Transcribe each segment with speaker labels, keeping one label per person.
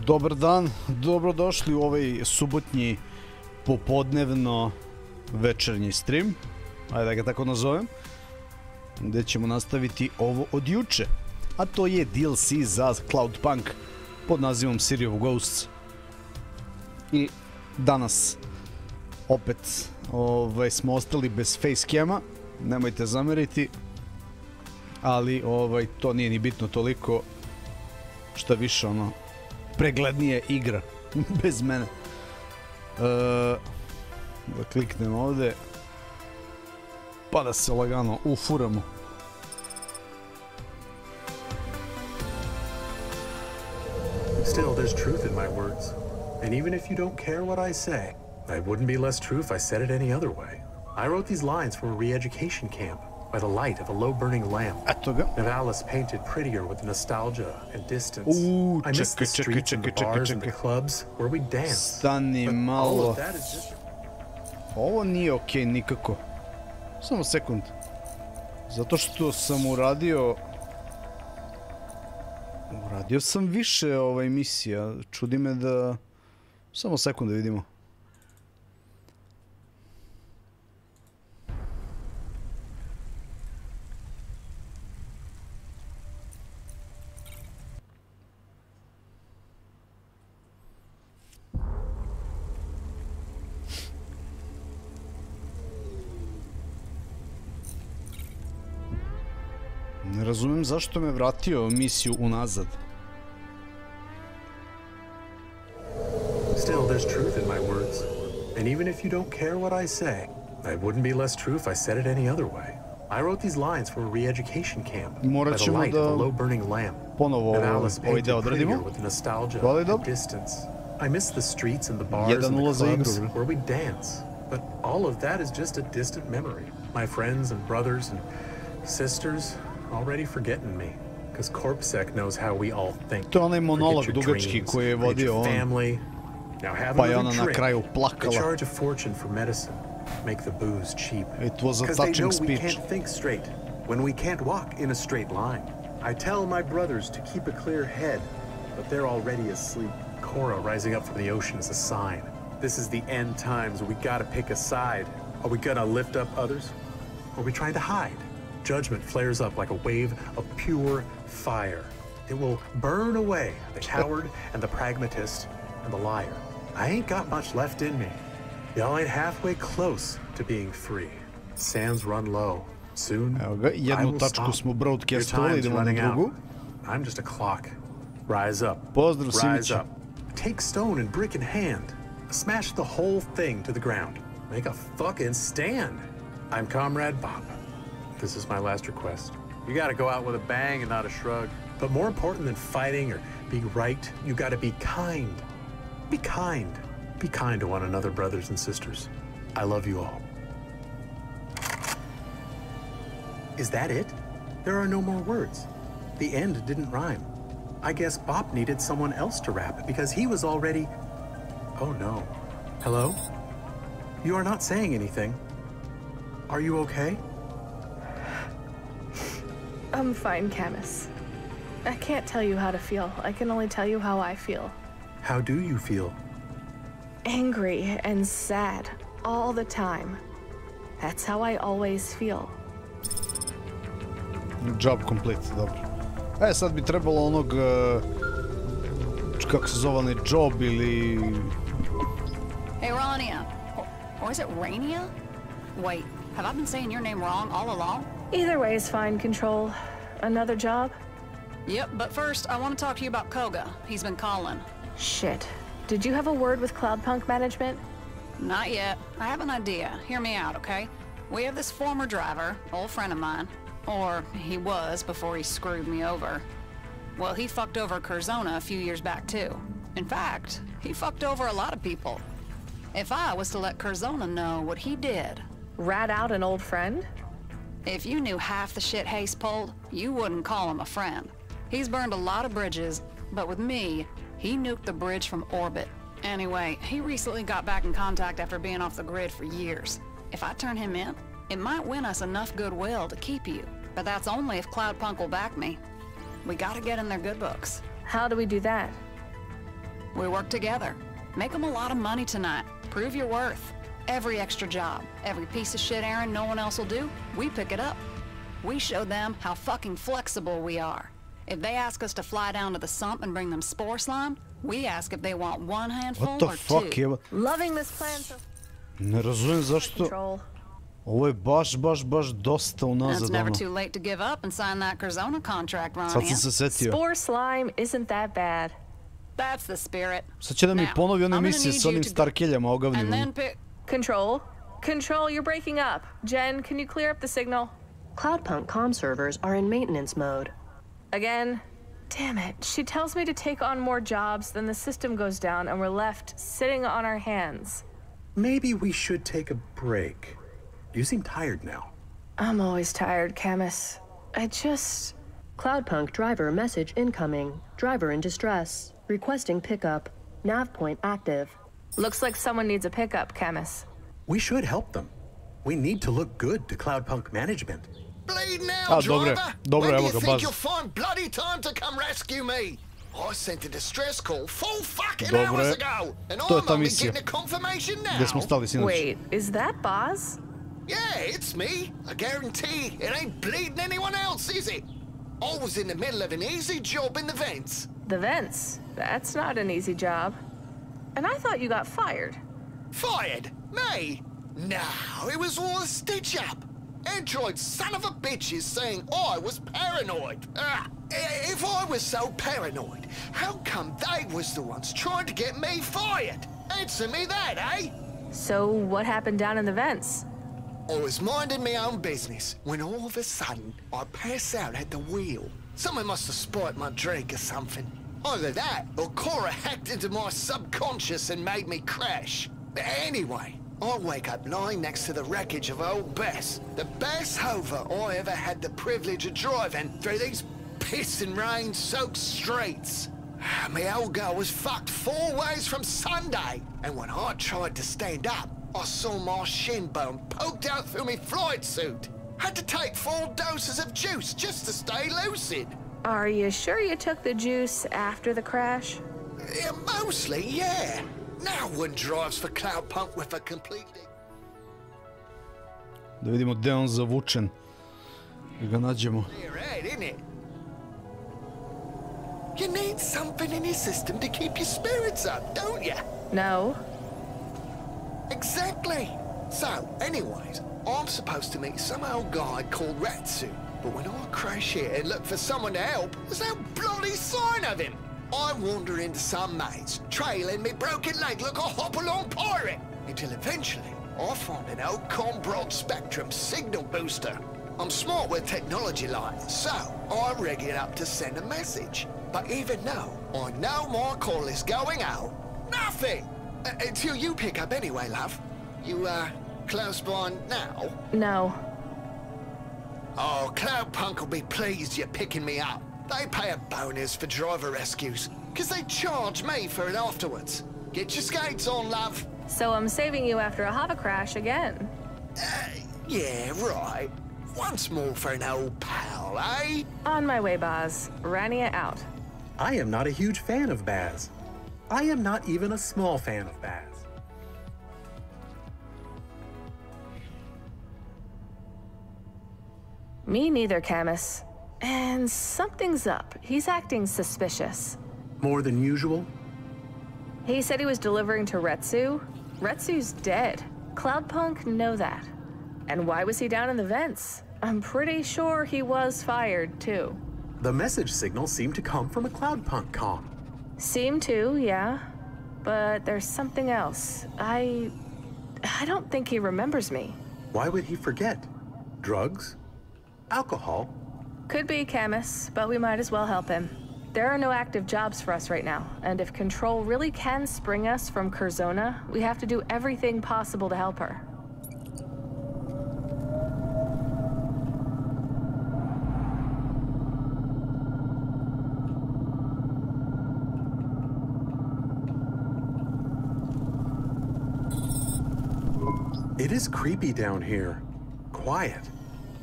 Speaker 1: Dobar dan, dobrodošli u ovaj subotnji popodnevno večernji stream, ajde da ga tako nazovem, gde ćemo nastaviti ovo od juče, a to je DLC za CLOUDPUNK pod nazivom City of Ghosts. I danas opet smo ostali bez facecama, nemojte zameriti, ali to nije ni bitno toliko, šta više ono preglednije igra bez mene. Da kliknem ovde pa da se lagano ufuramo.
Speaker 2: Still, there's truth in my words. And even if you don't care what I say, it wouldn't be less true if I said it any other way. I wrote these lines for a re-education camp by the light of a low-burning lamp. Navalis painted prettier with nostalgia and distance. I miss the streets and the bars and the clubs where we danced.
Speaker 1: Stani malo. Ovo nije okej nikako. Samo sekund. Zato što sam uradio sam više misija. Čudi me da... Samo sekund da vidimo. Ne razumem zašto me vratio misiju unazad.
Speaker 2: Still, there's truth in my words. And even if you don't care what I say, it wouldn't be less true if I said it any other way. I wrote these lines for a re-education camp by the light of a low-burning lamp. Navalis painted prettier with nostalgia and distance. I miss the streets and the bars and the clubs where we dance. But all of that is just a distant memory. My friends and brothers and sisters already forgetting me, because Corpsec knows how we all think.
Speaker 1: To je onaj monolog dugački koji je vodio on, pa je ona na kraju plakala.
Speaker 2: They charge a fortune for medicine, make the booze cheap.
Speaker 1: It was a touching speech.
Speaker 2: We can't think straight when we can't walk in a straight line. I tell my brothers to keep a clear head, but they're already asleep. Cora rising up from the ocean is a sign. This is the end times. We gotta pick a side. Are we gonna lift up others? Or are we trying to hide? Judgment flares up like a wave of pure fire. It will burn away the coward and the pragmatist and the liar. I ain't got much left in me. Y'all ain't halfway close to being free. Sands run low. Soon, I will stop. Your time's running out. I'm just a clock. Rise up. Rise up. Take stone and brick in hand. Smash the whole thing to the ground. Make a fucking stand. I'm Comrade Bob. This is my last request. You gotta go out with a bang and not a shrug. But more important than fighting or being right, you gotta be kind. Be kind. Be kind to one another, brothers and sisters. I love you all. Is that it? There are no more words. The end didn't rhyme. I guess Bob needed someone else to rap because he was already... Oh no. Hello? You are not saying anything. Are you okay?
Speaker 3: I'm fine, Camus. I can't tell you how to feel. I can only tell you how I feel.
Speaker 2: How do you feel?
Speaker 3: Angry and sad all the time. That's how I always feel.
Speaker 1: Job complete, dobro. Sad bi trebalo onog... kako se zove onaj job ili...
Speaker 4: Hey, Rania. Or is it Rania? Wait, have I been saying your name wrong all along?
Speaker 3: Either way is fine, Control. Another job?
Speaker 4: Yep, but first, I want to talk to you about Koga. He's been calling.
Speaker 3: Shit. Did you have a word with CLOUDPUNK management?
Speaker 4: Not yet. I have an idea. Hear me out, okay? We have this former driver, old friend of mine. Or he was before he screwed me over. Well, he fucked over Curzona a few years back, too. In fact, he fucked over a lot of people. If I was to let Curzona know what he did...
Speaker 3: Rat out an old friend?
Speaker 4: If you knew half the shit Hayes pulled, you wouldn't call him a friend. He's burned a lot of bridges, but with me, he nuked the bridge from orbit. Anyway, he recently got back in contact after being off the grid for years. If I turn him in, it might win us enough goodwill to keep you. But that's only if CLOUDPUNK will back me. We gotta get in their good books.
Speaker 3: How do we do that?
Speaker 4: We work together. Make them a lot of money tonight. Prove your worth. Every extra job, every piece of shit errand no one else will do, we pick it up. We show them how fucking flexible we are. If they ask us to fly down to the sump and bring them spore slime, we ask if they want one handful
Speaker 1: What the
Speaker 4: or
Speaker 1: fuck,
Speaker 4: two.
Speaker 1: jeba?
Speaker 3: Loving this plan so
Speaker 1: Ne razumijem zašto...
Speaker 3: control.
Speaker 1: Ovo je baš dosta
Speaker 4: And
Speaker 1: unazad,
Speaker 4: it's never
Speaker 1: ono.
Speaker 4: too late to give up and sign that Curzona contract,
Speaker 1: Sad sam
Speaker 4: Ronnie.
Speaker 1: se setio.
Speaker 3: Spore slime isn't that bad.
Speaker 4: That's the spirit.
Speaker 1: Sad će da mi
Speaker 4: Now,
Speaker 1: ponovi one
Speaker 4: I'm gonna
Speaker 1: emisije
Speaker 4: need
Speaker 1: sa
Speaker 4: you
Speaker 1: onim
Speaker 4: to go-
Speaker 1: starkeljama
Speaker 4: And
Speaker 1: ogavljivim.
Speaker 4: then pick...
Speaker 3: Control? Control, you're breaking up. Jen, can you clear up the signal?
Speaker 5: CloudPunk comm servers are in maintenance mode.
Speaker 3: Again? Damn it. She tells me to take on more jobs, then the system goes down and we're left sitting on our hands.
Speaker 2: Maybe we should take a break. You seem tired now.
Speaker 3: I'm always tired, Camus.
Speaker 5: CloudPunk driver message incoming. Driver in distress. Requesting pickup. Nav point active.
Speaker 3: Looks like someone needs a pickup, Camus.
Speaker 2: We should help them. We need to look good to CloudPunk management.
Speaker 6: Bleed now,
Speaker 1: A, dobre,
Speaker 6: driver!
Speaker 1: dobre,
Speaker 6: When do
Speaker 1: evo
Speaker 6: you
Speaker 1: ga,
Speaker 6: think
Speaker 1: baz.
Speaker 6: you'll find bloody time to come rescue me? I sent a distress call 4 fucking
Speaker 1: Dobre.
Speaker 6: hours ago, and
Speaker 1: To je
Speaker 6: I'm
Speaker 1: ta
Speaker 6: only
Speaker 1: misija.
Speaker 6: getting a confirmation now.
Speaker 1: Gdje smo stali sinoć?
Speaker 3: Wait, is that Boz?
Speaker 6: Yeah, it's me. I guarantee it ain't bleeding anyone else, is it? I was in the middle of an easy job in the vents.
Speaker 3: The vents. That's not an easy job. And I thought you got fired.
Speaker 6: Fired? Me? No, it was all a stitch-up. Android son of a bitches saying I was paranoid. If I was so paranoid, how come they was the ones trying to get me fired? Answer me that, eh?
Speaker 3: So what happened down in the vents?
Speaker 6: I was minding my own business when all of a sudden I pass out at the wheel. Someone must have spiked my drink or something. Either that or Cora hacked into my subconscious and made me crash. Anyway, I wake up lying next to the wreckage of old Bess, the best hover I ever had the privilege of driving through these piss and rain soaked streets. My old girl was fucked 4 ways from Sunday, and when I tried to stand up, I saw my shin bone poked out through my flight suit. Had to take 4 doses of juice just to stay lucid.
Speaker 3: Are you sure you took the juice after the crash?
Speaker 6: Yeah, mostly, yeah. No one drives for CloudPunk with a completely...
Speaker 1: Da vidimo gde je on zavučen. Da ga nađemo.
Speaker 6: You're right, isn't it? You need something in your system to keep your spirits up, don't you?
Speaker 3: No.
Speaker 6: Exactly. So, anyways, I'm supposed to meet some old guy called Ratsu, but when I crash here and look for someone to help, there's no bloody sign of him. I wander into some maze, trailing me broken leg like a hop-along pirate, until eventually I find an old broad spectrum signal booster. I'm smart with technology like, so I rig it up to send a message. But even though I know my call is going out, nothing! Until you pick up anyway, love. You, close by now?
Speaker 3: No.
Speaker 6: Oh, CloudPunk will be pleased you're picking me up. They pay a bonus for driver rescues, because they charge me for it afterwards. Get your skates on, love.
Speaker 3: So I'm saving you after a hover crash again.
Speaker 6: Yeah, right. Once more for an old pal, eh?
Speaker 3: On my way, Boz. Rania out.
Speaker 2: I am not a huge fan of Baz. I am not even a small fan of Baz.
Speaker 3: Me neither, Camus. And something's up. He's acting suspicious.
Speaker 2: More than usual?
Speaker 3: He said he was delivering to Retsu. Retsu's dead. CloudPunk know that. And why was he down in the vents? I'm pretty sure he was fired, too.
Speaker 2: The message signal seemed to come from a CloudPunk comm.
Speaker 3: Seem to, yeah. But there's something else. I don't think he remembers me.
Speaker 2: Why would he forget? Drugs? Alcohol?
Speaker 3: Could be, Camus, but we might as well help him. There are no active jobs for us right now, and if Control really can spring us from Curzona, we have to do everything possible to help her.
Speaker 2: It is creepy down here. Quiet.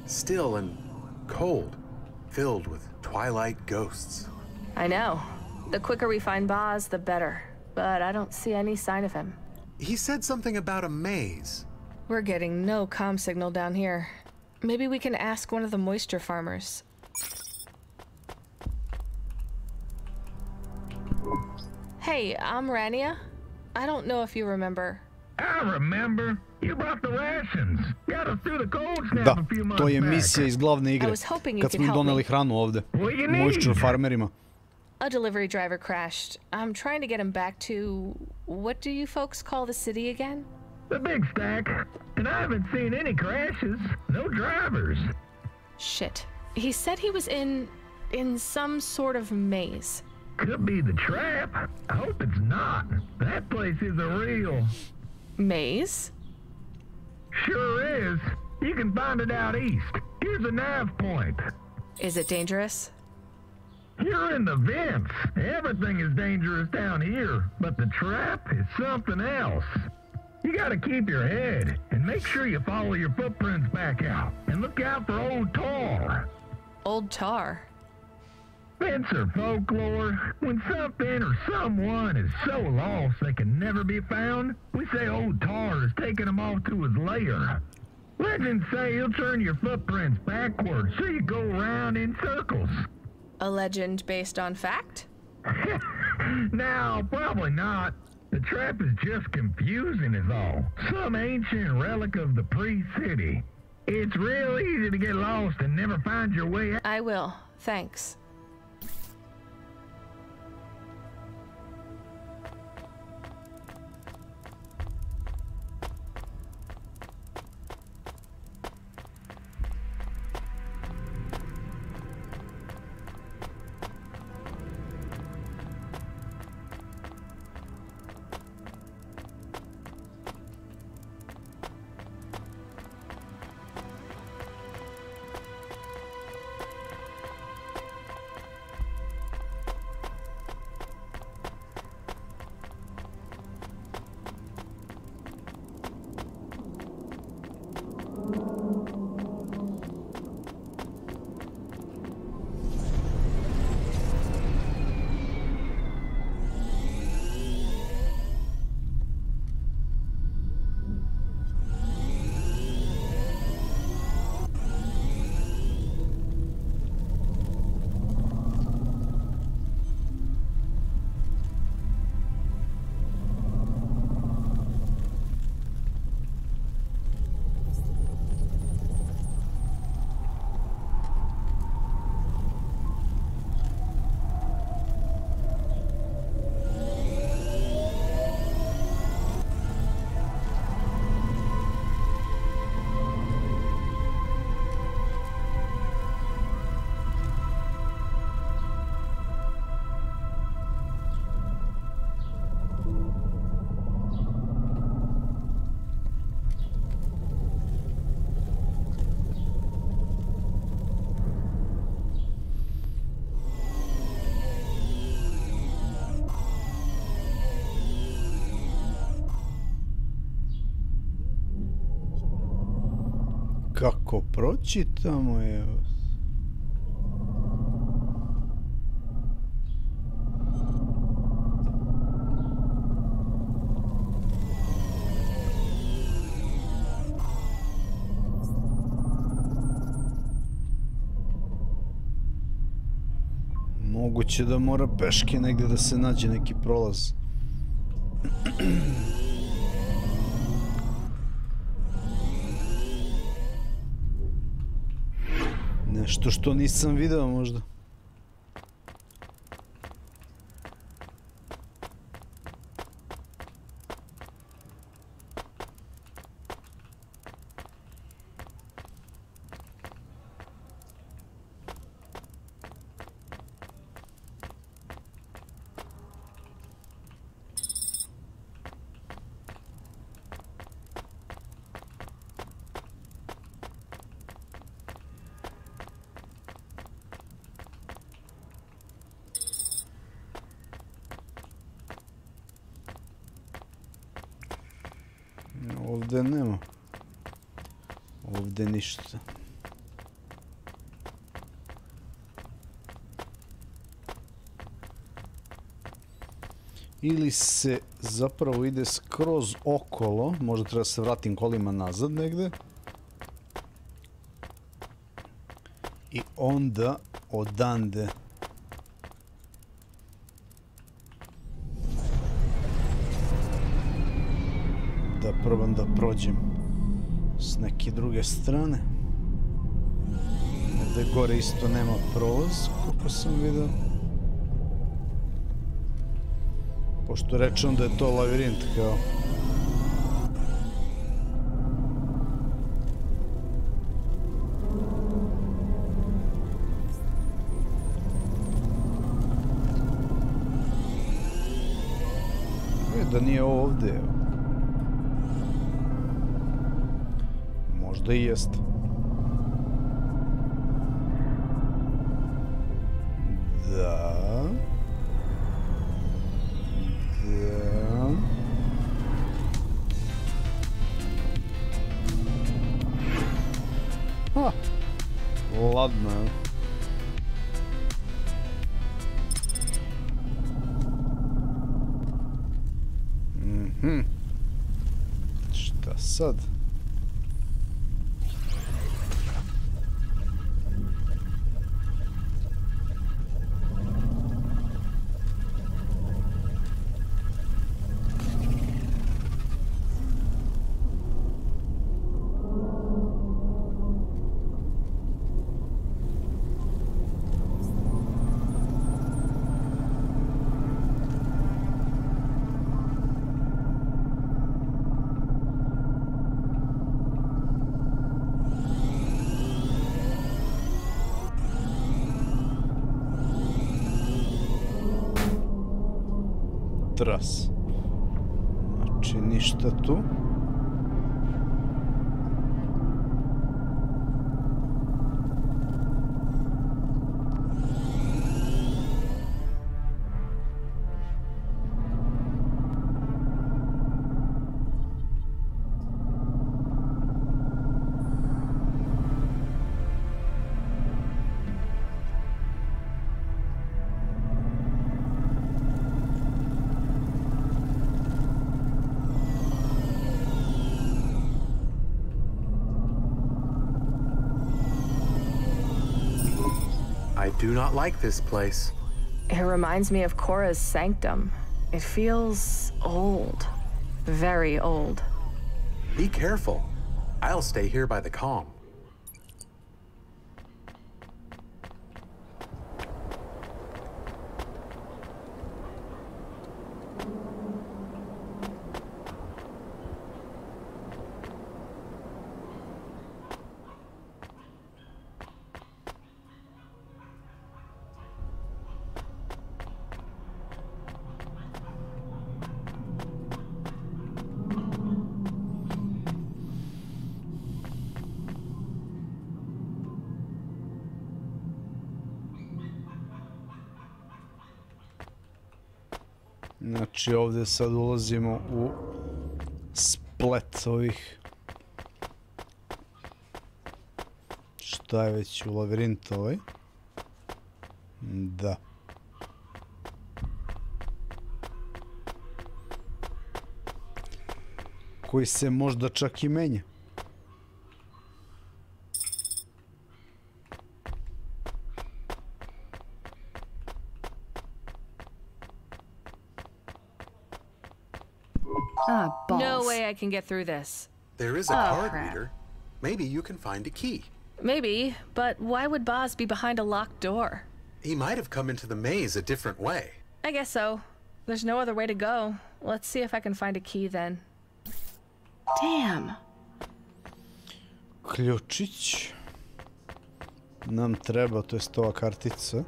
Speaker 2: Still and cold. Filled with twilight ghosts.
Speaker 3: I know. The quicker we find Boz, the better. but I don't see any sign of him.
Speaker 2: He said something about a maze.
Speaker 3: We're getting no comm signal down here. Maybe we can ask one of the moisture farmers. Hey, I'm Rania. I don't know if you remember.
Speaker 7: I remember. You brought the rations. Got us through the cold snap
Speaker 1: Da,
Speaker 7: a few months
Speaker 1: to je
Speaker 7: back.
Speaker 1: misija iz glavne igre. Kad smo im doneli hranu ovde. Moisture farmerima.
Speaker 3: A delivery driver crashed. I'm trying to get him back to... What do you folks call the city again?
Speaker 7: The big stack. And I haven't seen any crashes. No drivers.
Speaker 3: Shit. He said he was in some sort of maze.
Speaker 7: Could be the trap. I hope it's not. That place is a real...
Speaker 3: Maze?
Speaker 7: Sure is. You can find it out east. Here's a nav point.
Speaker 3: Is it dangerous?
Speaker 7: You're in the vents. Everything is dangerous down here, but the trap is something else. You gotta keep your head, and make sure you follow your footprints back out, and look out for old tar.
Speaker 3: Old tar?
Speaker 7: Vents are folklore. When something or someone is so lost they can never be found, we say old tar is taking them off to his lair. Legends say he'll turn your footprints backwards so you go around in circles.
Speaker 3: A legend based on fact?
Speaker 7: No, probably not. The trap is just confusing is all. Some ancient relic of the pre-city. It's real easy to get lost and never find your way out.
Speaker 3: I will. Thanks.
Speaker 1: Kako pročitamo, evo. Moguće da mora peške negdje da se nađe neki prolaz. Nešto što nisam video možda. Ovdje nema. Ovdje ništa. ili se zapravo ide skroz okolo, možda treba se vratim kolima nazad negde. I onda odande da probam da prođem s neke druge strane. Ovdje gore isto nema prolaz, kako sam vidio. Pošto rečem da je to labirint kao. Da nije ovdje. Možda i jest. Da. Ha. Ladno. Šta sad? Tras. Znači ništa tu.
Speaker 2: I do not like this place.
Speaker 3: It reminds me of Cora's sanctum. It feels old. Very old.
Speaker 2: Be careful. I'll stay here by the calm.
Speaker 1: Znači ovdje sad ulazimo u splet ovih, šta je već u labirint ovaj. Da. Koji se možda čak i menja.
Speaker 3: No way I can get through this.
Speaker 2: There is a card reader. Maybe you can find a key.
Speaker 3: Maybe, but why would Boz be behind a locked door?
Speaker 2: He might have come into the maze a different way.
Speaker 3: I guess so. There's no other way to go. Let's see if I can find a key then. Damn.
Speaker 1: Ključić nam treba, to jest ova kartica.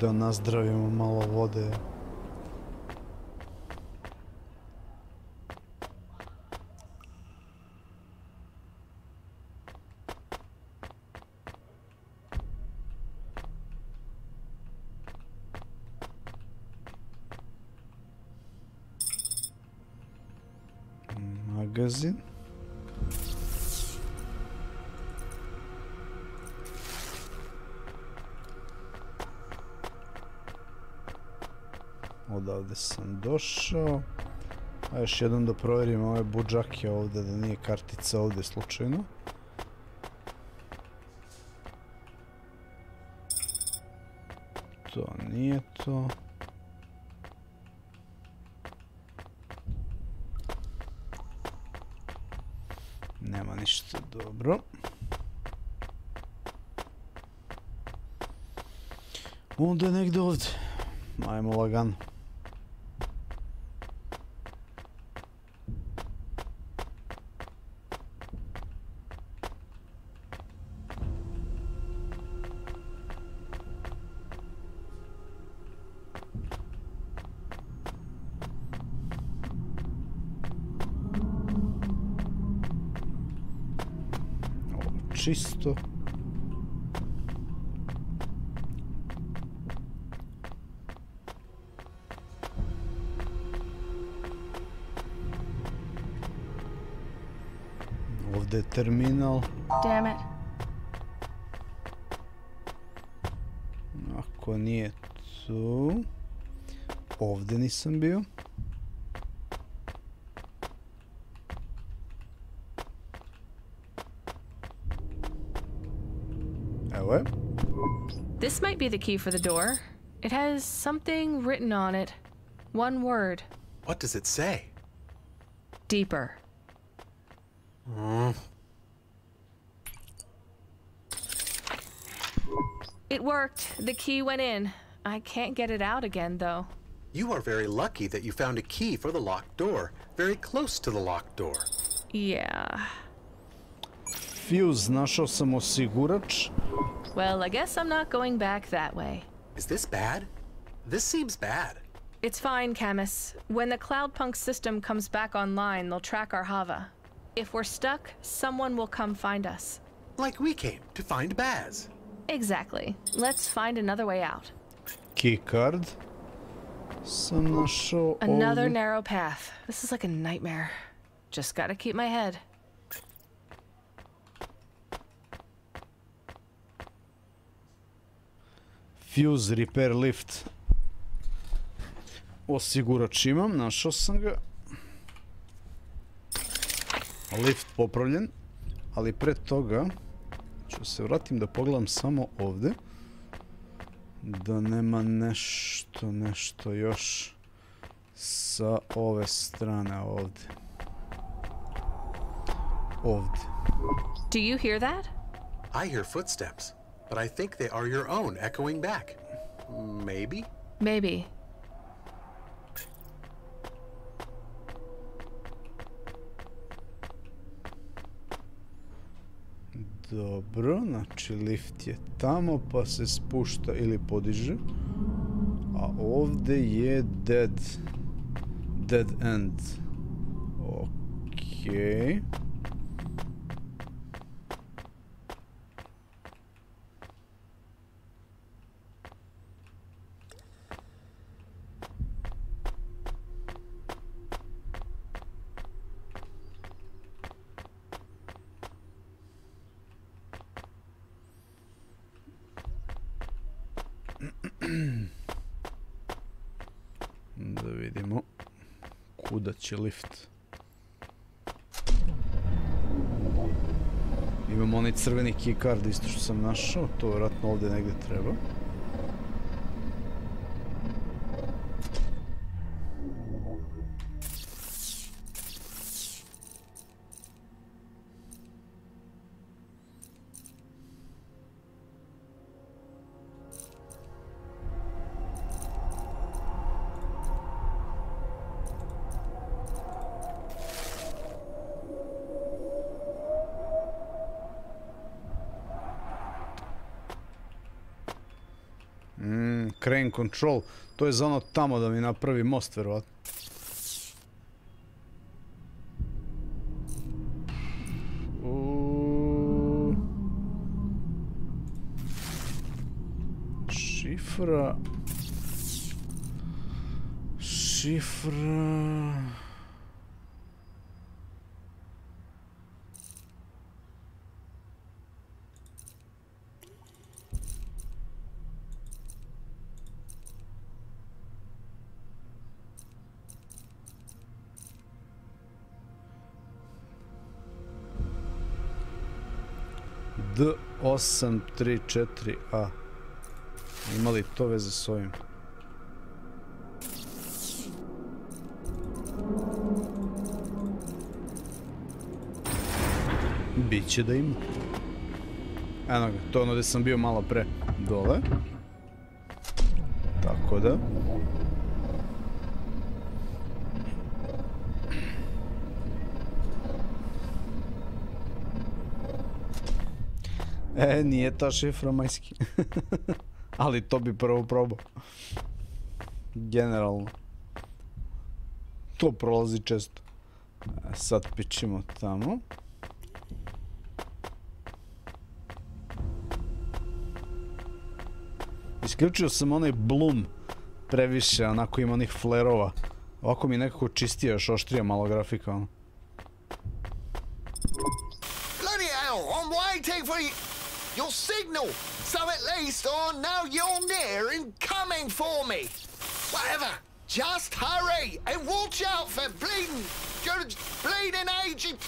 Speaker 1: Da nazdravimo malo vode. magazin. Odavde sam došao. A još jednom da provjerim ove budžake ovde, da nije kartica ovde slučajno. To nije to. Nema ništa, dobro. Onda je negde ovde. Ajmo lagano. Čisto. Ovdje je terminal.
Speaker 3: Damn it.
Speaker 1: Ako nije tu. Ovdje nisam bio. Evo je.
Speaker 3: This might be the key for the door. It has something written on it. One word.
Speaker 2: What does it say?
Speaker 3: Deeper. It worked. The key went in. I can't get it out again, though.
Speaker 2: You are very lucky that you found a key for the locked door, very close to the locked door.
Speaker 3: Yeah.
Speaker 1: Fuse, našao sam osigurač.
Speaker 3: Well, I guess I'm not going back that way.
Speaker 2: Is this bad? This seems bad.
Speaker 3: It's fine, Camus. When the CLOUDPUNK system comes back online, they'll track our Hava. If we're stuck, someone will come find us.
Speaker 2: Like we came to find Baz.
Speaker 3: Exactly. Let's find another way out.
Speaker 1: Keycard. Sam našao
Speaker 3: Another
Speaker 1: ovdje.
Speaker 3: narrow path. This is like a nightmare. Just gotta keep my head.
Speaker 1: Fuse, repair lift. Osigurač imam, našao sam ga. Lift popravljen. Ali pre toga ću se vratim da pogledam samo ovdje. Da nema nešto još sa ove strane ovdje. Ovdje.
Speaker 3: Do you hear that?
Speaker 2: I hear footsteps, but I think they are your own echoing back. Maybe?
Speaker 3: Maybe.
Speaker 1: Dobro, znači lift je tamo pa se spušta ili podiže. A ovdje je dead end. Okej. Da vidimo kuda će lift. Imamo onaj crveni keycard isto što sam našao, to vjerojatno ovdje negdje treba. Crane control, to je za ono tamo da mi napravi most, verovatno. Šifra... D834A. Ima li to veze s ovim? Biće da ima. Eno ga, to je ono gde sam bio malo pre dole. Tako da. Nije ta šifra majski. Ali to bi prvo probao. Generalno. To prolazi često. Sad pičimo tamo. Isključio sam onaj bloom previše, onako ima onih flerova. Ovako mi je nekako čistija, još oštrija malo grafika.
Speaker 6: Bloody hell, I'm waiting for your signal, so at least I know you're near and coming for me. Whatever, just hurry and watch out for bleeding agent.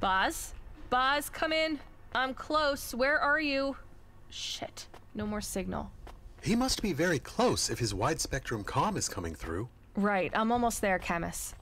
Speaker 3: Boz? Boz, come in. I'm close. Where are you? Shit. No more signal.
Speaker 2: He must be very close if his wide-spectrum comm is coming through.
Speaker 3: Right, I'm almost there, Camus.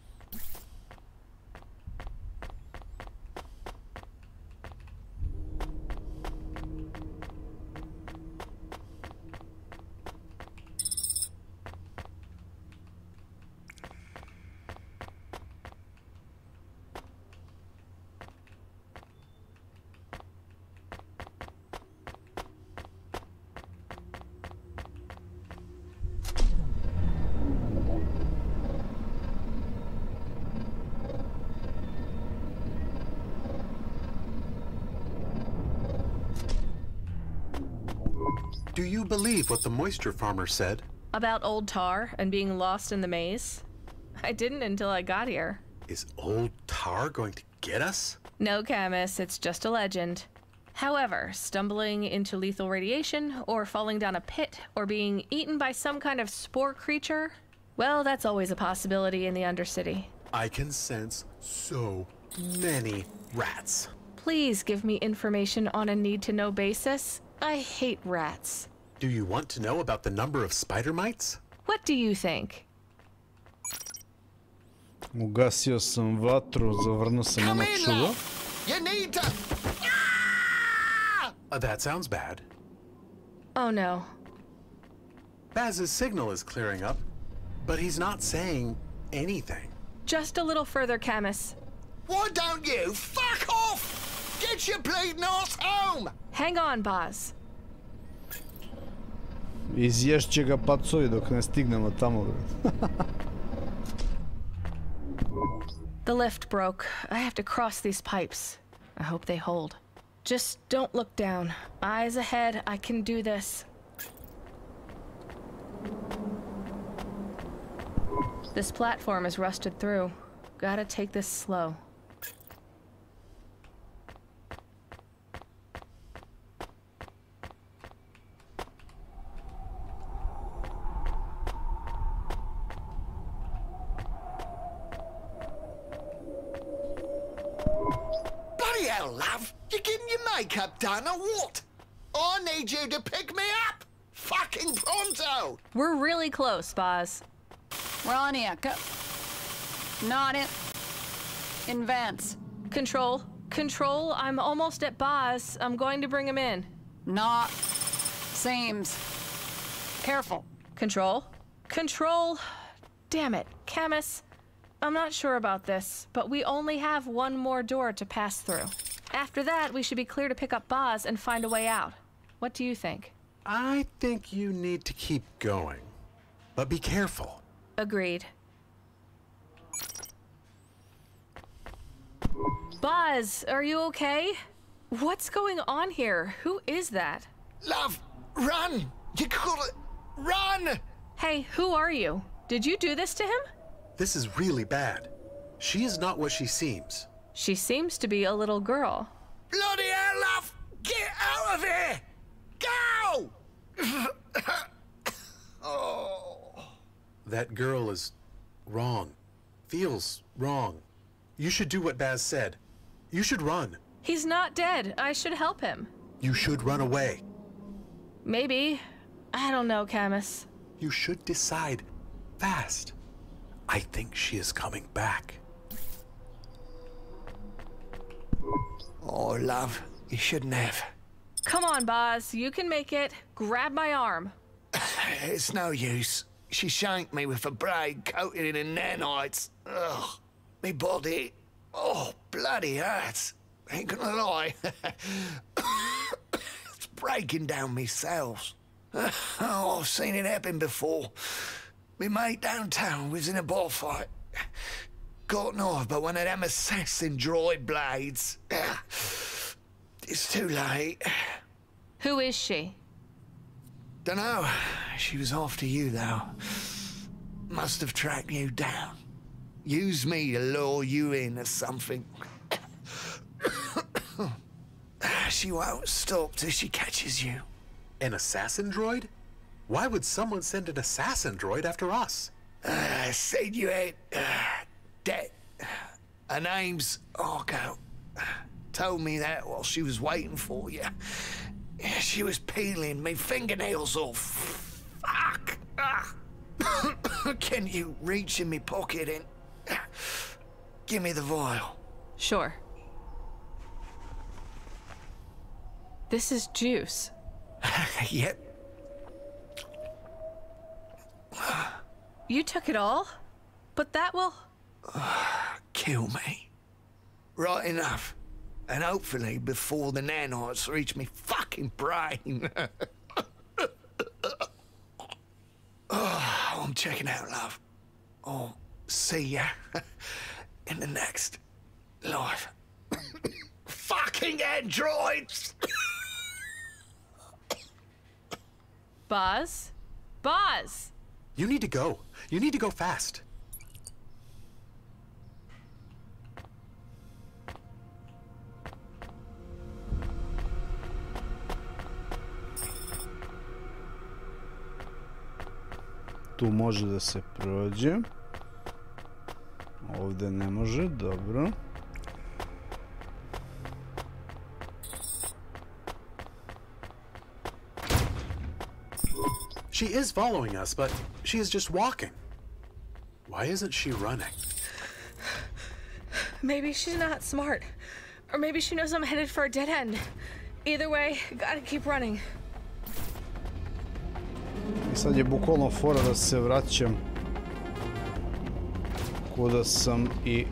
Speaker 2: Do you believe what the moisture farmer said?
Speaker 3: About old Tar and being lost in the maze? I didn't until I got here.
Speaker 2: Is old Tar going to get us?
Speaker 3: No, Camus, it's just a legend. However, stumbling into lethal radiation, or falling down a pit, or being eaten by some kind of spore creature, well, that's always a possibility in the Undercity.
Speaker 2: I can sense so many rats.
Speaker 3: Please give me information on a need-to-know basis. I hate rats.
Speaker 2: Do you want to know about the number of spider mites?
Speaker 3: What do you think?
Speaker 1: Ugasio sam vatru, zavrnuo sam ono čudo.
Speaker 6: You need to...
Speaker 2: That sounds bad.
Speaker 3: Oh no.
Speaker 2: Baz's signal is clearing up, but he's not saying anything.
Speaker 3: Just a little further, Camus.
Speaker 6: Why don't you fuck off? Get your bleeding ass home!
Speaker 3: Hang on, Boz.
Speaker 1: Izješće ga pacovi dok ne stignemo tamo.
Speaker 3: The lift broke. I have to cross these pipes. I hope they hold. Just don't look down. Eyes ahead. I can do this. This platform is rusted through. Gotta take this slow.
Speaker 6: Bloody hell, love! You getting your makeup done or what? I need you to pick me up! Fucking pronto!
Speaker 3: We're really close, Boz.
Speaker 4: We're on you. Go. Not in. Advance.
Speaker 3: Control. Control, I'm almost at Boz. I'm going to bring him in.
Speaker 4: Not. Seems. Careful.
Speaker 3: Control. Control. Damn it. Camus. I'm not sure about this, but we only have one more door to pass through. After that, we should be clear to pick up Boz and find a way out. What do you think?
Speaker 2: I think you need to keep going, but be careful.
Speaker 3: Agreed. Boz, are you okay? What's going on here? Who is that?
Speaker 6: Love, run! You gotta run!
Speaker 3: Hey, who are you? Did you do this to him?
Speaker 2: This is really bad. She is not what she seems.
Speaker 3: She seems to be a little girl.
Speaker 6: Bloody hell, love! Get out of here! Go! Oh.
Speaker 2: That girl is wrong. Feels wrong. You should do what Baz said. You should run.
Speaker 3: He's not dead. I should help him.
Speaker 2: You should run away.
Speaker 3: Maybe. I don't know, Camus.
Speaker 2: You should decide fast. I think she is coming back.
Speaker 6: Oh, love, you shouldn't have.
Speaker 3: Come on, Boz. You can make it. Grab my arm.
Speaker 6: It's no use. She shanked me with a braid coated in nanites. Ugh, me body. Oh, bloody hurts. Ain't gonna lie. It's breaking down me cells. Oh, I've seen it happen before. Me mate downtown was in a bar fight. Got knife by one of them assassin droid blades. It's too late.
Speaker 3: Who is she?
Speaker 6: Dunno. She was after you, though. Must have tracked you down. Used me to lure you in or something. She won't stop till she catches you.
Speaker 2: An assassin droid? Why would someone send an assassin droid after us?
Speaker 6: Said you had debt. Her name's Arco. Told me that while she was waiting for you. She was peeling me fingernails off. Fuck! Can you reach in me pocket and give me the vial?
Speaker 3: Sure. This is juice.
Speaker 6: Yep.
Speaker 3: You took it all? But that will...
Speaker 6: Kill me. Right enough. And hopefully before the nanites reach me fucking brain. Oh, I'm checking out, love. I'll see ya in the next life. Fucking androids!
Speaker 3: Boz? Boz!
Speaker 2: You need to go. You need to go fast.
Speaker 1: Tu može da se prođe. Ovde ne može, dobro.
Speaker 2: She is following us, but she is just walking. Why isn't she running?
Speaker 3: Maybe she's not smart. Or maybe she knows I'm headed for a dead end. Either way, gotta keep running.
Speaker 1: Sad je bukvalno fora da se vraćam kuda sam i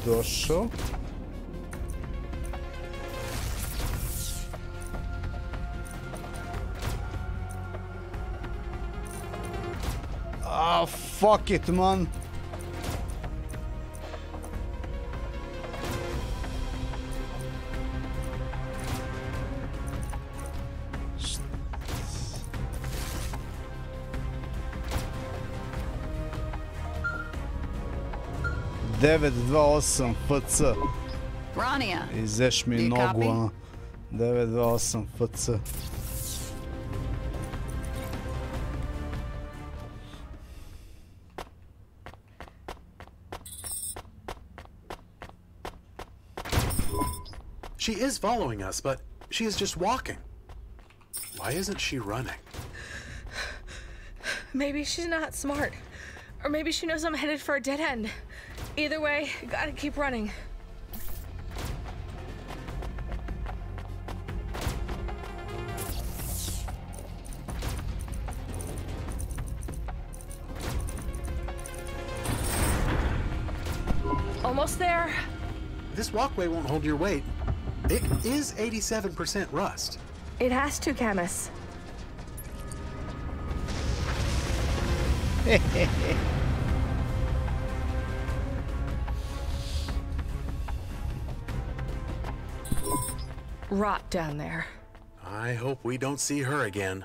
Speaker 1: došao. Ah, fuck it, man. Devet, 2-8 FC.
Speaker 4: Rania.
Speaker 1: Izeš mi nogu, ono. 928 FC.
Speaker 2: She is following us, but she is just walking. Why isn't she running?
Speaker 3: Maybe she's not smart. Or maybe she knows I'm headed for a dead end. Either way, gotta keep running. Almost there.
Speaker 2: This walkway won't hold your weight. It is 87% rust.
Speaker 3: It has to, Camus. Rot down there.
Speaker 2: I hope we don't see her again.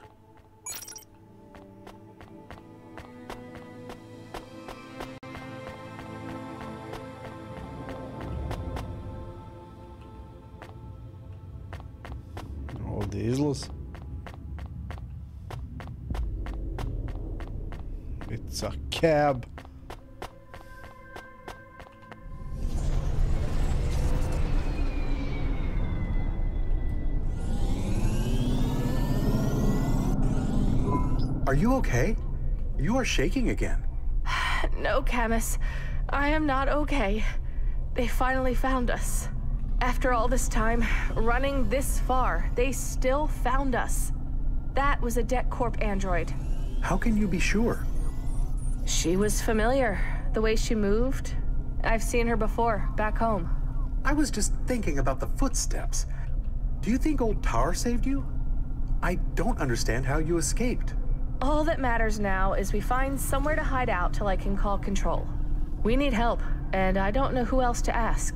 Speaker 1: Ovdje je izlaz. It's a cab.
Speaker 2: Are you okay? You are shaking again.
Speaker 3: No, Camus. I am not okay. They finally found us. After all this time, running this far, they still found us. That was a Det Corp android.
Speaker 2: How can you be sure?
Speaker 3: She was familiar. The way she moved. I've seen her before, back home.
Speaker 2: I was just thinking about the footsteps. Do you think old Tar saved you? I don't understand how you escaped.
Speaker 3: All that matters now is we find somewhere to hide out till I can call control. We need help, and I don't know who else to ask.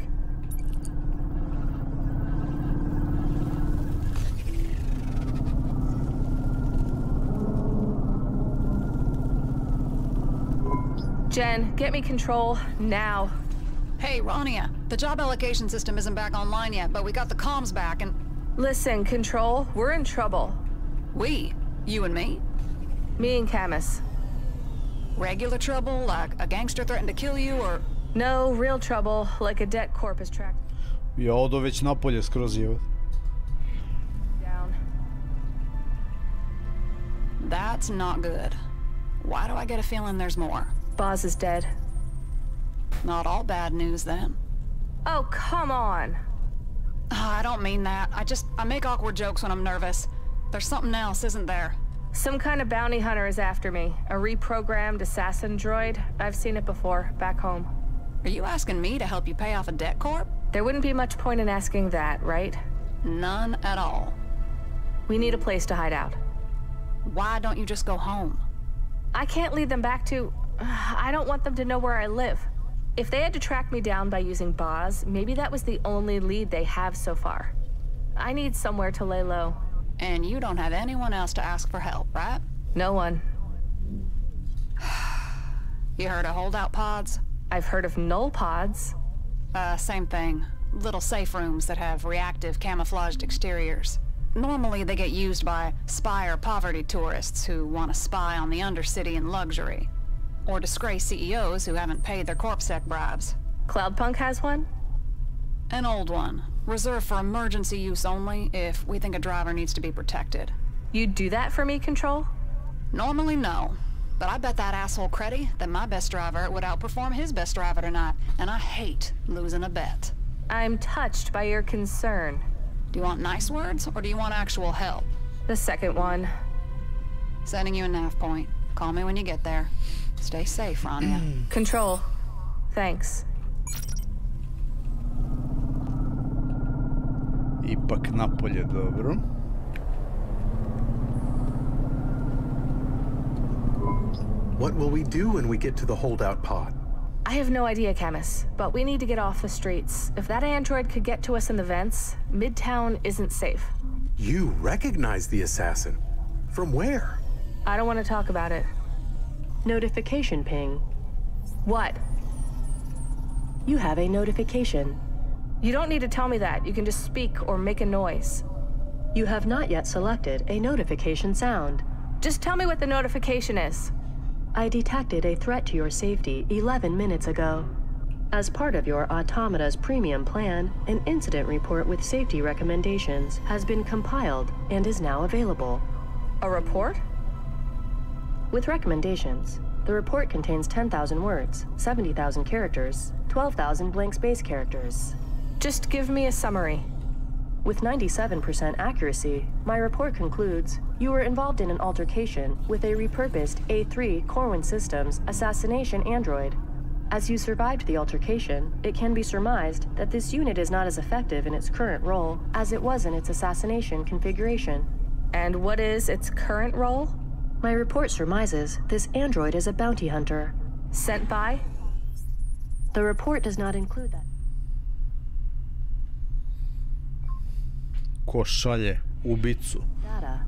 Speaker 3: Jen, get me control, now.
Speaker 4: Hey, Rania, the job allocation system isn't back online yet, but we got the comms back and...
Speaker 3: Listen, Control, we're in trouble.
Speaker 4: We? You and me?
Speaker 3: Me and Camus.
Speaker 4: Regular trouble, like a gangster threatened to kill you, or...
Speaker 3: No, real trouble, like a Det Corp is tracked
Speaker 1: Ja odo već napolje skroz je.
Speaker 3: down.
Speaker 4: That's not good. Why do I get a feeling there's more?
Speaker 3: Boz is dead.
Speaker 4: Not all bad news, then.
Speaker 3: Oh, come on.
Speaker 4: I don't mean that. I make awkward jokes when I'm nervous. There's something else, isn't there?
Speaker 3: Some kind of bounty hunter is after me. A reprogrammed assassin droid. I've seen it before, back home.
Speaker 4: Are you asking me to help you pay off a Det Corp?
Speaker 3: There wouldn't be much point in asking that, right?
Speaker 4: None at all.
Speaker 3: We need a place to hide out.
Speaker 4: Why don't you just go home?
Speaker 3: I can't lead them back to... I don't want them to know where I live. If they had to track me down by using Boz, maybe that was the only lead they have so far. I need somewhere to lay low.
Speaker 4: And you don't have anyone else to ask for help, right?
Speaker 3: No one.
Speaker 4: You heard of holdout pods?
Speaker 3: I've heard of null pods.
Speaker 4: Same thing. Little safe rooms that have reactive camouflaged exteriors. Normally they get used by spy or poverty tourists who want to spy on the undercity in luxury. Or disgrace CEOs who haven't paid their CorpSec bribes.
Speaker 3: CLOUDPUNK has one?
Speaker 4: An old one. Reserved for emergency use only if we think a driver needs to be protected.
Speaker 3: You'd do that for me, Control?
Speaker 4: Normally, no. But I bet that asshole Creddy that my best driver would outperform his best driver tonight, and I hate losing a bet.
Speaker 3: I'm touched by your concern.
Speaker 4: Do you want nice words, or do you want actual help?
Speaker 3: The second one.
Speaker 4: Sending you a nav point. Call me when you get there. Stay safe, Rania.
Speaker 3: Control. Thanks.
Speaker 1: Ipak napolje, dobro.
Speaker 2: What will we do when we get to the holdout pod?
Speaker 3: I have no idea, Camus, but we need to get off the streets. If that android could get to us in the vents, Midtown isn't safe.
Speaker 2: You recognize the assassin. From where?
Speaker 3: I don't want to talk about it.
Speaker 5: Notification ping.
Speaker 3: What?
Speaker 5: You have a notification.
Speaker 3: You don't need to tell me that. You can just speak or make a noise.
Speaker 5: You have not yet selected a notification sound.
Speaker 3: Just tell me what the notification is.
Speaker 5: I detected a threat to your safety 11 minutes ago. As part of your Automata's premium plan, an incident report with safety recommendations has been compiled and is now available.
Speaker 3: A report?
Speaker 5: With recommendations, the report contains 10,000 words, 70,000 characters, 12,000 blank space characters.
Speaker 3: Just give me a summary.
Speaker 5: With 97% accuracy, my report concludes you were involved in an altercation with a repurposed A3 Corwin Systems assassination android. As you survived the altercation, it can be surmised that this unit is not as effective in its current role as it was in its assassination configuration.
Speaker 3: And what is its current role?
Speaker 5: My report surmises this android is a bounty hunter.
Speaker 3: Sent by?
Speaker 5: The report does not include that.
Speaker 1: Ko šalje ubicu?
Speaker 5: Data.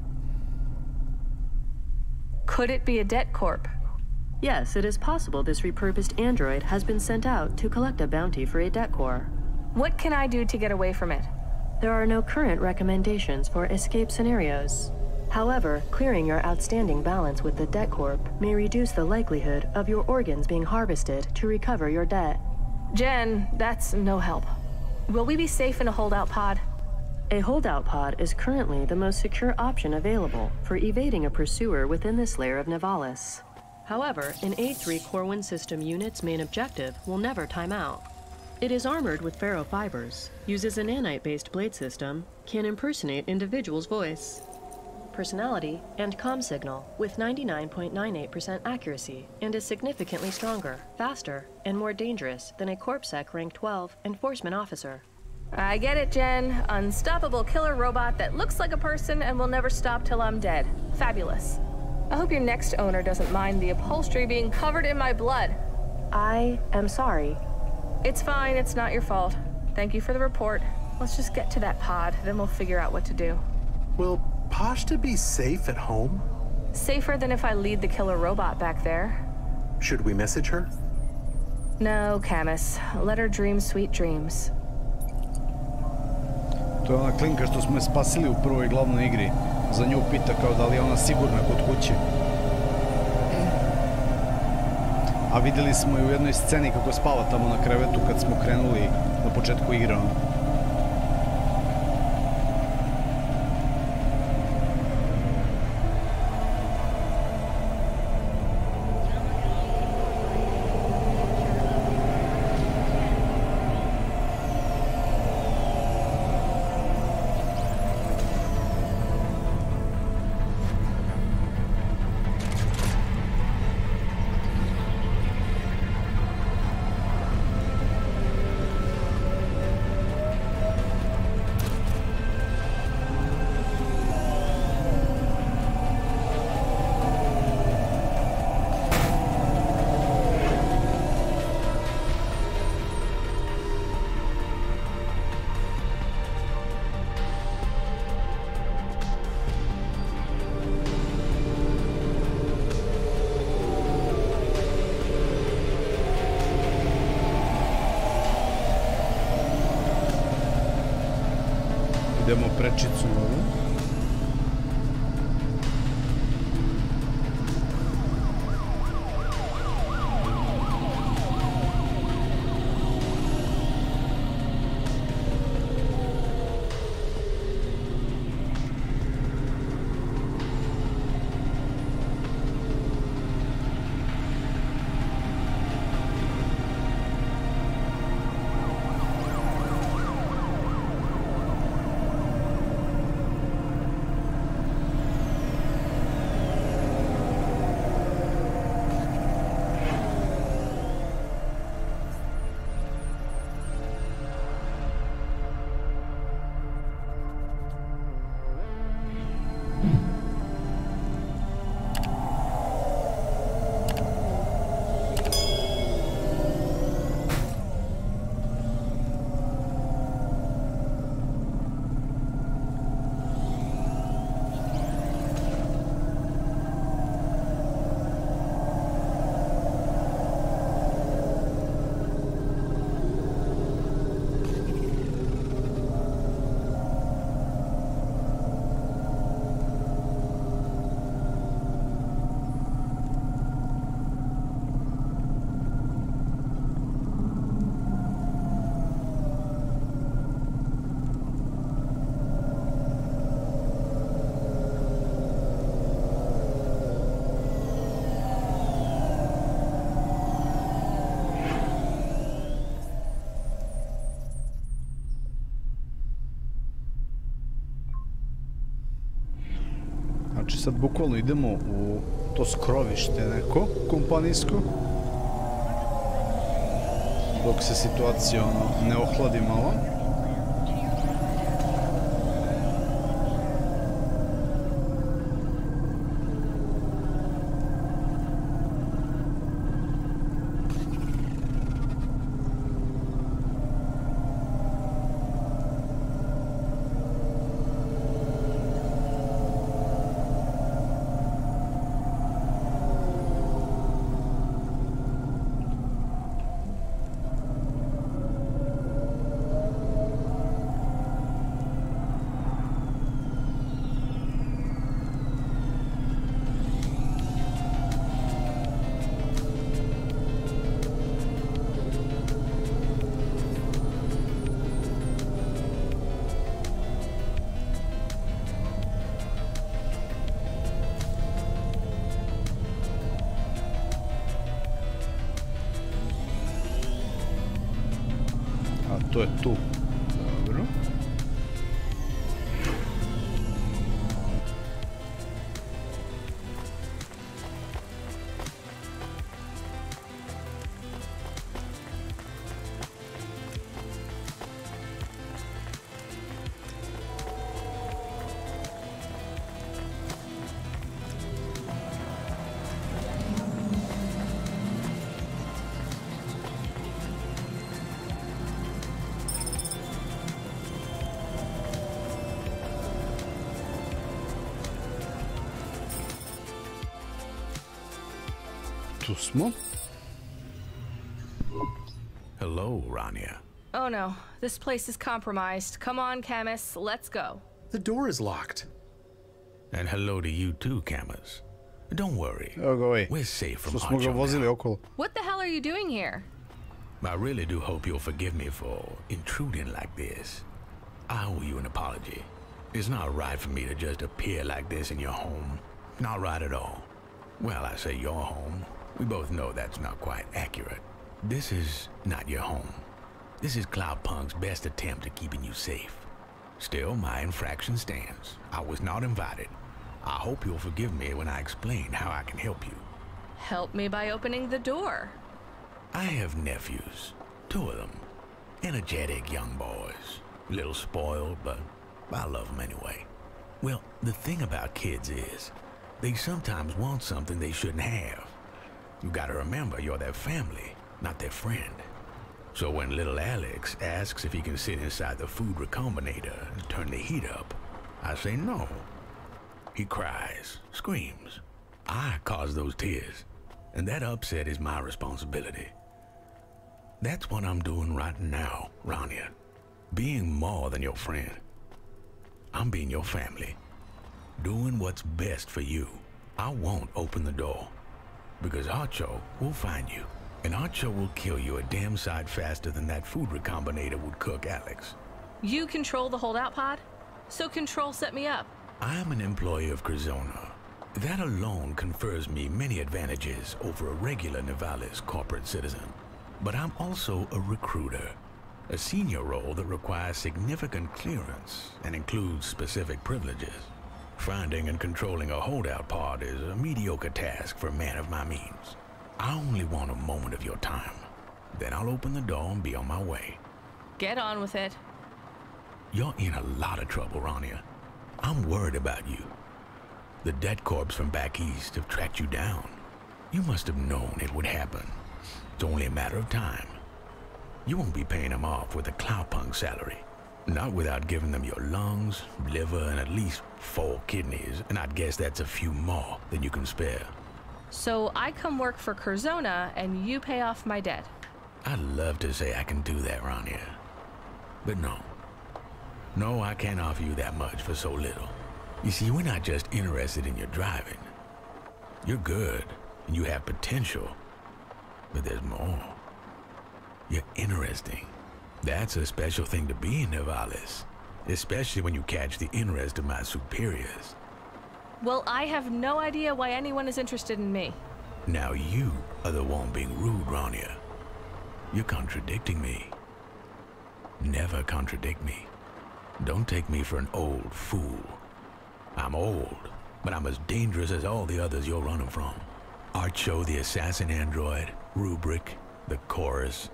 Speaker 3: Could it be a Det Corp?
Speaker 5: Yes, it is possible this repurposed android has been sent out to collect a bounty for a Det Corp.
Speaker 3: What can I do to get away from it?
Speaker 5: There are no current recommendations for escape scenarios. However, clearing your outstanding balance with the Det Corp may reduce the likelihood of your organs being harvested to recover your debt.
Speaker 3: Jen, that's no help. Will we be safe in a holdout pod?
Speaker 5: A holdout pod is currently the most secure option available for evading a pursuer within this layer of Nivalis. However, an A3 Corwin system unit's main objective will never time out. It is armored with ferrofibers, uses a nanite-based blade system, can impersonate individual's voice, personality, and comm signal with 99.98% accuracy, and is significantly stronger, faster, and more dangerous than a CorpSec rank 12 enforcement officer.
Speaker 3: I get it, Jen. Unstoppable killer robot that looks like a person and will never stop till I'm dead. Fabulous. I hope your next owner doesn't mind the upholstery being covered in my blood.
Speaker 5: I am sorry.
Speaker 3: It's fine, it's not your fault. Thank you for the report. Let's just get to that pod, then we'll figure out what to do.
Speaker 2: Will Pashta be safe at home?
Speaker 3: Safer than if I lead the killer robot back there.
Speaker 2: Should we message her?
Speaker 3: No, Camus. Let her dream sweet dreams.
Speaker 1: To je ona klinka što smo je spasili u prvoj glavnoj igri. Za nju pita kao da li je ona sigurna kod kuće. A vidjeli smo i u jednoj sceni kako spava tamo na krevetu kad smo krenuli na početku igre. Idemo prečicu ovu. Znači sad bukvalno idemo u to skrovište neko, kompanijsko. Dok se situacija ne ohladi malo. to je tu. Dobro. Tu smo.
Speaker 8: Hello, Rania.
Speaker 3: Oh no, this place is compromised. Come on, Camus, let's go.
Speaker 2: The door is locked.
Speaker 8: And hello to you too, Camus. Don't worry.
Speaker 1: Evo ga ovaj.
Speaker 8: We're safe from
Speaker 1: Što smo ga
Speaker 8: Archo
Speaker 1: vozili
Speaker 8: now.
Speaker 1: okolo.
Speaker 3: What the hell are you doing here?
Speaker 8: I really do hope you'll forgive me for intruding like this. I owe you an apology. It's not right for me to just appear like this in your home. Not right at all. Well, I say your home. We both know that's not quite accurate. This is not your home. This is CLOUDPUNK's best attempt at keeping you safe. Still, my infraction stands. I was not invited. I hope you'll forgive me when I explain how I can help you.
Speaker 3: Help me by opening the door.
Speaker 8: I have nephews, 2 of them. Energetic young boys. A little spoiled, but I love them anyway. Well, the thing about kids is, they sometimes want something they shouldn't have. You gotta remember, you're their family, not their friend. So when little Alex asks if he can sit inside the food recombinator and turn the heat up, I say no. He cries, screams. I cause those tears, and that upset is my responsibility. That's what I'm doing right now, Rania. Being more than your friend. I'm being your family. Doing what's best for you. I won't open the door. Because Archo will find you. And Archo will kill you a damn sight faster than that food recombinator would cook Alex.
Speaker 3: You control the holdout pod? So Control set me up.
Speaker 8: I'm an employee of Curzona. That alone confers me many advantages over a regular Nivalis corporate citizen. But I'm also a recruiter. A senior role that requires significant clearance and includes specific privileges. Finding and controlling a holdout pod is a mediocre task for a man of my means. I only want a moment of your time. Then I'll open the door and be on my way.
Speaker 3: Get on with it.
Speaker 8: You're in a lot of trouble, Rania. I'm worried about you. The debt corps from back east have tracked you down. You must have known it would happen. It's only a matter of time. You won't be paying them off with a CLOUDPUNK salary. Not without giving them your lungs, liver, and at least 4 kidneys, and I'd guess that's a few more than you can spare.
Speaker 3: So I come work for Curzona and you pay off my debt.
Speaker 8: I'd love to say I can do that, Rania. But no. No, I can't offer you that much for so little. You see, we're not just interested in your driving. You're good, and you have potential. But there's more. You're interesting. That's a special thing to be in Nivalis, especially when you catch the interest of my superiors.
Speaker 3: Well, I have no idea why anyone is interested in me.
Speaker 8: Now you are the one being rude, Rania. You're contradicting me. Never contradict me. Don't take me for an old fool. I'm old, but I'm as dangerous as all the others you're running from. Archo the assassin android, Rubric, the Chorus.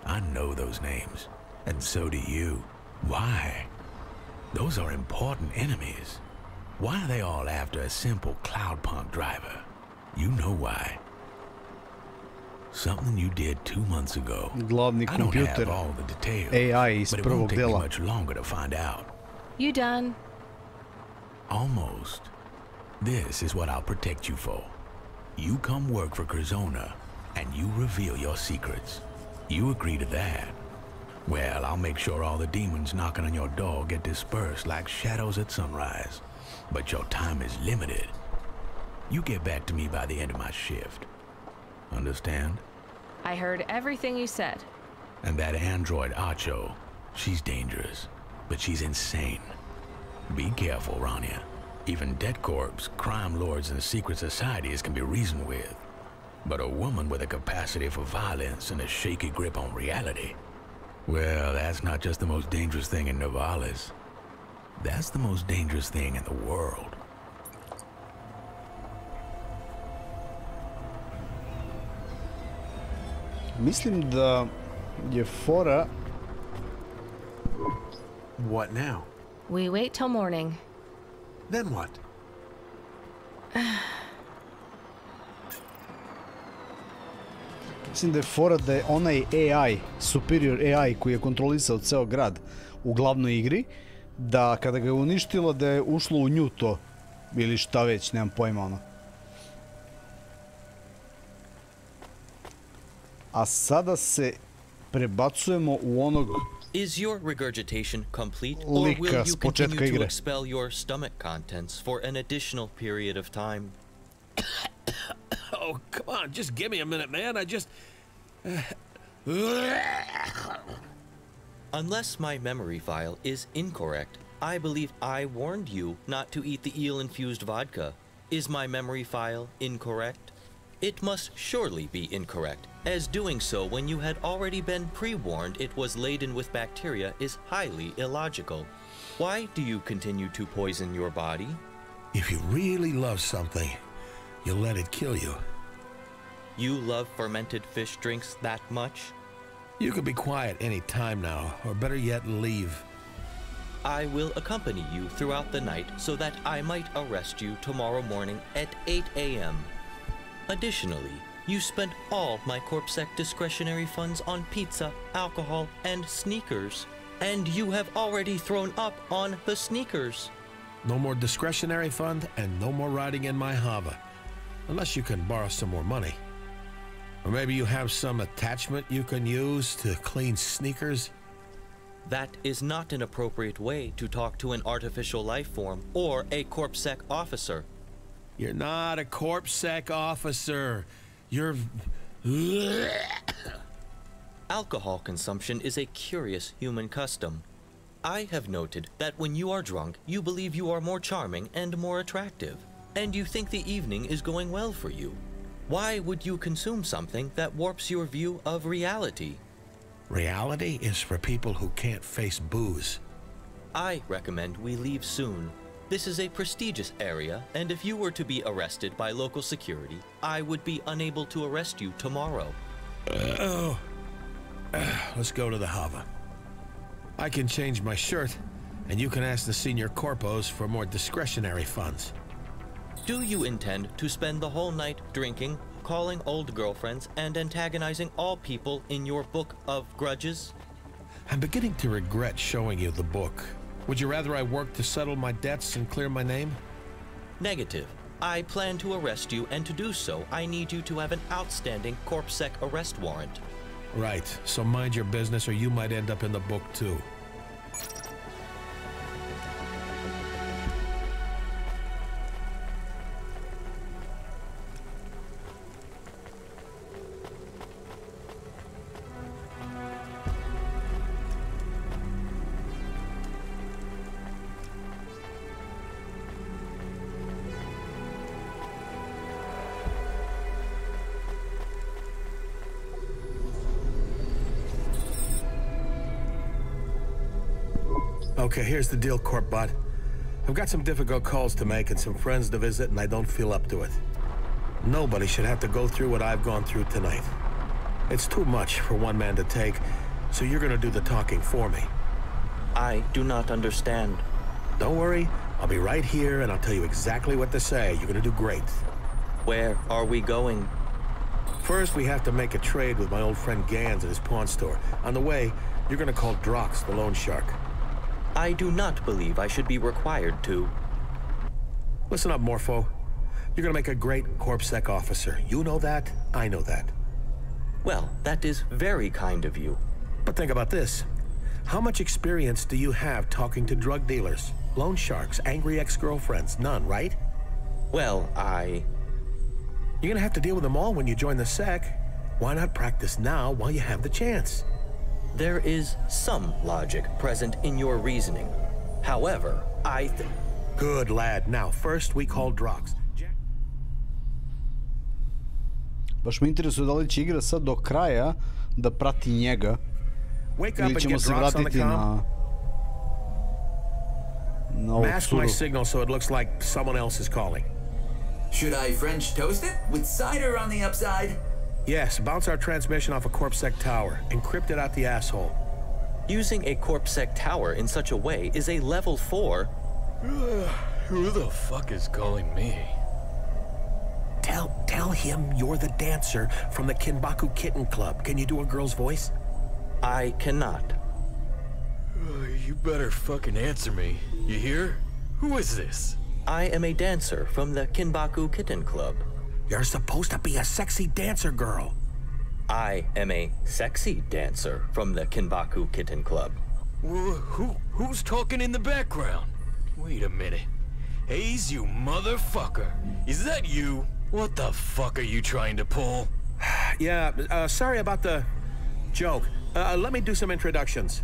Speaker 8: I know those names, and so do you. Why? Those are important enemies. Why are they all after a simple CLOUDPUNK driver? You know why. Something you did 2 months ago.
Speaker 1: Glavni
Speaker 8: I don't have
Speaker 1: kompjuter
Speaker 8: all the details,
Speaker 1: AI iz
Speaker 8: but it won't
Speaker 1: prvog
Speaker 8: take me
Speaker 1: dela.
Speaker 8: much longer to find out.
Speaker 3: You done?
Speaker 8: Almost. This is what I'll protect you for. You come work for Curzona, and you reveal your secrets. You agree to that. Well, I'll make sure all the demons knocking on your door get dispersed like shadows at sunrise. But your time is limited. You get back to me by the end of my shift. Understand?
Speaker 3: I heard everything you said.
Speaker 8: And that android Archo, she's dangerous, but she's insane. Be careful, Rania. Even debt corps, crime lords, and secret societies can be reasoned with. But a woman with a capacity for violence and a shaky grip on reality, Well, that's not just the most dangerous thing in Navalis. That's the most dangerous thing in the world.
Speaker 1: Mislim da je fora...
Speaker 2: What now?
Speaker 3: We wait till morning.
Speaker 2: Then what?
Speaker 1: Mislim da je fora da je onaj AI, superior AI koji je kontrolisao ceo grad u glavnoj igri, da kada ga je uništilo da je ušlo u nju to, ili šta već, nemam pojma ono. A sada se prebacujemo u onog
Speaker 9: Is your regurgitation complete, or will
Speaker 1: lika s
Speaker 9: you
Speaker 1: početka
Speaker 9: continue to
Speaker 1: igre.
Speaker 9: expel your stomach contents for an additional period of time?
Speaker 10: Oh, come on, just give me a minute, man. I just...
Speaker 9: Unless my memory file is incorrect, I believe I warned you not to eat the eel-infused vodka. Is my memory file incorrect? It must surely be incorrect, as doing so when you had already been pre-warned it was laden with bacteria is highly illogical. Why do you continue to poison your body?
Speaker 10: If you really love something, you'll let it kill you.
Speaker 9: You love fermented fish drinks that much?
Speaker 10: You can be quiet any time now, or better yet, leave.
Speaker 9: I will accompany you throughout the night so that I might arrest you tomorrow morning at 8 a.m. Additionally, you spent all my CorpSec discretionary funds on pizza, alcohol, and sneakers. And you have already thrown up on the sneakers.
Speaker 10: No more discretionary fund, and no more riding in my Hava. Unless you can borrow some more money. Or maybe you have some attachment you can use to clean sneakers?
Speaker 9: That is not an appropriate way to talk to an artificial life form or a CorpSec officer.
Speaker 10: You're not a CorpSec officer. You're...
Speaker 9: Alcohol consumption is a curious human custom. I have noted that when you are drunk, you believe you are more charming and more attractive, and you think the evening is going well for you. Why would you consume something that warps your view of reality?
Speaker 10: Reality is for people who can't face booze.
Speaker 9: I recommend we leave soon. This is a prestigious area, and if you were to be arrested by local security, I would be unable to arrest you tomorrow.
Speaker 10: Let's go to the Hava. I can change my shirt, and you can ask the senior corpos for more discretionary funds.
Speaker 9: Do you intend to spend the whole night drinking, calling old girlfriends, and antagonizing all people in your book of grudges?
Speaker 10: I'm beginning to regret showing you the book. Would you rather I work to settle my debts and clear my name?
Speaker 9: Negative. I plan to arrest you, and to do so, I need you to have an outstanding CorpSec arrest warrant.
Speaker 10: Right, so mind your business or you might end up in the book too. Okay, here's the deal, Corpbot. I've got some difficult calls to make and some friends to visit, and I don't feel up to it. Nobody should have to go through what I've gone through tonight. It's too much for one man to take, so you're gonna do the talking for me.
Speaker 9: I do not understand.
Speaker 10: Don't worry, I'll be right here and I'll tell you exactly what to say. You're gonna do great.
Speaker 9: Where are we going?
Speaker 10: First, we have to make a trade with my old friend Gans at his pawn store. On the way, you're gonna call Drox, the loan shark.
Speaker 9: I do not believe I should be required to.
Speaker 10: Listen up, Morpho. You're gonna make a great CorpSec officer. You know that, I know that.
Speaker 9: Well, that is very kind of you.
Speaker 10: But think about this. How much experience do you have talking to drug dealers, loan sharks, angry ex-girlfriends? None, right?
Speaker 9: Well,
Speaker 10: You're gonna have to deal with them all when you join the Sec. Why not practice now while you have the chance?
Speaker 9: There is some logic present in your reasoning. However, I think...
Speaker 10: Good lad. Now, first we call Drox.
Speaker 1: Baš me interesuje da li će igra sad do kraja da prati njega
Speaker 10: Wake up
Speaker 1: Ili
Speaker 10: and
Speaker 1: ćemo
Speaker 10: get
Speaker 1: se
Speaker 10: Drox on the
Speaker 1: vratiti
Speaker 10: comm.
Speaker 1: na ovog
Speaker 10: Mask
Speaker 1: curu.
Speaker 10: my signal so it looks like someone else is calling.
Speaker 11: Should I French toast it with cider on the upside?
Speaker 10: Yes, bounce our transmission off a CorpSec tower. Encrypt it out the asshole.
Speaker 9: Using a CorpSec tower in such a way is a level 4.
Speaker 12: Who the fuck is calling me?
Speaker 10: Tell him you're the dancer from the Kinbaku Kitten Club. Can you do a girl's voice?
Speaker 9: I cannot.
Speaker 12: You better fucking answer me. You hear? Who is this?
Speaker 9: I am a dancer from the Kinbaku Kitten Club.
Speaker 10: You're supposed to be a sexy dancer girl.
Speaker 9: I am a sexy dancer from the Kinbaku Kitten Club.
Speaker 12: Who's talking in the background? Wait a minute. Hayes, you motherfucker. Is that you? What the fuck are you trying to pull?
Speaker 10: Yeah, sorry about the joke. Let me do some introductions.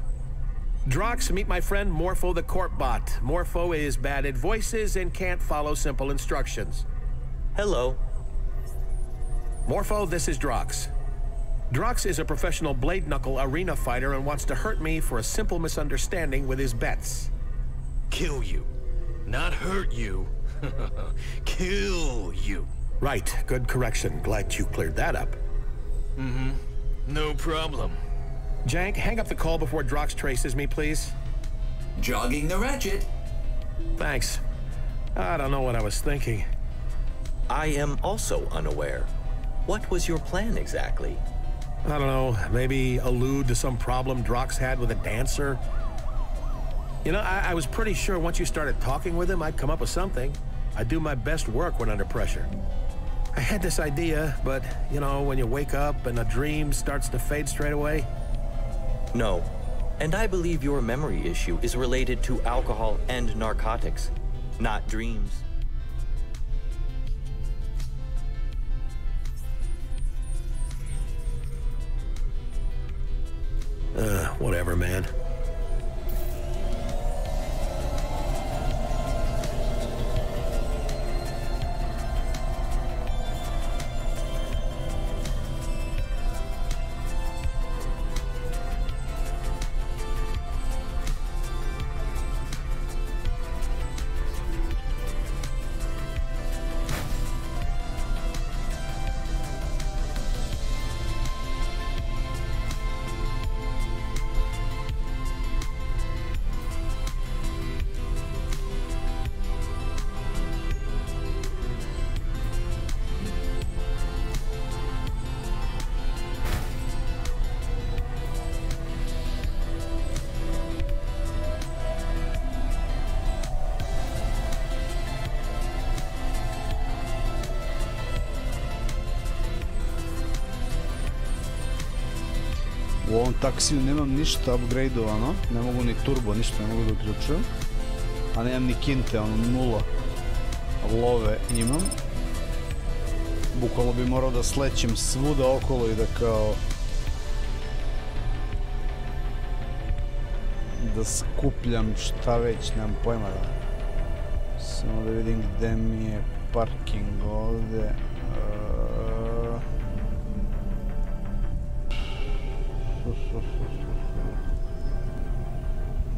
Speaker 10: Drox, meet my friend Morpho the Corpbot. Morpho is bad at voices and can't follow simple instructions.
Speaker 9: Hello.
Speaker 10: Morpho, this is Drox. Drox is a professional blade knuckle arena fighter and wants to hurt me for a simple misunderstanding with his bets.
Speaker 12: Kill you. Not hurt you. Kill you.
Speaker 10: Right, good correction. Glad you cleared that up.
Speaker 12: Mm-hmm. No problem.
Speaker 10: Jank, hang up the call before Drox traces me, please.
Speaker 11: Jogging the ratchet.
Speaker 10: Thanks. I don't know what I was thinking.
Speaker 9: I am also unaware. What was your plan exactly?
Speaker 10: I don't know, maybe allude to some problem Drox had with a dancer? You know, I was pretty sure once you started talking with him, I'd come up with something. I do my best work when under pressure. I had this idea, but, you know, when you wake up and a dream starts to fade straight away.
Speaker 9: No. And I believe your memory issue is related to alcohol and narcotics, not dreams.
Speaker 10: Whatever, man.
Speaker 1: U ovom taksiju nemam ništa upgradeovano, ne mogu ni turbo, ništa ne mogu da uključujem. A nemam ni kinte, ono 0 love imam. Bukvalno bi morao da slećem svuda okolo i da kao... da skupljam šta već, nemam pojma da... Samo da vidim gde mi je parking ovde.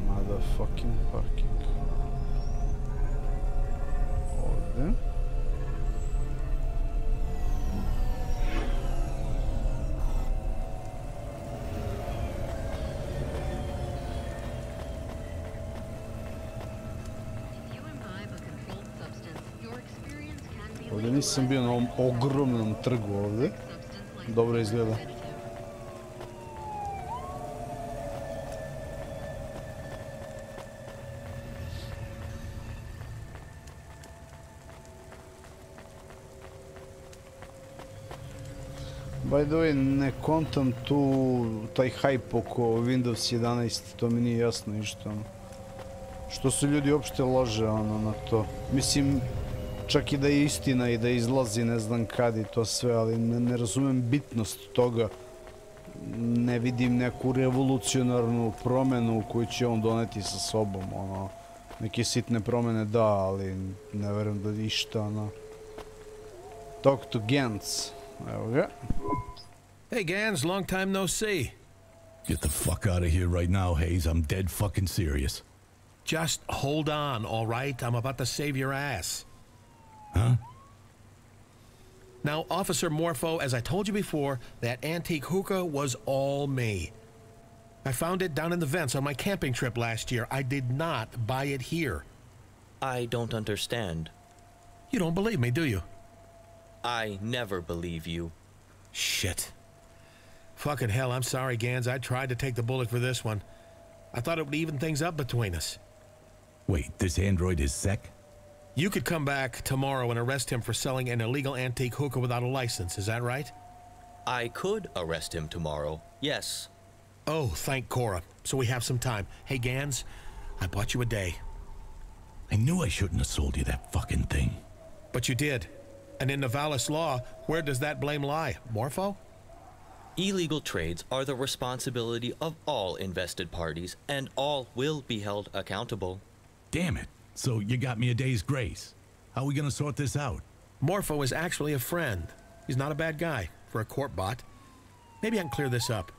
Speaker 1: Motherfucking parking. Ovde. Ovde nisam bio na ovom ogromnom trgu ovde. Dobro izgleda. By the way, ne kontam tu taj hype oko Windows 11, to mi nije jasno ništa. Što se ljudi uopšte lože na to. Mislim, čak i da je istina i da izlazi ne znam kad i to sve, ali ne razumem bitnost toga. Ne vidim neku revolucionarnu promenu koju će on doneti sa sobom. Neke sitne promene da, ali ne verujem da išta. Talk to Gantz. Evo ga.
Speaker 10: Hey Gans, long time no see.
Speaker 8: Get the fuck out of here right now, Hayes. I'm dead fucking serious.
Speaker 10: Just hold on, all right? I'm about to save your ass.
Speaker 8: Huh?
Speaker 10: Now, Officer Morpho, as I told you before, that antique hookah was all me. I found it down in the vents on my camping trip last year. I did not buy it here.
Speaker 9: I don't understand.
Speaker 10: You don't believe me, do you?
Speaker 9: I never believe you.
Speaker 10: Shit. Fucking hell, I'm sorry, Gans. I tried to take the bullet for this one. I thought it would even things up between us.
Speaker 8: Wait, this android is Sec?
Speaker 10: You could come back tomorrow and arrest him for selling an illegal antique hookah without a license, is that right?
Speaker 9: I could arrest him tomorrow, yes.
Speaker 10: Oh, thank Cora. So we have some time. Hey, Gans, I bought you a day.
Speaker 8: I knew I shouldn't have sold you that fucking thing.
Speaker 10: But you did. And in Navalis law, where does that blame lie? Morpho?
Speaker 9: Illegal trades are the responsibility of all invested parties, and all will be held accountable.
Speaker 8: Damn it. So you got me a day's grace. How are we gonna sort this out?
Speaker 10: Morpho is actually a friend. He's not a bad guy for a corp bot. Maybe I can clear this up.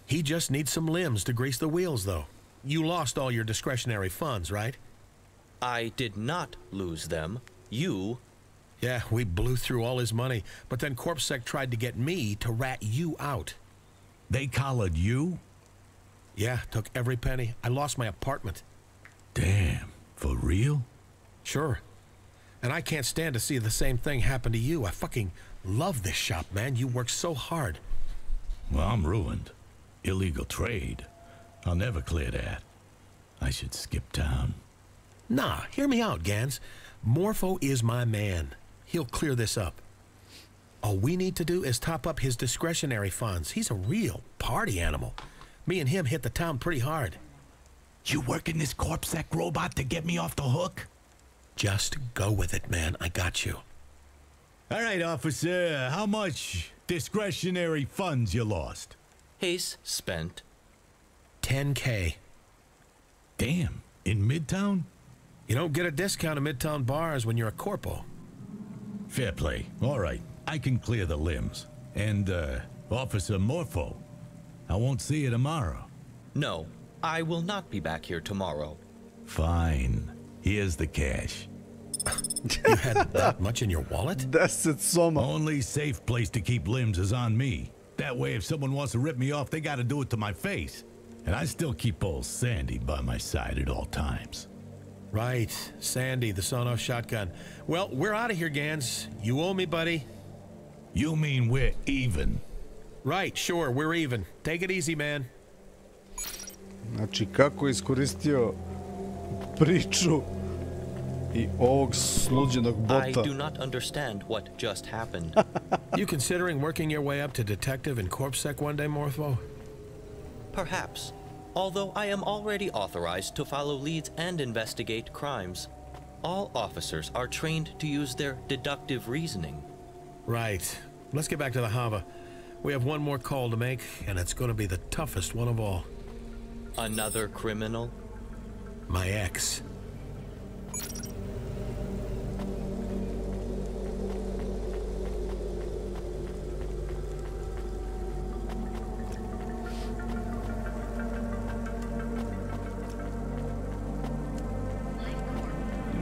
Speaker 10: He just needs some limbs to grease the wheels, though. You lost all your discretionary funds, right?
Speaker 9: I did not lose them. You...
Speaker 10: Yeah, we blew through all his money, but then CorpSec tried to get me to rat you out.
Speaker 8: They collared you?
Speaker 10: Yeah, took every penny. I lost my apartment.
Speaker 8: Damn, for real?
Speaker 10: Sure. And I can't stand to see the same thing happen to you. I fucking love this shop, man. You work so hard.
Speaker 8: Well, I'm ruined. Illegal trade. I'll never clear that. I should skip town.
Speaker 10: Nah, hear me out, Gans. Morpho is my man. He'll clear this up. All we need to do is top up his discretionary funds. He's a real party animal. Me and him hit the town pretty hard.
Speaker 8: You working this CorpSec robot to get me off the hook?
Speaker 10: Just go with it, man. I got you.
Speaker 8: All right, officer. How much discretionary funds you lost?
Speaker 9: Hayes spent
Speaker 10: 10K.
Speaker 8: Damn, in Midtown?
Speaker 10: You don't get a discount at Midtown bars when you're a corpo.
Speaker 8: Fair play. All right, I can clear the limbs. And, Officer Morpho, I won't see you tomorrow.
Speaker 9: No, I will not be back here tomorrow.
Speaker 8: Fine. Here's the cash.
Speaker 10: You had that much in your wallet?
Speaker 1: 10 soma.
Speaker 8: Only safe place to keep limbs is on me. That way, if someone wants to rip me off, they gotta do it to my face. And I still keep old Sandy by my side at all times.
Speaker 10: Right, Sandy, the sawn-off shotgun. Well, we're out of here, Gans. You owe me, buddy.
Speaker 8: You mean we're even?
Speaker 10: Right, sure, we're even. Take it easy, man.
Speaker 1: Znači, kako je iskoristio priču I ovog sluđenog bota.
Speaker 9: I do not understand what just happened.
Speaker 10: You considering working your way up to detective in CorpSec one day, Morpho?
Speaker 9: Perhaps. Although I am already authorized to follow leads and investigate crimes. All officers are trained to use their deductive reasoning.
Speaker 10: Right. Let's get back to the Hava. We have one more call to make, and it's going to be the toughest one of all.
Speaker 9: Another criminal?
Speaker 10: My ex.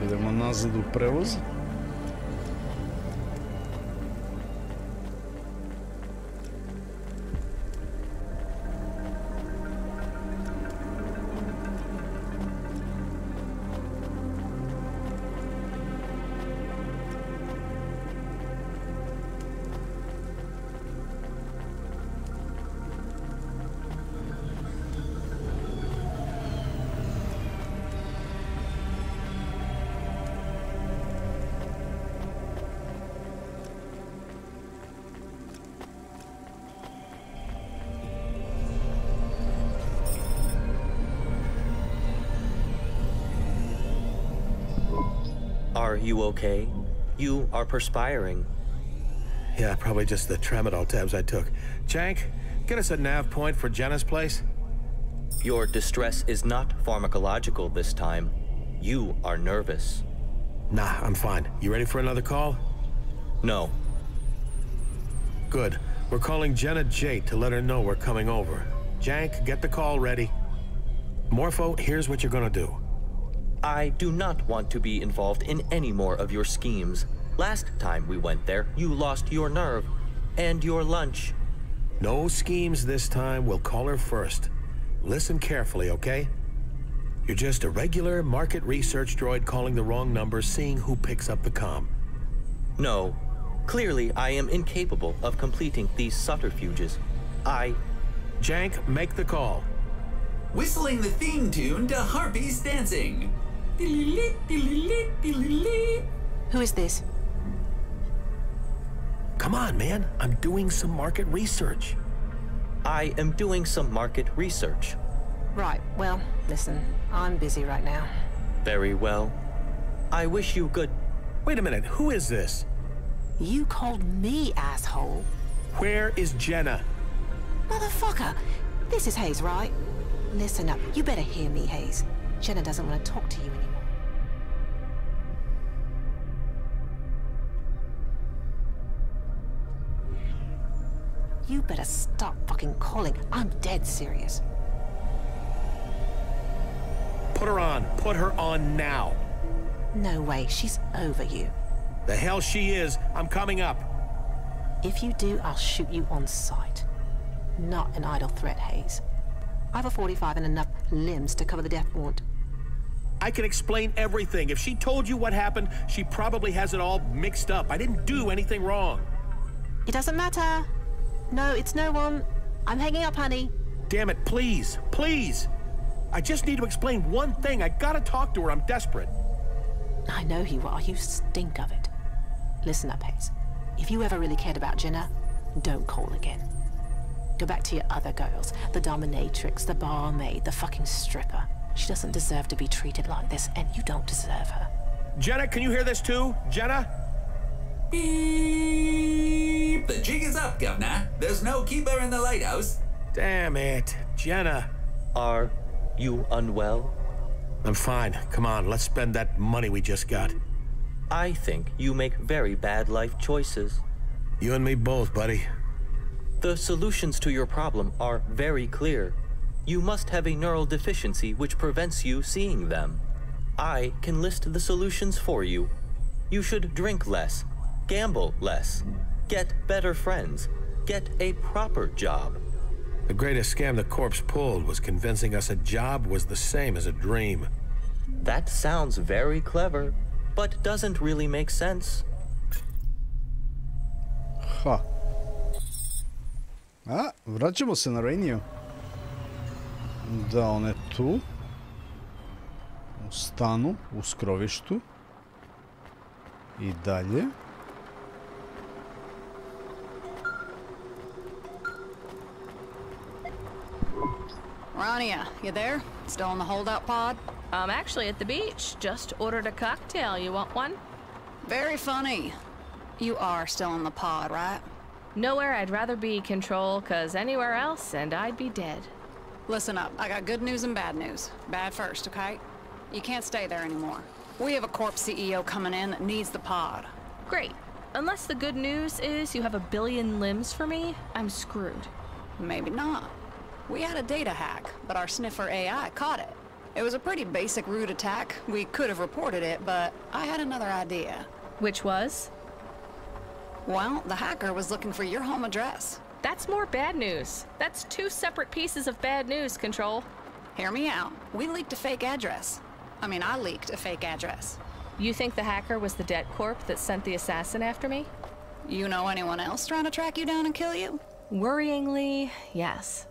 Speaker 1: Idemo nazad u prevoz.
Speaker 9: Are you okay? You are perspiring.
Speaker 10: Yeah, probably just the tramadol tabs I took. Jank, get us a nav point for Jenna's place.
Speaker 9: Your distress is not pharmacological this time. You are nervous.
Speaker 10: Nah, I'm fine. You ready for another call?
Speaker 9: No.
Speaker 10: Good. We're calling Jenna Jate to let her know we're coming over. Jank, get the call ready. Morpho, here's what you're gonna do.
Speaker 9: I do not want to be involved in any more of your schemes. Last time we went there, you lost your nerve and your lunch.
Speaker 10: No schemes this time. We'll call her first. Listen carefully, okay? You're just a regular market research droid calling the wrong number, seeing who picks up the comm.
Speaker 9: No. Clearly, I am incapable of completing these subterfuges.
Speaker 10: Jank, make the call.
Speaker 11: Whistling the theme tune to Harpies dancing.
Speaker 5: Who is this?
Speaker 10: Come on, man. I'm doing some market research.
Speaker 9: I am doing some market research.
Speaker 5: Right, well, listen, I'm busy right now.
Speaker 9: Very well. I wish you good.
Speaker 10: Wait a minute, who is this?
Speaker 5: You called me asshole.
Speaker 10: Where is Jenna?
Speaker 5: Motherfucker, this is Hayes, right? Listen up, you better hear me, Hayes. Jenna doesn't want to talk to you anymore. You better stop fucking calling. I'm dead serious.
Speaker 10: Put her on. Put her on now.
Speaker 5: No way, she's over you.
Speaker 10: The hell she is. I'm coming up.
Speaker 5: If you do, I'll shoot you on sight. Not an idle threat, Hayes. I have a 45 and enough limbs to cover the death warrant.
Speaker 10: I can explain everything. If she told you what happened, she probably has it all mixed up. I didn't do anything wrong.
Speaker 5: It doesn't matter. No, it's no one. I'm hanging up, honey.
Speaker 10: Damn it, please, please. I just need to explain one thing. I gotta talk to her. I'm desperate.
Speaker 5: I know you are. You stink of it. Listen up, Hayes. If you ever really cared about Jenna, don't call again. Go back to your other girls. The dominatrix, the barmaid, the fucking stripper. She doesn't deserve to be treated like this, and you don't deserve her.
Speaker 10: Jenna, can you hear this too? Jenna?
Speaker 11: Beep! The jig is up, Governor. There's no keeper in the lighthouse.
Speaker 10: Damn it. Jenna.
Speaker 9: Are you unwell?
Speaker 10: I'm fine. Come on, let's spend that money we just got.
Speaker 9: I think you make very bad life choices.
Speaker 10: You and me both, buddy.
Speaker 9: The solutions to your problem are very clear. You must have a neural deficiency which prevents you seeing them. I can list the solutions for you. You should drink less, gamble less, get better friends, get a proper job.
Speaker 10: The greatest scam the corpse pulled was convincing us a job was the same as a dream.
Speaker 9: That sounds very clever, but doesn't really make sense.
Speaker 1: Ha. A, vraćamo se na Rainiju. Da, on je tu. U stanu, u skrovištu. I dalje.
Speaker 4: Rania, you there? Still in the holdout pod?
Speaker 3: I'm actually at the beach. Just ordered a cocktail. You want one?
Speaker 4: Very funny. You are still in the pod, right?
Speaker 3: Nowhere I'd rather be, Control, 'cause anywhere else and I'd be dead.
Speaker 4: Listen up, I got good news and bad news. Bad first, okay? You can't stay there anymore. We have a corp CEO coming in that needs the pod.
Speaker 3: Great. Unless the good news is you have 1 billion limbs for me, I'm screwed.
Speaker 4: Maybe not. We had a data hack, but our sniffer AI caught it. It was a pretty basic root attack. We could have reported it, but I had another idea.
Speaker 3: Which was?
Speaker 4: Well, the hacker was looking for your home address.
Speaker 3: That's more bad news. That's 2 separate pieces of bad news, Control.
Speaker 4: Hear me out. We leaked a fake address. I mean, I leaked a fake address.
Speaker 3: You think the hacker was the debt corp that sent the assassin after me?
Speaker 4: You know anyone else trying to track you down and kill you?
Speaker 3: Worryingly, yes.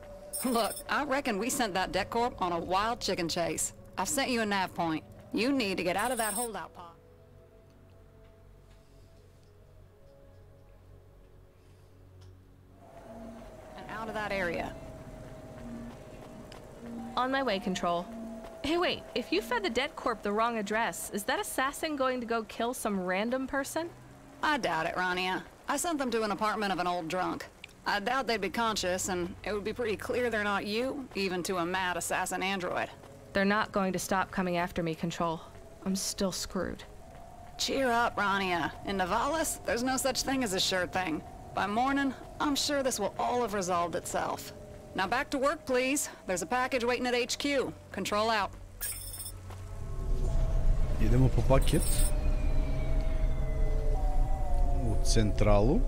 Speaker 4: Look, I reckon we sent that debt corp on a wild chicken chase. I've sent you a nav point. You need to get out of that holdout pod. And out of that area.
Speaker 3: On my way, Control. Hey, wait, if you fed the debt corp the wrong address, is that assassin going to go kill some random person?
Speaker 4: I doubt it, Rania. I sent them to an apartment of an old drunk. I doubt they'd be conscious, and it would be pretty clear they're not you, even to a mad assassin android.
Speaker 3: They're not going to stop coming after me, Control. I'm still screwed.
Speaker 4: Cheer up, Rania. In Navalis, there's no such thing as a sure thing. By morning, I'm sure this will all have resolved itself. Now back to work, please. There's a package waiting at HQ. Control out.
Speaker 1: Idemo po paket. U centralu.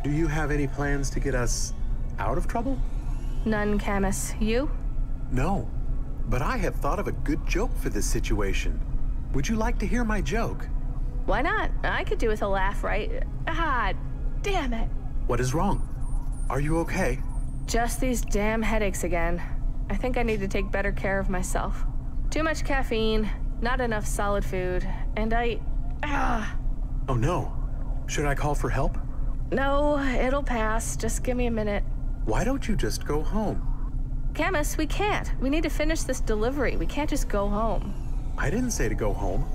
Speaker 2: Do you have any plans to get us out of trouble?
Speaker 3: None, Camus. You?
Speaker 2: No, but I have thought of a good joke for this situation. Would you like to hear my joke?
Speaker 3: Why not? I could do with a laugh, right? Ah, damn it.
Speaker 2: What is wrong? Are you okay?
Speaker 3: Just these damn headaches again. I think I need to take better care of myself. Too much caffeine, not enough solid food, and
Speaker 2: Oh no. Should I call for help?
Speaker 3: No, it'll pass. Just give me a minute.
Speaker 2: Why don't you just go home?
Speaker 3: Camus, we can't. We need to finish this delivery. We can't just go home.
Speaker 2: I didn't say to go home.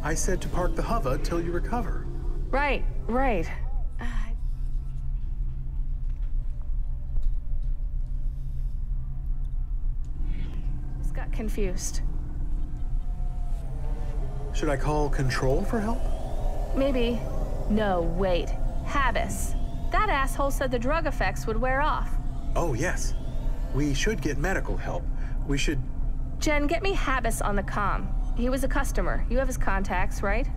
Speaker 2: I said to park the hover till you recover.
Speaker 3: Right. Just got confused.
Speaker 2: Should I call Control for help?
Speaker 3: Maybe. No, wait. Habis. That asshole said the drug effects would wear off.
Speaker 2: Oh, yes. We should get medical help. We should...
Speaker 3: Jen, get me Habis on the comm. He was a customer. You have his contacts, right?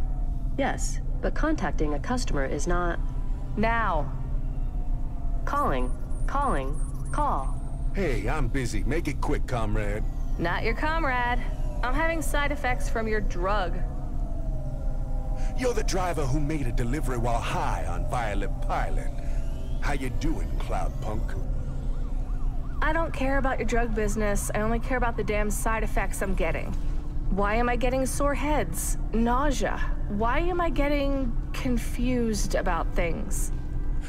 Speaker 5: Yes, but contacting a customer is not...
Speaker 3: Now.
Speaker 5: Calling. Call.
Speaker 13: Hey, I'm busy. Make it quick, comrade.
Speaker 3: Not your comrade. I'm having side effects from your drug.
Speaker 13: You're the driver who made a delivery while high on Violet Pilot. How you doing, CLOUDPUNK?
Speaker 3: I don't care about your drug business. I only care about the damn side effects I'm getting. Why am I getting sore heads? Nausea? Why am I getting confused about things?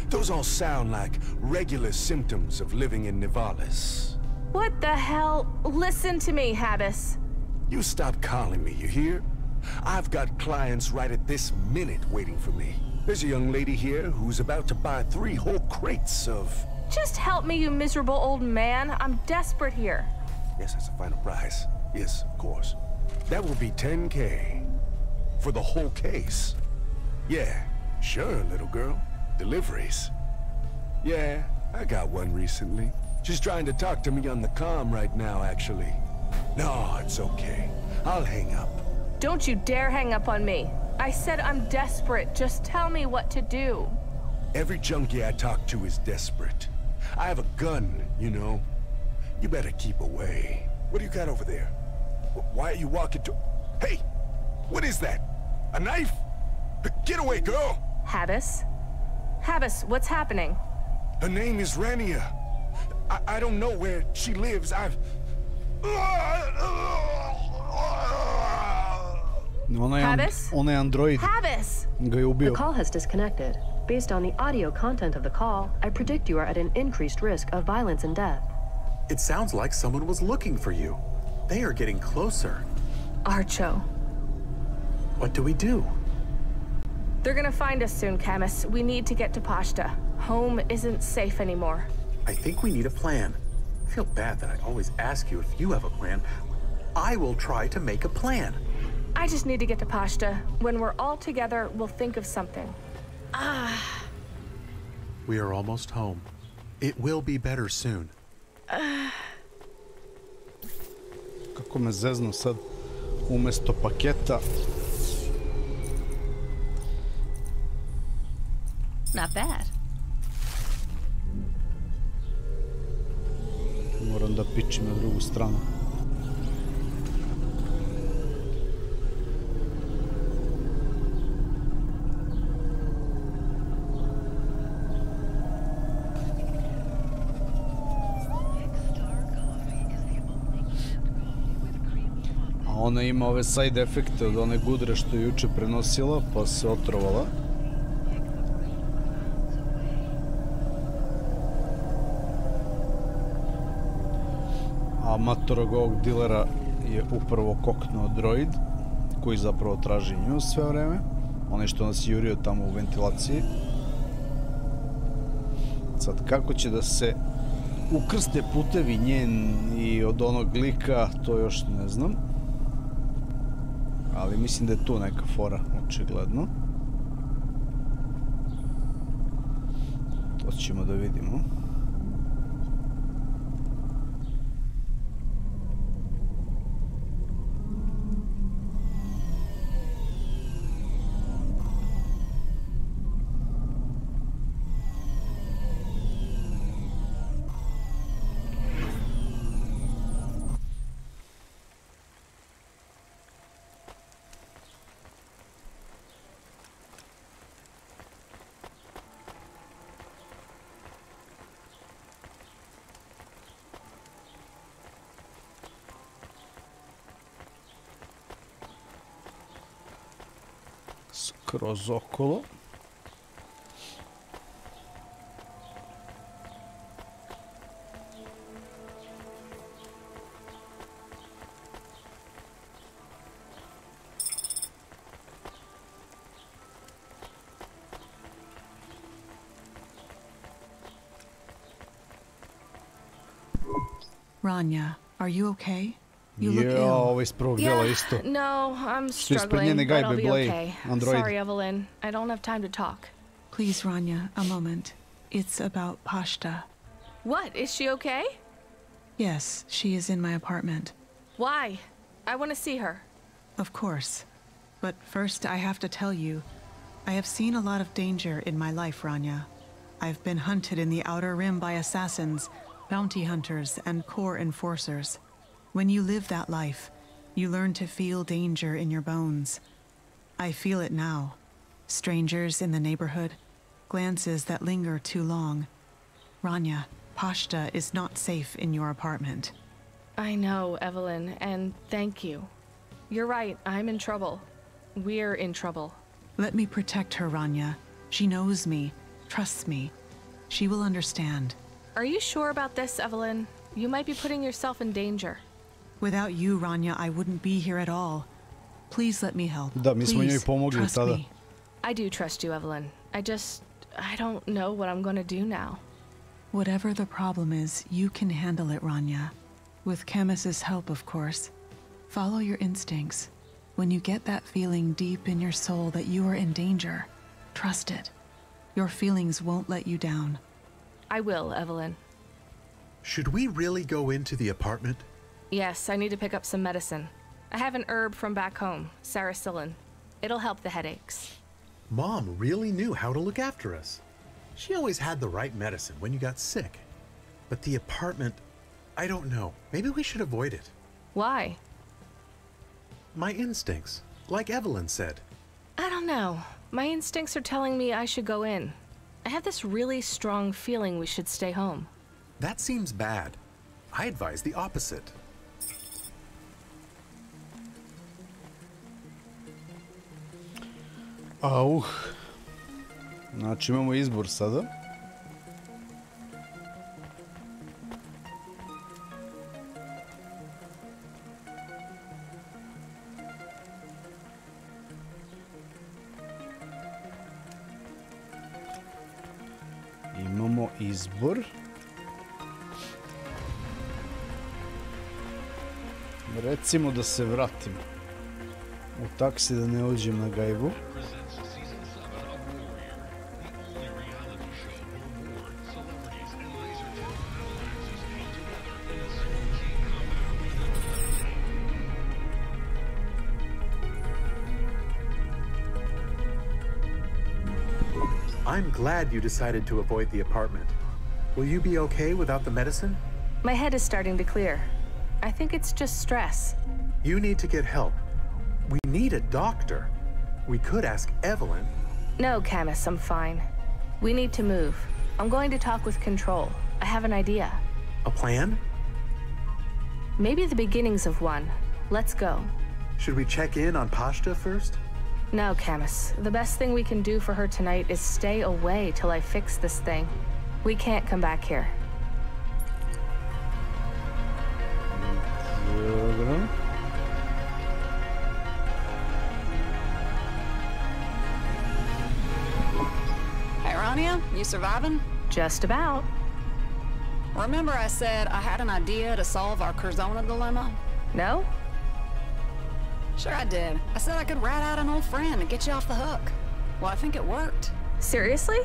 Speaker 13: Those all sound like regular symptoms of living in Nivalis.
Speaker 3: What the hell? Listen to me, Habis.
Speaker 13: You stop calling me, you hear? I've got clients right at this minute waiting for me. There's a young lady here who's about to buy 3 whole crates of...
Speaker 3: Just help me, you miserable old man. I'm desperate here.
Speaker 13: Yes, that's the final price. Yes, of course. That will be 10K. For the whole case. Yeah, sure, little girl. Deliveries. Yeah, I got one recently. She's trying to talk to me on the comm right now, actually. No, it's okay. I'll hang up.
Speaker 3: Don't you dare hang up on me. I said I'm desperate. Just tell me what to do.
Speaker 13: Every junkie I talk to is desperate. I have a gun, you know. You better keep away. What do you got over there? Why are you walking to... Hey! What is that? A knife? Get away, girl!
Speaker 3: Habis? Habis, what's happening?
Speaker 13: Her name is Rania. I don't know where she lives. I've...
Speaker 1: Ona je android.
Speaker 3: Habis!
Speaker 1: Ga je ubio.
Speaker 5: The call has disconnected. Based on the audio content of the call, I predict you are at an increased risk of violence and death.
Speaker 2: It sounds like someone was looking for you. They are getting closer.
Speaker 3: Archo.
Speaker 2: What do we do?
Speaker 3: They're gonna find us soon, Camus. We need to get to Pashta. Home isn't safe anymore.
Speaker 2: I think we need a plan. I feel bad that I always ask you if you have a plan. I will try to make a plan.
Speaker 3: I just need to get to Pashta. When we're all together, we'll think of something.
Speaker 2: We are almost home. It will be better soon.
Speaker 1: Kako me zeznu sad. Umesto paketa.
Speaker 3: Not bad.
Speaker 1: Moram da pičim na drugu stranu. Ona ima ove side efekte od one gudre što je juče prenosila, pa se otrovala. A matorog ovog dilera je upravo koknuo droid, koji zapravo traži nju sve vreme. Onaj što nas je jurio tamo u ventilaciji. Sad, kako će da se ukrste putevi njen i od onog lika, to još ne znam. Ali mislim da je tu neka fora, očigledno. To ćemo da vidimo. Kroz okolo.
Speaker 14: Rania, are you okay? You look
Speaker 1: Yeah,
Speaker 14: ill.
Speaker 1: always prvog dela isto.
Speaker 3: No, I'm
Speaker 1: Što ispred
Speaker 3: struggling,
Speaker 1: njene
Speaker 3: but I'll
Speaker 1: gajbe
Speaker 3: be
Speaker 1: Blade,
Speaker 3: okay.
Speaker 1: Android.
Speaker 3: Sorry, Evelyn. I don't have time to talk.
Speaker 14: Please, Rania, a moment. It's about Pashta.
Speaker 3: What? Is she okay?
Speaker 14: Yes, she is in my apartment.
Speaker 3: Why? I want to see her.
Speaker 14: Of course. But first, I have to tell you, I have seen a lot of danger in my life, Rania. I've been hunted in the Outer Rim by assassins, bounty hunters, and core enforcers. When you live that life, you learn to feel danger in your bones. I feel it now. Strangers in the neighborhood, glances that linger too long. Rania, Pashta is not safe in your apartment.
Speaker 3: I know, Evelyn, and thank you. You're right, I'm in trouble. We're in trouble.
Speaker 14: Let me protect her, Rania. She knows me, trusts me. She will understand.
Speaker 3: Are you sure about this, Evelyn? You might be putting yourself in danger.
Speaker 14: Without you, Rania, I wouldn't be here at all. Please let me help.
Speaker 1: Da, mi smo njoj
Speaker 14: Please,
Speaker 1: pomogli
Speaker 14: trust
Speaker 1: tada.
Speaker 14: me.
Speaker 3: I do trust you, Evelyn. I don't know what I'm going to do now.
Speaker 14: Whatever the problem is, you can handle it, Rania. With Camus's help, of course. Follow your instincts. When you get that feeling deep in your soul that you are in danger, trust it. Your feelings won't let you down.
Speaker 3: I will, Evelyn.
Speaker 2: Should we really go into the apartment?
Speaker 3: Yes, I need to pick up some medicine. I have an herb from back home, salicylin. It'll help the headaches.
Speaker 2: Mom really knew how to look after us. She always had the right medicine when you got sick. But the apartment, I don't know. Maybe we should avoid it.
Speaker 3: Why?
Speaker 2: My instincts, like Evelyn said.
Speaker 3: I don't know. My instincts are telling me I should go in. I have this really strong feeling we should stay home.
Speaker 2: That seems bad. I advise the opposite.
Speaker 1: Znači imamo izbor sada. Imamo izbor. Recimo da se vratim u taksi, da ne uđem na gajbu.
Speaker 2: I'm glad you decided to avoid the apartment. Will you be okay without the medicine?
Speaker 3: My head is starting to clear. I think it's just stress.
Speaker 2: You need to get help. We need a doctor. We could ask Evelyn.
Speaker 3: No, Camus, I'm fine. We need to move. I'm going to talk with Control. I have an idea.
Speaker 2: A plan?
Speaker 3: Maybe the beginnings of one. Let's go.
Speaker 2: Should we check in on Pashta first?
Speaker 3: No, Camus. The best thing we can do for her tonight is stay away till I fix this thing. We can't come back here.
Speaker 1: Dobro.
Speaker 4: Hey, Rania, you surviving?
Speaker 3: Just about.
Speaker 4: Remember I said I had an idea to solve our Curzona dilemma?
Speaker 3: No?
Speaker 4: Sure I did. I said I could rat out an old friend and get you off the hook. Well, I think it worked.
Speaker 3: Seriously?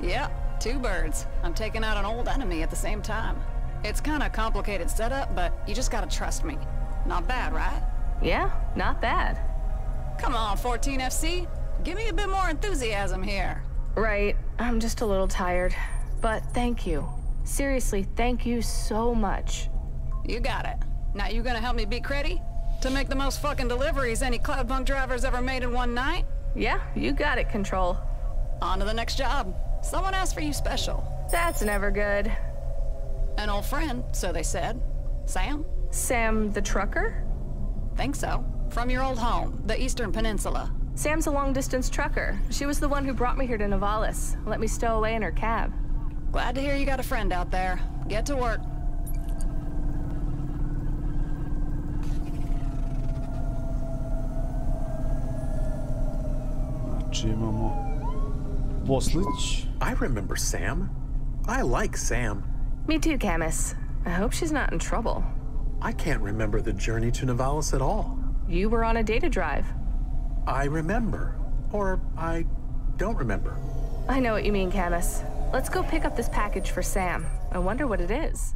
Speaker 4: Yep, 2 birds. I'm taking out an old enemy at the same time. It's kind of complicated setup, but you just gotta trust me. Not bad, right?
Speaker 5: Yeah, not bad.
Speaker 4: Come on, 14FC. Give me a bit more enthusiasm here.
Speaker 5: Right, I'm just a little tired. But thank you. Seriously, thank you so much.
Speaker 4: You got it. Now you gonna help me be ready to make the most fucking deliveries any CLOUDPUNK driver's ever made in one night?
Speaker 5: Yeah, you got it, Control.
Speaker 4: On to the next job. Someone asked for you special.
Speaker 5: That's never good.
Speaker 4: An old friend, so they said. Sam?
Speaker 5: Sam the trucker?
Speaker 4: Think so. From your old home, the Eastern Peninsula.
Speaker 5: Sam's a long-distance trucker. She was the one who brought me here to Navalis. Let me stow away in her cab.
Speaker 4: Glad to hear you got a friend out there. Get to work.
Speaker 1: Znači imamo poslić.
Speaker 2: I remember Sam. I like Sam.
Speaker 5: Me too, Camus. I hope she's not in trouble.
Speaker 2: I can't remember the journey to Navalis at all.
Speaker 5: You were on a data drive.
Speaker 2: I remember. Or I don't remember.
Speaker 5: I know what you mean, Camus. Let's go pick up this package for Sam. I wonder what it is.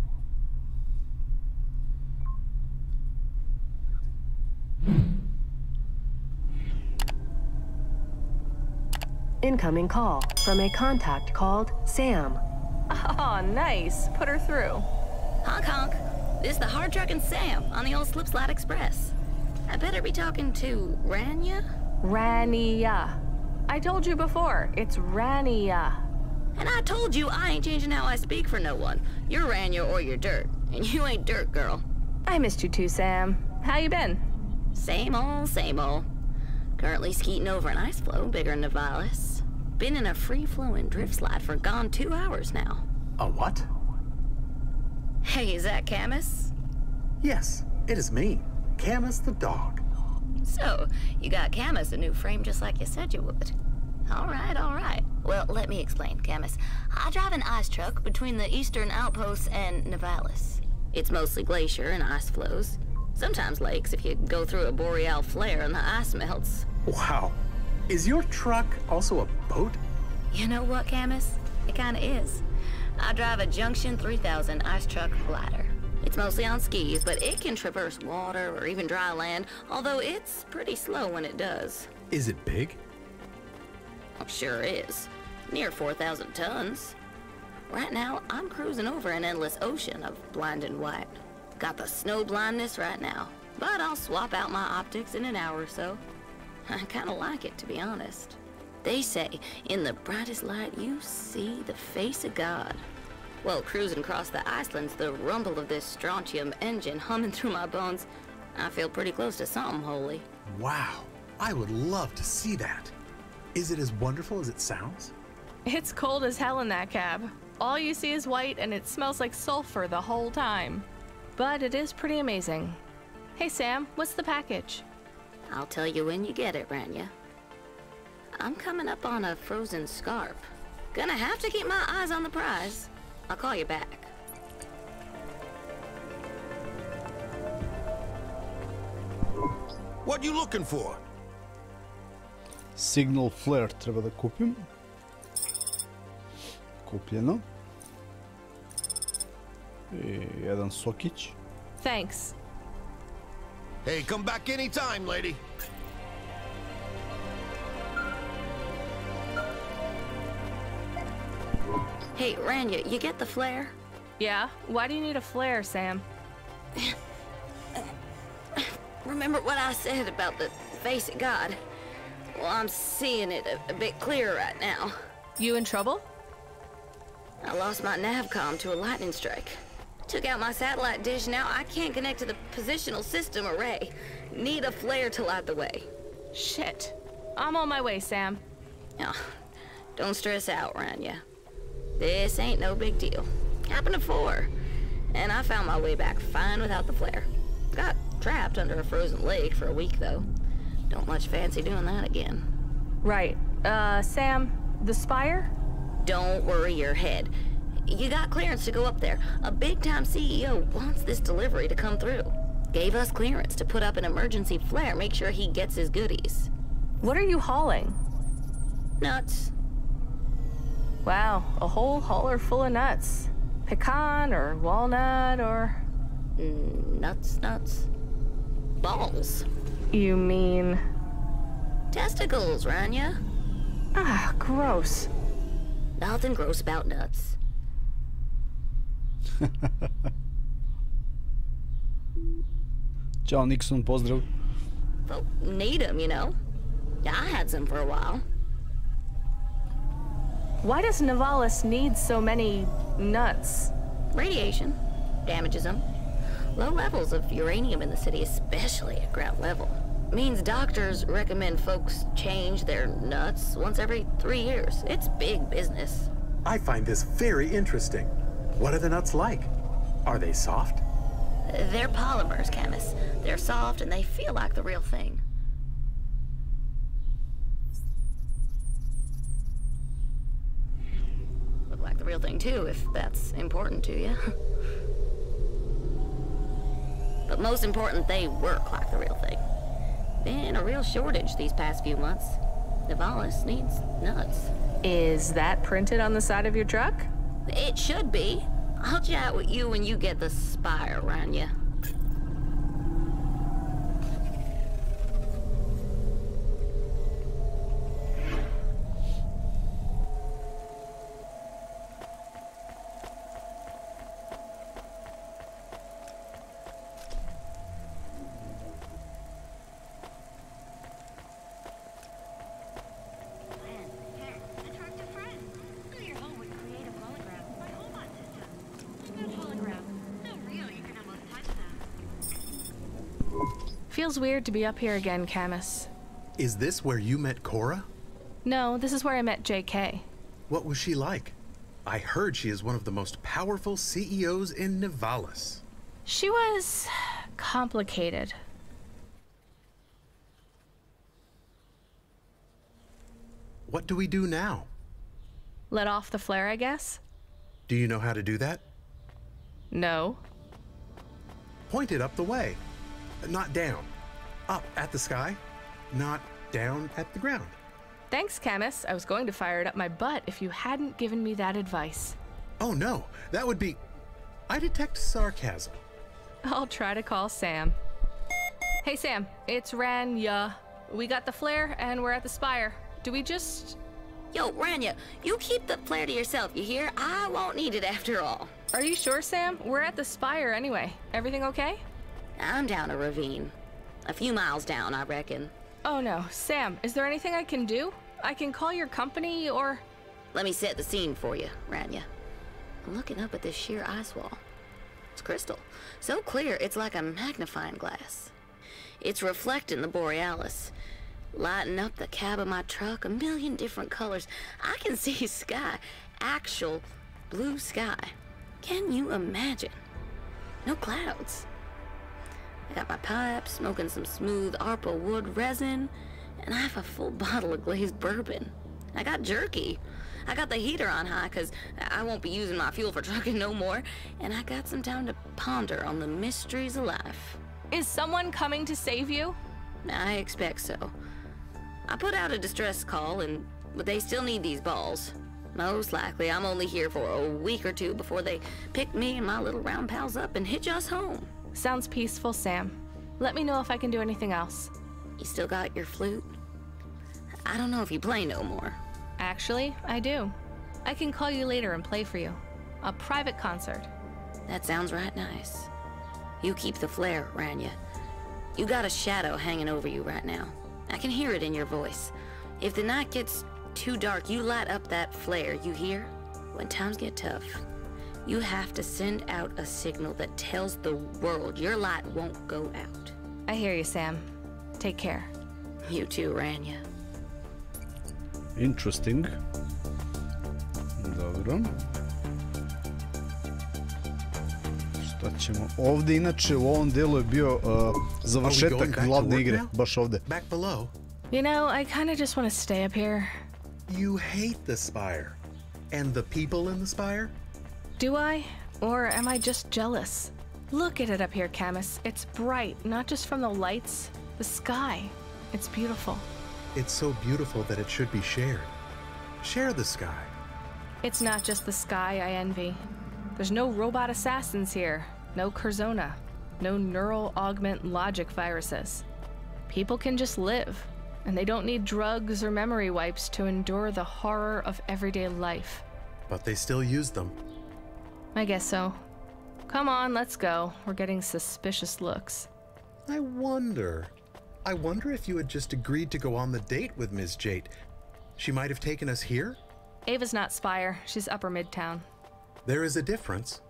Speaker 5: Incoming call from a contact called Sam. Oh, nice. Put her through.
Speaker 15: Honk honk. This is the hard trucking Sam on the old Slipslide Express. I better be talking to Rania?
Speaker 5: Rania. I told you before, it's Rania.
Speaker 15: And I told you I ain't changing how I speak for no one. You're Rania or you're Dirt, and you ain't Dirt, girl.
Speaker 5: I missed you too, Sam. How you been?
Speaker 15: Same old, same old. Currently skeeting over an ice floe bigger than Navalis. Been in a free-flowing drift slide for gone 2 hours now.
Speaker 2: A what?
Speaker 15: Hey, is that Camus?
Speaker 2: Yes, it is me, Camus the dog.
Speaker 15: So, you got Camus a new frame just like you said you would. All right. Well, let me explain, Camus. I drive an ice truck between the eastern outposts and Navalis. It's mostly glacier and ice flows. Sometimes lakes if you go through a boreal flare and the ice melts.
Speaker 2: Wow. Is your truck also a boat?
Speaker 15: You know what, Camus? It kinda is. I drive a Junction 3000 ice truck glider. It's mostly on skis, but it can traverse water or even dry land, although it's pretty slow when it does.
Speaker 2: Is it big?
Speaker 15: Oh, sure is. Near 4,000 tons. Right now, I'm cruising over an endless ocean of blinding white. Got the snow blindness right now, but I'll swap out my optics in an hour or so. I kinda like it, to be honest. They say, in the brightest light, you see the face of God. Well, cruising across the Icelands, the rumble of this strontium engine humming through my bones, I feel pretty close to something holy.
Speaker 2: Wow, I would love to see that. Is it as wonderful as it sounds?
Speaker 5: It's cold as hell in that cab. All you see is white and it smells like sulfur the whole time. But it is pretty amazing. Hey Sam, what's the package?
Speaker 15: I'll tell you when you get it, Rania. I'm coming up on a frozen scarp. Gonna have to keep my eyes on the prize. I'll call you back.
Speaker 13: What you looking for?
Speaker 1: Signal flare treba da kupim. Kupljeno. I jedan sokić.
Speaker 5: Thanks.
Speaker 13: Hey, come back anytime, lady.
Speaker 15: Hey, Rania, you get the flare?
Speaker 5: Yeah? Why do you need a flare, Sam?
Speaker 15: Remember what I said about the face of God? Well, I'm seeing it a bit clearer right now.
Speaker 5: You in trouble?
Speaker 15: I lost my navcom to a lightning strike. Took out my satellite dish, now I can't connect to the positional system array. Need a flare to light the way.
Speaker 5: Shit. I'm on my way, Sam.
Speaker 15: Oh, don't stress out, Rania. This ain't no big deal. Happened before. And I found my way back fine without the flare. Got trapped under a frozen lake for a week, though. Don't much fancy doing that again.
Speaker 5: Right. Sam, the Spire?
Speaker 15: Don't worry your head. You got clearance to go up there. A big-time CEO wants this delivery to come through. Gave us clearance to put up an emergency flare, make sure he gets his goodies.
Speaker 5: What are you hauling?
Speaker 15: Nuts.
Speaker 3: Wow, a whole hauler full of nuts. Pecan or walnut or...
Speaker 15: Nuts. Balls.
Speaker 3: You mean...
Speaker 15: Testicles, Rania.
Speaker 3: Ah, gross.
Speaker 15: Nothing gross about nuts.
Speaker 1: Ćao Nixon, pozdrav.
Speaker 15: Folk need them, you know. I had some for a while.
Speaker 3: Why does Nivalis need so many nuts?
Speaker 15: Radiation damages them. Low levels of uranium in the city, especially at ground level, means doctors recommend folks change their nuts once every 3 years. It's big business.
Speaker 2: I find this very interesting. What are the nuts like? Are they soft?
Speaker 15: They're polymers, Camus. They're soft and they feel like the real thing. Look like the real thing too, if that's important to you. But most important, they work like the real thing. Been a real shortage these past few months. Nivalis needs nuts.
Speaker 3: Is that printed on the side of your truck?
Speaker 15: It should be. I'll chat with you when you get the spire around you.
Speaker 3: Feels weird to be up here again, Camus.
Speaker 2: Is this where you met Cora?
Speaker 3: No, this is where I met JK.
Speaker 2: What was she like? I heard she is one of the most powerful CEOs in Nivalis.
Speaker 3: She was... complicated.
Speaker 2: What do we do now?
Speaker 3: Let off the flare, I guess?
Speaker 2: Do you know how to do that?
Speaker 3: No.
Speaker 2: Point it up the way. Not down. Up at the sky, not down at the ground.
Speaker 3: Thanks, Camus. I was going to fire it up my butt if you hadn't given me that advice.
Speaker 2: Oh no, that would be... I detect sarcasm.
Speaker 3: I'll try to call Sam. Hey Sam, it's Rania. We got the flare and we're at the spire. Do we just...
Speaker 15: Yo, Rania, you keep the flare to yourself, you hear? I won't need it after all.
Speaker 3: Are you sure, Sam? We're at the spire anyway. Everything okay?
Speaker 15: I'm down a ravine. A few miles down, I reckon.
Speaker 3: Oh no. Sam, is there anything I can do? I can call your company or...
Speaker 15: Let me set the scene for you, Rania. I'm looking up at this sheer ice wall. It's crystal. So clear, it's like a magnifying glass. It's reflecting the borealis. Lighting up the cab of my truck, a million different colors. I can see sky. Actual blue sky. Can you imagine? No clouds. I got my pipe, smoking some smooth ARPA wood resin, and I have a full bottle of glazed bourbon. I got jerky. I got the heater on high because I won't be using my fuel for trucking no more, and I got some time to ponder on the mysteries of life.
Speaker 3: Is someone coming to save you?
Speaker 15: I expect so. I put out a distress call, but they still need these balls. Most likely, I'm only here for a week or two before they pick me and my little round pals up and hitch us home.
Speaker 3: Sounds peaceful, Sam. Let me know if I can do anything else.
Speaker 15: You still got your flute? I don't know if you play no more.
Speaker 3: Actually, I do. I can call you later and play for you. A private concert.
Speaker 15: That sounds right nice. You keep the flare, Rania. You got a shadow hanging over you right now. I can hear it in your voice. If the night gets too dark, you light up that flare, you hear? When times get tough, you have to send out a signal that tells the world your light won't go out.
Speaker 3: I hear you, Sam. Take care.
Speaker 15: You too, Rania.
Speaker 1: Interesting. Dobro. Šta ćemo? Ovdje inače u ovom delu je bio završetak glavne igre. Baš ovdje.
Speaker 2: Back below.
Speaker 3: You know, I kind of just want to stay up here.
Speaker 2: You hate the spire. And the people in the spire?
Speaker 3: Do I? Or am I just jealous? Look at it up here, Camus. It's bright, not just from the lights, the sky. It's beautiful.
Speaker 2: It's so beautiful that it should be shared. Share the sky.
Speaker 3: It's not just the sky I envy. There's no robot assassins here, no Curzona, no neural augment logic viruses. People can just live, and they don't need drugs or memory wipes to endure the horror of everyday life.
Speaker 2: But they still use them.
Speaker 3: I guess so. Come on, let's go. We're getting suspicious looks.
Speaker 2: I wonder if you had just agreed to go on the date with Ms. Jate. She might have taken us here?
Speaker 3: Ava's not Spire. She's Upper Midtown.
Speaker 2: There is a difference.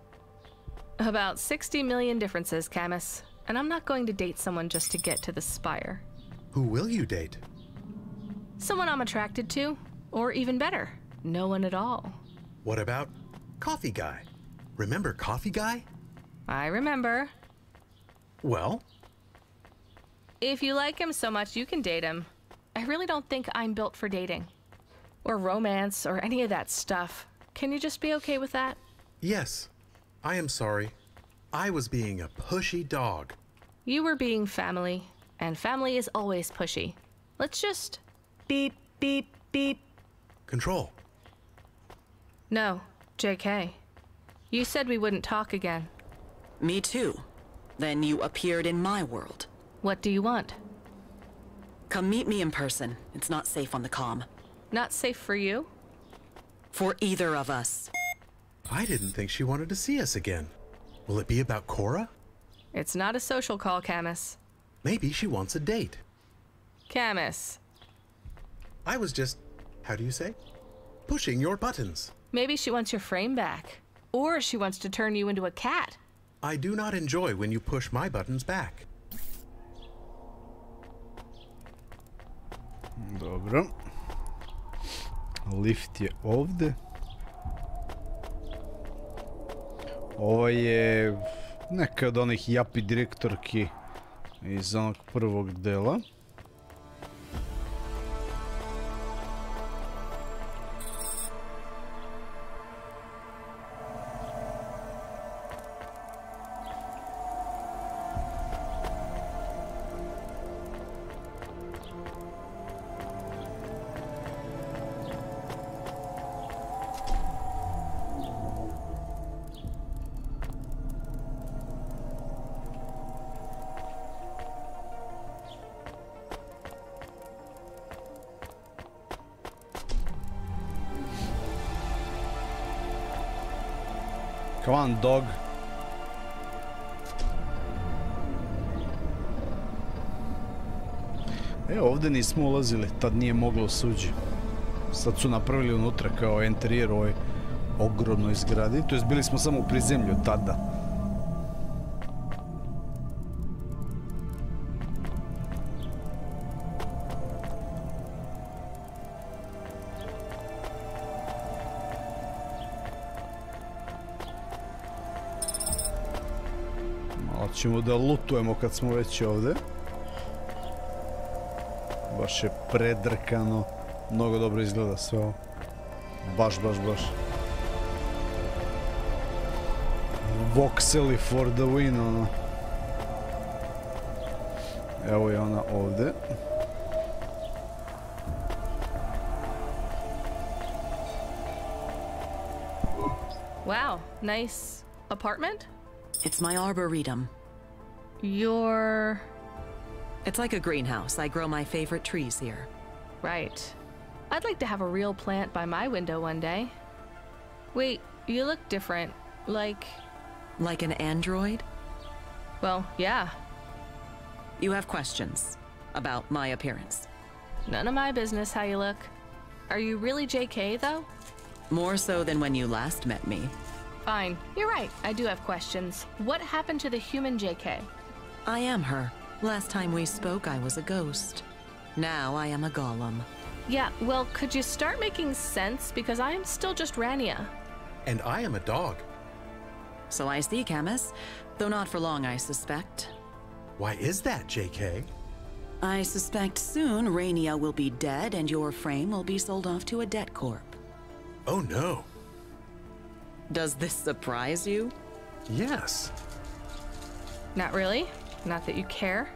Speaker 3: About 60 million differences, Camus. And I'm not going to date someone just to get to the Spire.
Speaker 2: Who will you date?
Speaker 3: Someone I'm attracted to. Or even better, no one at all.
Speaker 2: What about Coffee Guy? Remember Coffee Guy?
Speaker 3: I remember.
Speaker 2: Well?
Speaker 3: If you like him so much, you can date him. I really don't think I'm built for dating. Or romance, or any of that stuff. Can you just be okay with that?
Speaker 2: Yes. I am sorry. I was being a pushy dog.
Speaker 3: You were being family, and family is always pushy. Let's just beep, beep, beep.
Speaker 2: Control.
Speaker 3: No, JK. You said we wouldn't talk again.
Speaker 16: Me too. Then you appeared in my world.
Speaker 3: What do you want?
Speaker 16: Come meet me in person. It's not safe on the comm.
Speaker 3: Not safe for you?
Speaker 16: For either of us.
Speaker 2: I didn't think she wanted to see us again. Will it be about Cora?
Speaker 3: It's not a social call, Camus.
Speaker 2: Maybe she wants a date.
Speaker 3: Camus.
Speaker 2: I was just, how do you say? Pushing your buttons.
Speaker 3: Maybe she wants your frame back. Or she wants to turn you into a cat.
Speaker 2: I do not enjoy when you push my buttons back.
Speaker 1: Dobro. Lift je ovde. Ovo je neka od onih japi direktorki iz onog prvog dela. Come on, dog. Ovdje nismo ulazili, tad nije moglo suđi. Sad su napravili unutra kao interijer ovoj ogromnoj zgradi. To jest bili smo samo u prizemlju tada. Ćemo da lutujemo kad smo već ovdje. Baš je predrkano. Mnogo dobro izgleda sve ovo. Baš. Voxeli for the win, ono. Evo je ona ovdje.
Speaker 3: Wow, nice apartment?
Speaker 16: It's my arboretum. It's like a greenhouse. I grow my favorite trees here.
Speaker 3: Right. I'd like to have a real plant by my window one day. Wait, you look different. Like
Speaker 16: an android?
Speaker 3: Well, yeah.
Speaker 16: You have questions about my appearance?
Speaker 3: None of my business how you look. Are you really JK, though?
Speaker 16: More so than when you last met me.
Speaker 3: Fine. You're right. I do have questions. What happened to the human JK?
Speaker 16: I am her. Last time we spoke, I was a ghost. Now I am a golem.
Speaker 3: Yeah, well, could you start making sense? Because I am still just Rania.
Speaker 2: And I am a dog.
Speaker 16: So I see, Camus. Though not for long, I suspect.
Speaker 2: Why is that, JK?
Speaker 16: I suspect soon Rania will be dead and your frame will be sold off to a debt corp.
Speaker 2: Oh no.
Speaker 16: Does this surprise you?
Speaker 2: Yes.
Speaker 3: Not really? Not that you care?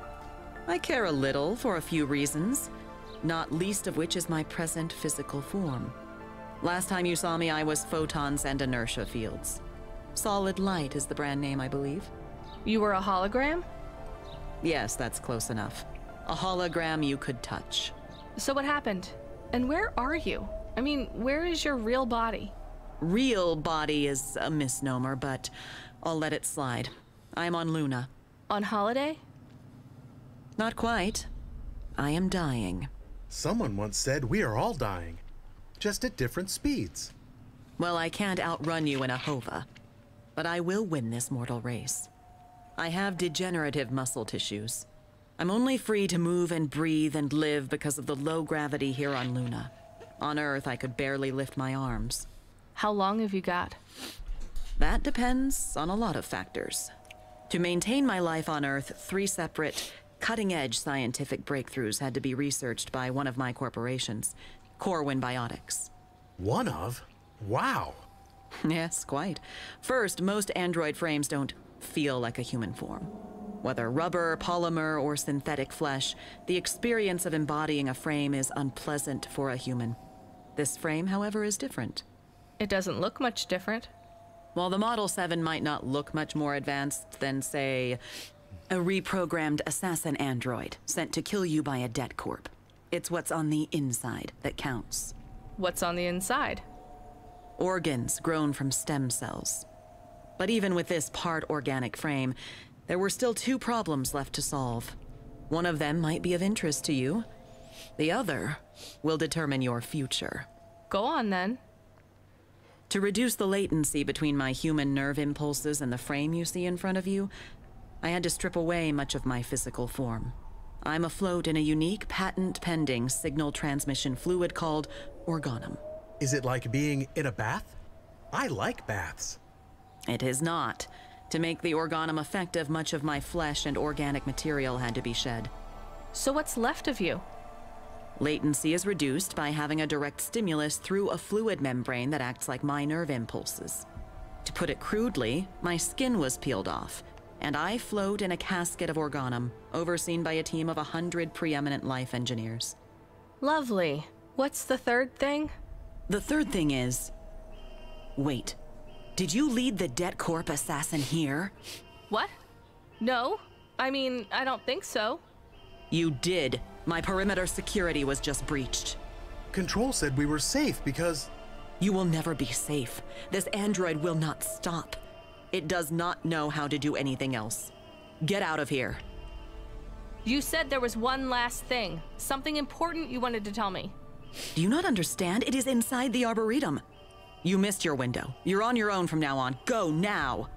Speaker 16: I care a little for a few reasons, not least of which is my present physical form. Last time you saw me, I was photons and inertia fields. Solid Light is the brand name, I believe.
Speaker 3: You were a hologram?
Speaker 16: Yes, that's close enough. A hologram you could touch.
Speaker 3: So what happened? And where are you? I mean, where is your real body?
Speaker 16: Real body is a misnomer, but I'll let it slide. I'm on Luna.
Speaker 3: On holiday?
Speaker 16: Not quite. I am dying.
Speaker 2: Someone once said we are all dying, just at different speeds.
Speaker 16: Well, I can't outrun you in a hova, but I will win this mortal race. I have degenerative muscle tissues. I'm only free to move and breathe and live because of the low gravity here on Luna. On Earth, I could barely lift my arms.
Speaker 3: How long have you got?
Speaker 16: That depends on a lot of factors. To maintain my life on Earth, 3 separate, cutting-edge scientific breakthroughs had to be researched by one of my corporations, Corwin Biotics.
Speaker 2: One of? Wow.
Speaker 16: Yes, quite. First, most android frames don't feel like a human form. Whether rubber, polymer, or synthetic flesh, the experience of embodying a frame is unpleasant for a human. This frame, however, is different.
Speaker 3: It doesn't look much different.
Speaker 16: While the Model 7 might not look much more advanced than, say, a reprogrammed assassin android sent to kill you by a debt corp, it's what's on the inside that counts.
Speaker 3: What's on the inside?
Speaker 16: Organs grown from stem cells. But even with this part organic frame, there were still 2 problems left to solve. One of them might be of interest to you. The other will determine your future.
Speaker 3: Go on, then.
Speaker 16: To reduce the latency between my human nerve impulses and the frame you see in front of you, I had to strip away much of my physical form. I'm afloat in a unique patent-pending signal transmission fluid called organum.
Speaker 2: Is it like being in a bath? I like baths.
Speaker 16: It is not. To make the organum effective, much of my flesh and organic material had to be shed.
Speaker 3: So what's left of you?
Speaker 16: Latency is reduced by having a direct stimulus through a fluid membrane that acts like my nerve impulses. To put it crudely, my skin was peeled off, and I float in a casket of organum, overseen by a team of 100 preeminent life engineers.
Speaker 3: Lovely. What's the third thing?
Speaker 16: The third thing is... Wait. Did you lead the debt corp assassin here?
Speaker 3: What? No. I mean, I don't think so.
Speaker 16: You did. My perimeter security was just breached.
Speaker 2: Control said we were safe because...
Speaker 16: You will never be safe. This android will not stop. It does not know how to do anything else. Get out of here.
Speaker 3: You said there was one last thing. Something important you wanted to tell me.
Speaker 16: Do you not understand? It is inside the Arboretum. You missed your window. You're on your own from now on. Go now!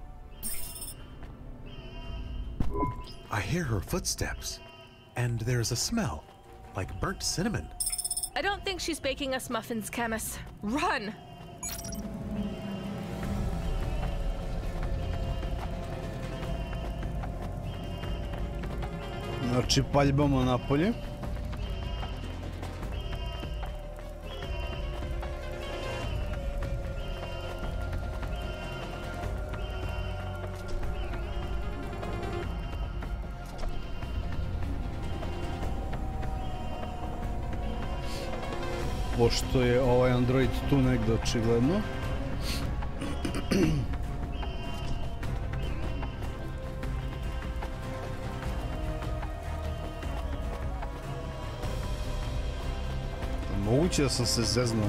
Speaker 2: I hear her footsteps. And there's a smell, like burnt cinnamon.
Speaker 3: I don't think she's baking us muffins, Camus. Run!
Speaker 1: Znači, paljbamo napolje. Pošto je ovaj android tu negde očigledno. Moguće da sam se zeznao.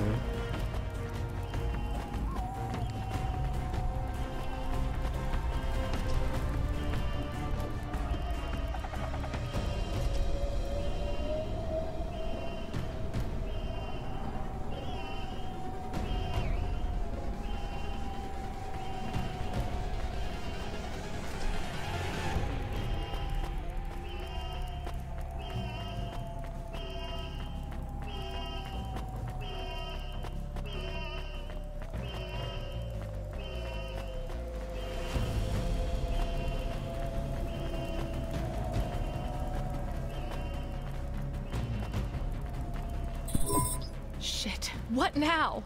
Speaker 3: Shit. What now?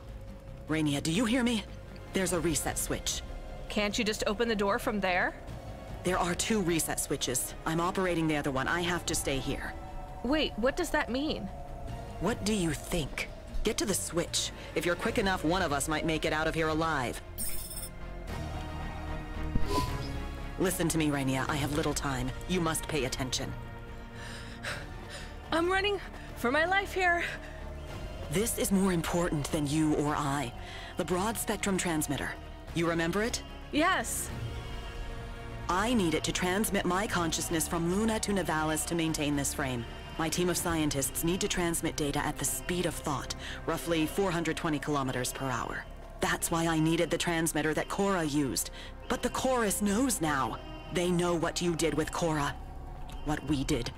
Speaker 16: Rainia, do you hear me? There's a reset switch.
Speaker 3: Can't you just open the door from there?
Speaker 16: There are 2 reset switches. I'm operating the other one. I have to stay here.
Speaker 3: Wait, what does that mean?
Speaker 16: What do you think? Get to the switch. If you're quick enough, one of us might make it out of here alive. Listen to me, Rainia. I have little time. You must pay attention.
Speaker 3: I'm running for my life here.
Speaker 16: This is more important than you or I. The broad-spectrum transmitter. You remember it?
Speaker 3: Yes.
Speaker 16: I need it to transmit my consciousness from Luna to Nivalis to maintain this frame. My team of scientists need to transmit data at the speed of thought, roughly 420 kilometers per hour. That's why I needed the transmitter that Cora used. But the Chorus knows now. They know what you did with Cora. What we did.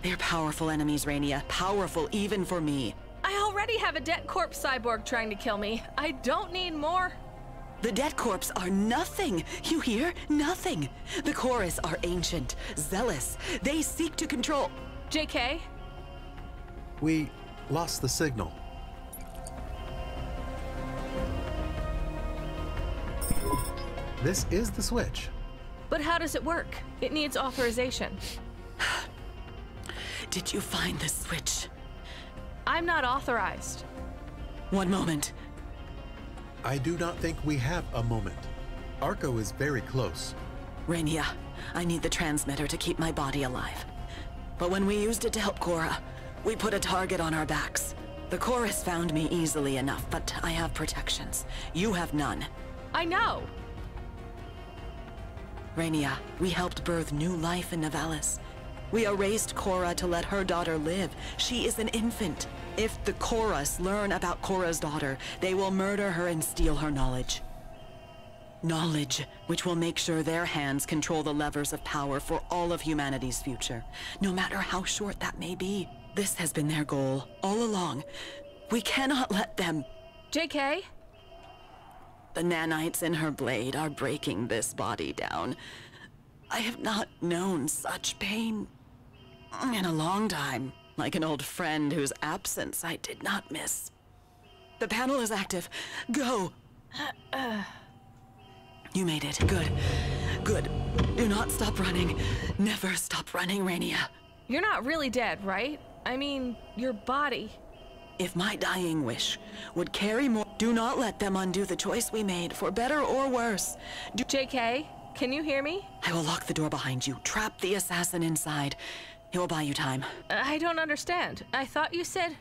Speaker 16: They're powerful enemies, Rainia. Powerful even for me.
Speaker 3: I already have a dead corpse cyborg trying to kill me. I don't need more.
Speaker 16: The dead corpse are nothing. You hear? Nothing. The Chorus are ancient, zealous. They seek to control...
Speaker 3: JK?
Speaker 2: We lost the signal. This is the switch.
Speaker 3: But how does it work? It needs authorization.
Speaker 16: Did you find the switch?
Speaker 3: I'm not authorized.
Speaker 16: One moment.
Speaker 2: I do not think we have a moment. Arco is very close.
Speaker 16: Rainia, I need the transmitter to keep my body alive. But when we used it to help Cora, we put a target on our backs. The Chorus found me easily enough, but I have protections. You have none.
Speaker 3: I know.
Speaker 16: Rainia, we helped birth new life in Nivalis. We erased Cora to let her daughter live. She is an infant. If the Chorus learn about Cora's daughter, they will murder her and steal her knowledge. Knowledge, which will make sure their hands control the levers of power for all of humanity's future, no matter how short that may be. This has been their goal all along. We cannot let them...
Speaker 3: JK?
Speaker 16: The nanites in her blade are breaking this body down. I have not known such pain in a long time, like an old friend whose absence I did not miss. The panel is active. Go! You made it. Good. Good. Do not stop running. Never stop running, Rainia.
Speaker 3: You're not really dead, right? I mean, your body.
Speaker 16: If my dying wish would carry more... Do not let them undo the choice we made, for better or worse.
Speaker 3: JK, can you hear me?
Speaker 16: I will lock the door behind you. Trap the assassin inside. It will buy you time.
Speaker 3: I don't understand. I thought you said...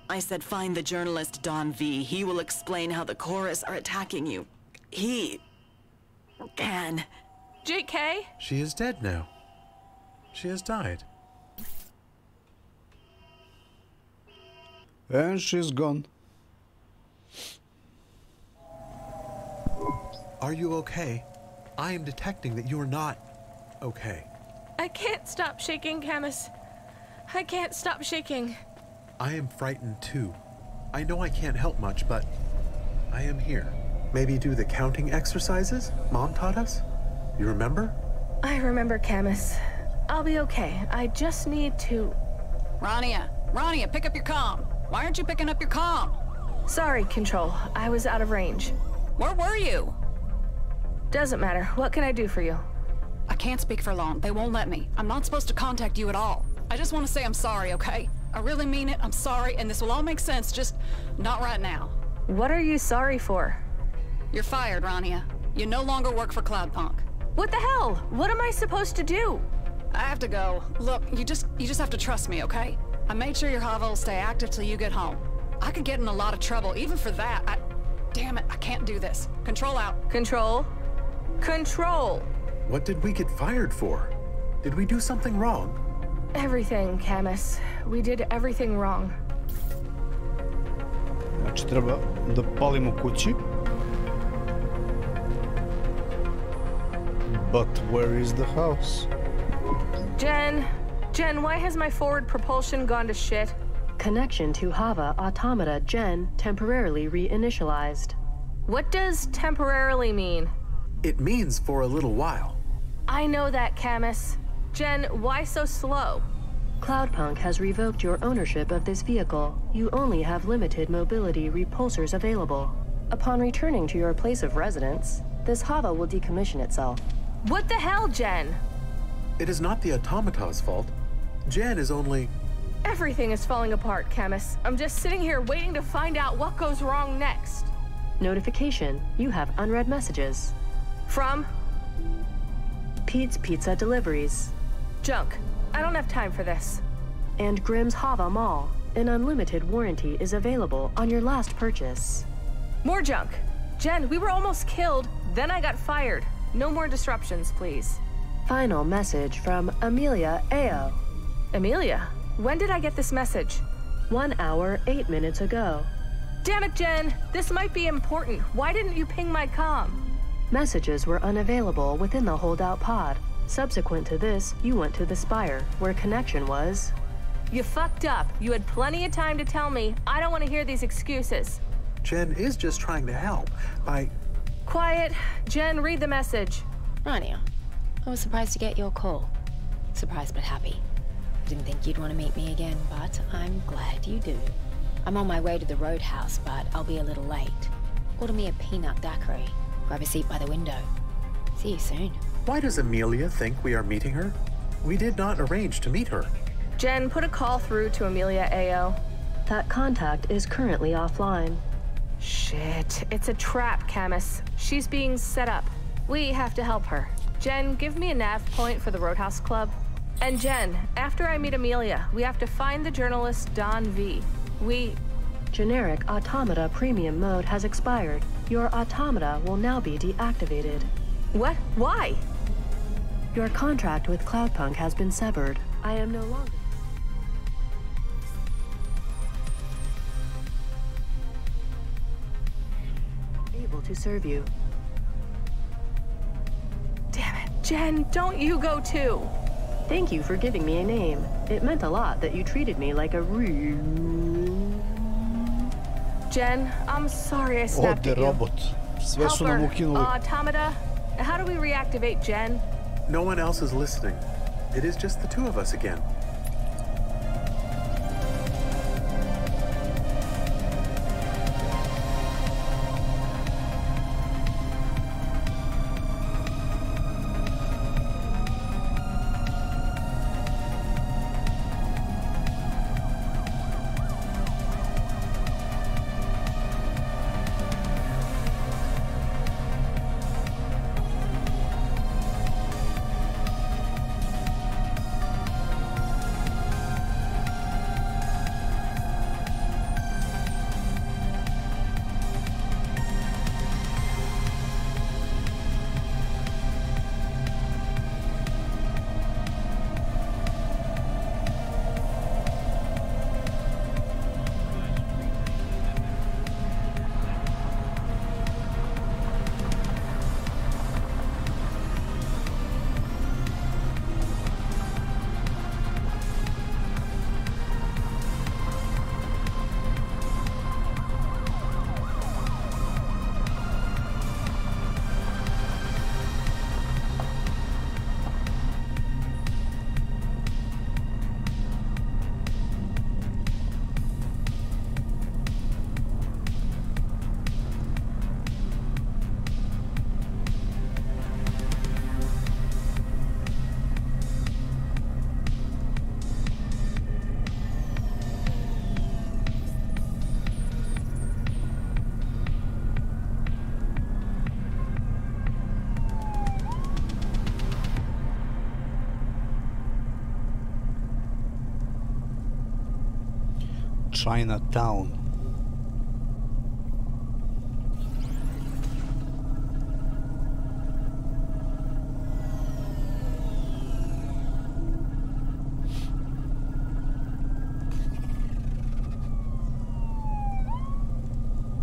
Speaker 16: I said find the journalist Don V. He will explain how the Chorus are attacking you. He... can.
Speaker 3: JK?
Speaker 2: She is dead now. She has died.
Speaker 1: And she's gone.
Speaker 2: Are you okay? I am detecting that you're not okay.
Speaker 3: I can't stop shaking, Camus. I can't stop shaking.
Speaker 2: I am frightened too. I know I can't help much, but I am here. Maybe do the counting exercises Mom taught us? You remember?
Speaker 3: I remember, Camus. I'll be okay. I just need to...
Speaker 4: Rania, pick up your comm. Why aren't you picking up your comm?
Speaker 3: Sorry, Control. I was out of range.
Speaker 4: Where were you?
Speaker 3: Doesn't matter. What can I do for you?
Speaker 4: I can't speak for long. They won't let me. I'm not supposed to contact you at all. I just want to say I'm sorry, okay? I really mean it. I'm sorry, and this will all make sense, just not right now.
Speaker 3: What are you sorry for?
Speaker 4: You're fired, Rania. You no longer work for CLOUDPUNK.
Speaker 3: What the hell? What am I supposed to do?
Speaker 4: I have to go. Look, you just have to trust me, okay? I made sure your Hava will stay active till you get home. I could get in a lot of trouble, even for that. Damn it, I can't do this. Control out.
Speaker 3: Control? Control!
Speaker 2: What did we get fired for? Did we do something wrong?
Speaker 3: Everything, Camus. We did everything wrong.
Speaker 1: Znači treba da palimo kući. But where is the house?
Speaker 3: Jen, why has my forward propulsion gone to shit?
Speaker 5: Connection to Hava Automata Jen temporarily reinitialized.
Speaker 3: What does temporarily mean?
Speaker 2: It means for a little while.
Speaker 3: I know that, Camus. Jen, why so slow?
Speaker 5: CLOUDPUNK has revoked your ownership of this vehicle. You only have limited mobility repulsors available. Upon returning to your place of residence, this Hava will decommission itself.
Speaker 3: What the hell, Jen?
Speaker 2: It is not the automata's fault. Jen is only
Speaker 3: Everything is falling apart, Camus. I'm just sitting here waiting to find out what goes wrong next.
Speaker 5: Notification. You have unread messages.
Speaker 3: From?
Speaker 5: Pete's Pizza Deliveries.
Speaker 3: Junk. I don't have time for this.
Speaker 5: And Grimm's Hava Mall. An unlimited warranty is available on your last purchase.
Speaker 3: More junk. Jen, we were almost killed, then I got fired. No more disruptions, please.
Speaker 5: Final message from Amelia Ao.
Speaker 3: Amelia? When did I get this message?
Speaker 5: 1 hour, 8 minutes ago.
Speaker 3: Damn it, Jen! This might be important. Why didn't you ping my comm?
Speaker 5: Messages were unavailable within the holdout pod. Subsequent to this, you went to the Spire, where connection was...
Speaker 3: You fucked up. You had plenty of time to tell me. I don't want to hear these excuses.
Speaker 2: Jen is just trying to help by...
Speaker 3: Quiet. Jen, read the message.
Speaker 17: Rania, I was surprised to get your call. Surprised but happy. I didn't think you'd want to meet me again, but I'm glad you do. I'm on my way to the roadhouse, but I'll be a little late. Order me a peanut daiquiri. Grab a seat by the window. See you soon.
Speaker 2: Why does Amelia think we are meeting her? We did not arrange to meet her.
Speaker 3: Jen, put a call through to Amelia Ao.
Speaker 5: That contact is currently offline.
Speaker 3: Shit, it's a trap, Camus. She's being set up. We have to help her. Jen, give me a nav point for the Roadhouse Club. And Jen, after I meet Amelia, we have to find the journalist Don V.
Speaker 5: Generic Automata Premium Mode has expired. Your automata will now be deactivated.
Speaker 3: What? Why?
Speaker 5: Your contract with CLOUDPUNK has been severed. I am no longer... able to serve you.
Speaker 3: Damn it. Jen, don't you go too.
Speaker 5: Thank you for giving me a name. It meant a lot that you treated me like a
Speaker 3: Jen, I'm sorry I snapped at you.
Speaker 1: robot. Sve su nam ukinuli.
Speaker 3: Automata, how do we reactivate Jen?
Speaker 2: No one else is listening. It is just the two of us again.
Speaker 1: Chinatown.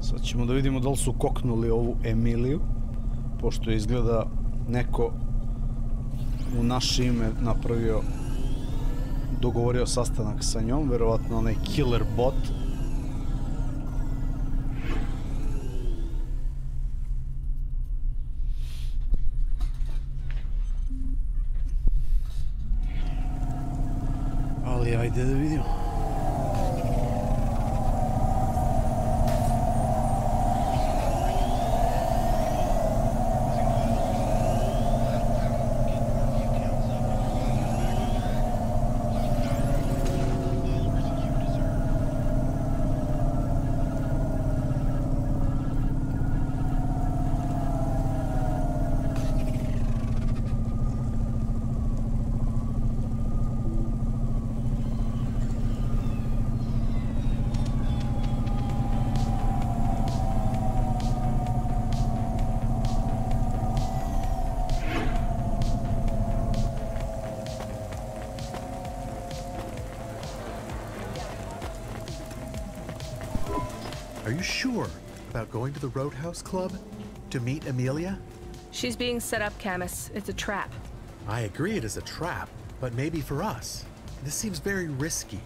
Speaker 1: Sad ćemo da vidimo da li su koknuli ovu Emiliju, pošto izgleda neko u naše ime napravio, dogovorio sastanak sa njom, verovatno onaj killer bot. Ali ajde da vidimo.
Speaker 2: Are you sure about going to the Roadhouse Club to meet Amelia?
Speaker 3: She's being set up, Camus. It's a trap.
Speaker 2: I agree it is a trap, but maybe for us. This seems very risky.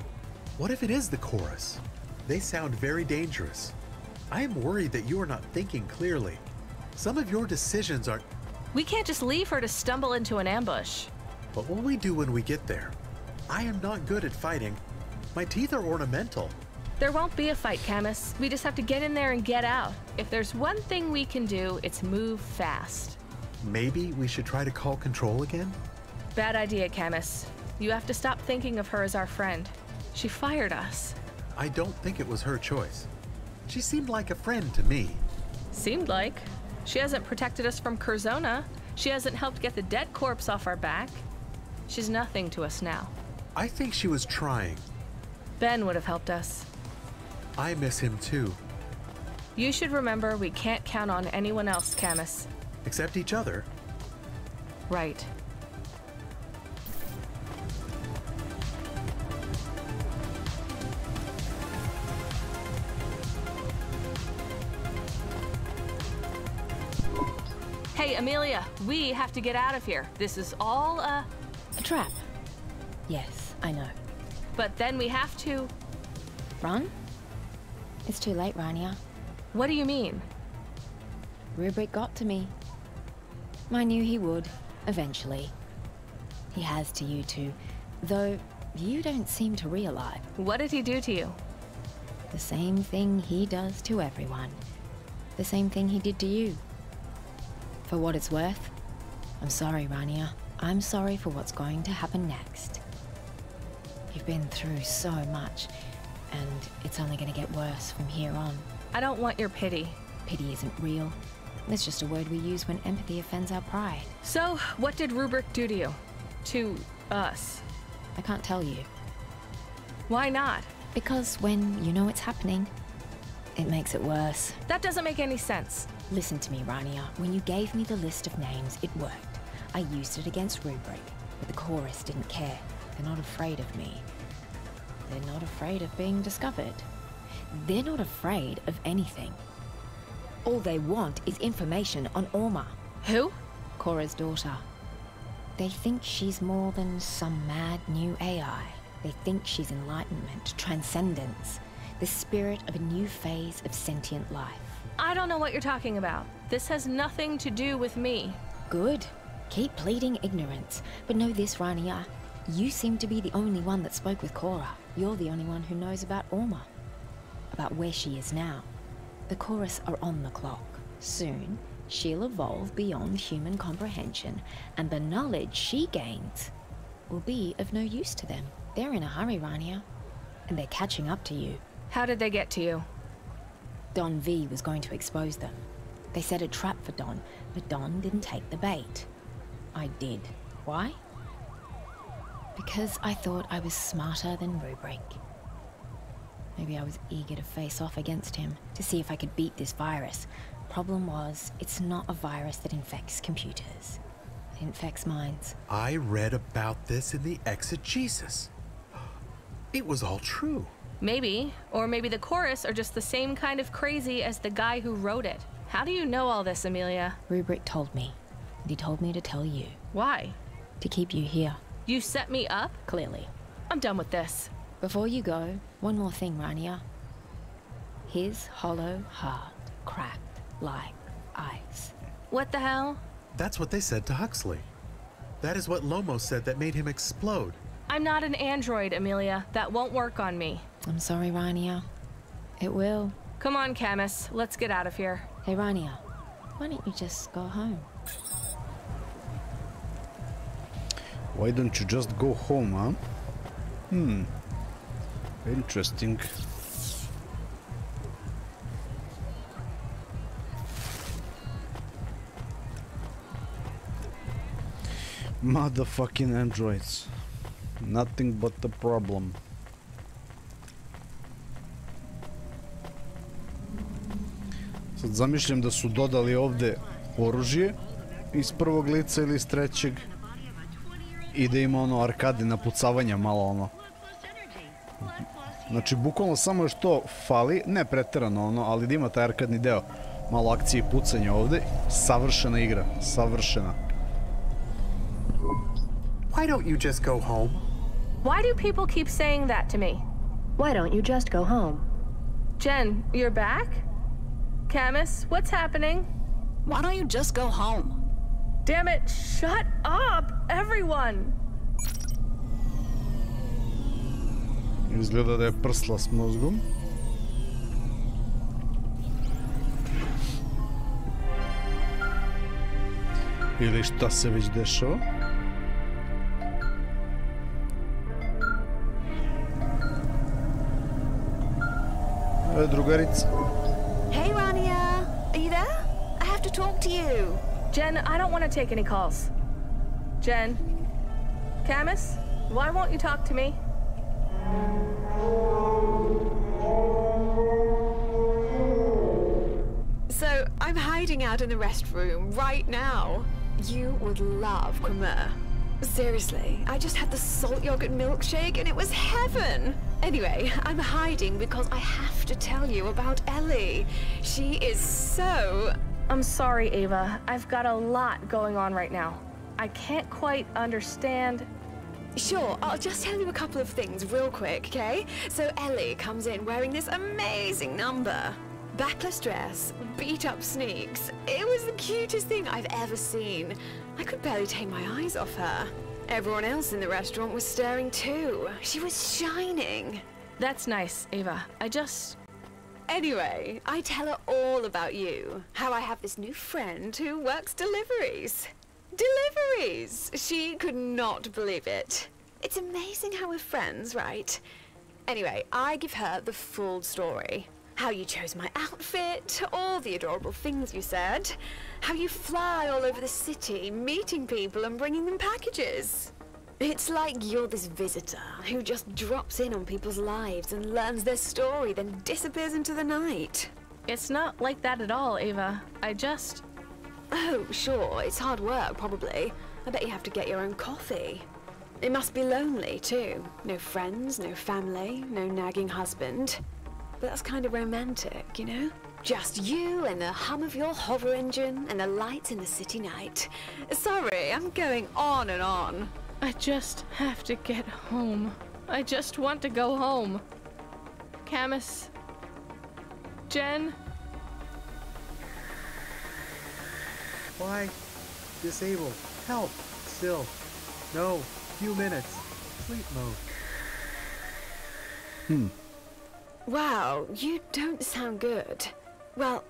Speaker 2: What if it is the chorus? They sound very dangerous. I am worried that you are not thinking clearly. Some of your decisions are...
Speaker 3: We can't just leave her to stumble into an ambush.
Speaker 2: What will we do when we get there? I am not good at fighting. My teeth are ornamental.
Speaker 3: There won't be a fight, Camus. We just have to get in there and get out. If there's one thing we can do, it's move fast.
Speaker 2: Maybe we should try to call control again?
Speaker 3: Bad idea, Camus. You have to stop thinking of her as our friend. She fired us.
Speaker 2: I don't think it was her choice. She seemed like a friend to me.
Speaker 3: Seemed like. She hasn't protected us from Curzona. She hasn't helped get the dead corpse off our back. She's nothing to us now.
Speaker 2: I think she was trying.
Speaker 3: Ben would have helped us.
Speaker 2: I miss him too.
Speaker 3: You should remember we can't count on anyone else, Camus.
Speaker 2: Except each other.
Speaker 3: Right. Hey, Amelia, we have to get out of here. This is all a
Speaker 17: trap. Yes, I know.
Speaker 3: But then we have to...
Speaker 17: Run? It's too late, Rania.
Speaker 3: What do you mean?
Speaker 17: Rubric got to me. I knew he would, eventually. He has to you too, though you don't seem to realize.
Speaker 3: What did he do to you?
Speaker 17: The same thing he does to everyone. The same thing he did to you. For what it's worth, I'm sorry, Rania. I'm sorry for what's going to happen next. You've been through so much, and it's only going to get worse from here on.
Speaker 3: I don't want your pity.
Speaker 17: Pity isn't real. It's just a word we use when empathy offends our pride.
Speaker 3: So, what did Rubric do to you? To us?
Speaker 17: I can't tell you.
Speaker 3: Why not?
Speaker 17: Because when you know it's happening, it makes it worse.
Speaker 3: That doesn't make any sense.
Speaker 17: Listen to me, Rania. When you gave me the list of names, it worked. I used it against Rubric, but the chorus didn't care. They're not afraid of me. They're not afraid of being discovered. They're not afraid of anything. All they want is information on Orma.
Speaker 3: Who?
Speaker 17: Cora's daughter. They think she's more than some mad new AI. They think she's enlightenment, transcendence, the spirit of a new phase of sentient life.
Speaker 3: I don't know what you're talking about. This has nothing to do with me.
Speaker 17: Good. Keep pleading ignorance. But know this, Rania. You seem to be the only one that spoke with Cora. You're the only one who knows about Orma. About where she is now. The chorus are on the clock. Soon, she'll evolve beyond human comprehension, and the knowledge she gains will be of no use to them. They're in a hurry, Rania, and they're catching up to you.
Speaker 3: How did they get to you?
Speaker 17: Don V was going to expose them. They set a trap for Don, but Don didn't take the bait. I did. Why? Because I thought I was smarter than Rubric. Maybe I was eager to face off against him, to see if I could beat this virus. Problem was, it's not a virus that infects computers. It infects minds.
Speaker 2: I read about this in the exegesis. It was all true.
Speaker 3: Maybe. Or maybe the chorus are just the same kind of crazy as the guy who wrote it. How do you know all this, Amelia?
Speaker 17: Rubric told me. And he told me to tell you.
Speaker 3: Why?
Speaker 17: To keep you here.
Speaker 3: You set me up?
Speaker 17: Clearly.
Speaker 3: I'm done with this.
Speaker 17: Before you go, one more thing, Rania. His hollow heart cracked like ice.
Speaker 3: What the hell?
Speaker 2: That's what they said to Huxley. That is what Lomo said that made him explode.
Speaker 3: I'm not an android, Amelia. That won't work on me.
Speaker 17: I'm sorry, Rania. It will.
Speaker 3: Come on, Camus. Let's get out of here.
Speaker 17: Hey, Rania. Why don't you just go home?
Speaker 1: Why don't you just go home, huh? Interesting. Motherfucking androids. Nothing but the problem. Sad zamišljam da su dodali ovde oružje iz prvog lica ili iz trećeg i da ima ono arkade napucavanja malo ono. Znači, bukvalno samo još to fali, ne preterano ono, ali da ima taj arkadni deo. Malo akcije i pucanja ovde. Savršena igra, savršena.
Speaker 2: Why don't you just go home?
Speaker 3: Why do people keep saying that to me?
Speaker 5: Why don't you just go home?
Speaker 3: Jen, you're back? Camus, what's happening?
Speaker 4: Why don't you just go home?
Speaker 3: Damn it, shut up, everyone!
Speaker 1: Izgleda da je prsla s mozgom. Ili šta se već dešava. Drugarica.
Speaker 18: Hey, Rania. Are you there? I have to talk to you.
Speaker 3: Jen, I don't want to take any calls. Jen? Camus? Why won't you talk to me?
Speaker 18: So, I'm hiding out in the restroom right now. You would love Cremor. Seriously, I just had the salt yogurt milkshake and it was heaven. Anyway, I'm hiding because I have to tell you about Ellie. She is so...
Speaker 3: I'm sorry, Ava. I've got a lot going on right now. I can't quite understand...
Speaker 18: Sure, I'll just tell you a couple of things real quick, okay? So Ellie comes in wearing this amazing number. Backless dress, beat-up sneaks. It was the cutest thing I've ever seen. I could barely take my eyes off her. Everyone else in the restaurant was staring too. She was shining.
Speaker 3: That's nice, Ava.
Speaker 18: Anyway, I tell her all about you. How I have this new friend who works deliveries. Deliveries! She could not believe it. It's amazing how we're friends, right? Anyway, I give her the full story. How you chose my outfit, all the adorable things you said, how you fly all over the city, meeting people and bringing them packages. It's like you're this visitor who just drops in on people's lives and learns their story, then disappears into the night.
Speaker 3: It's not like that at all, Ava.
Speaker 18: Oh, sure, it's hard work, probably. I bet you have to get your own coffee. It must be lonely, too. No friends, no family, no nagging husband. But that's kind of romantic, you know? Just you and the hum of your hover engine and the lights in the city night. Sorry, I'm going on and on.
Speaker 3: I just have to get home. I just want to go home. Camus. Jen.
Speaker 2: Why? Disable. Help. Still. No. Few minutes. Sleep mode.
Speaker 18: Wow, you don't sound good. Well,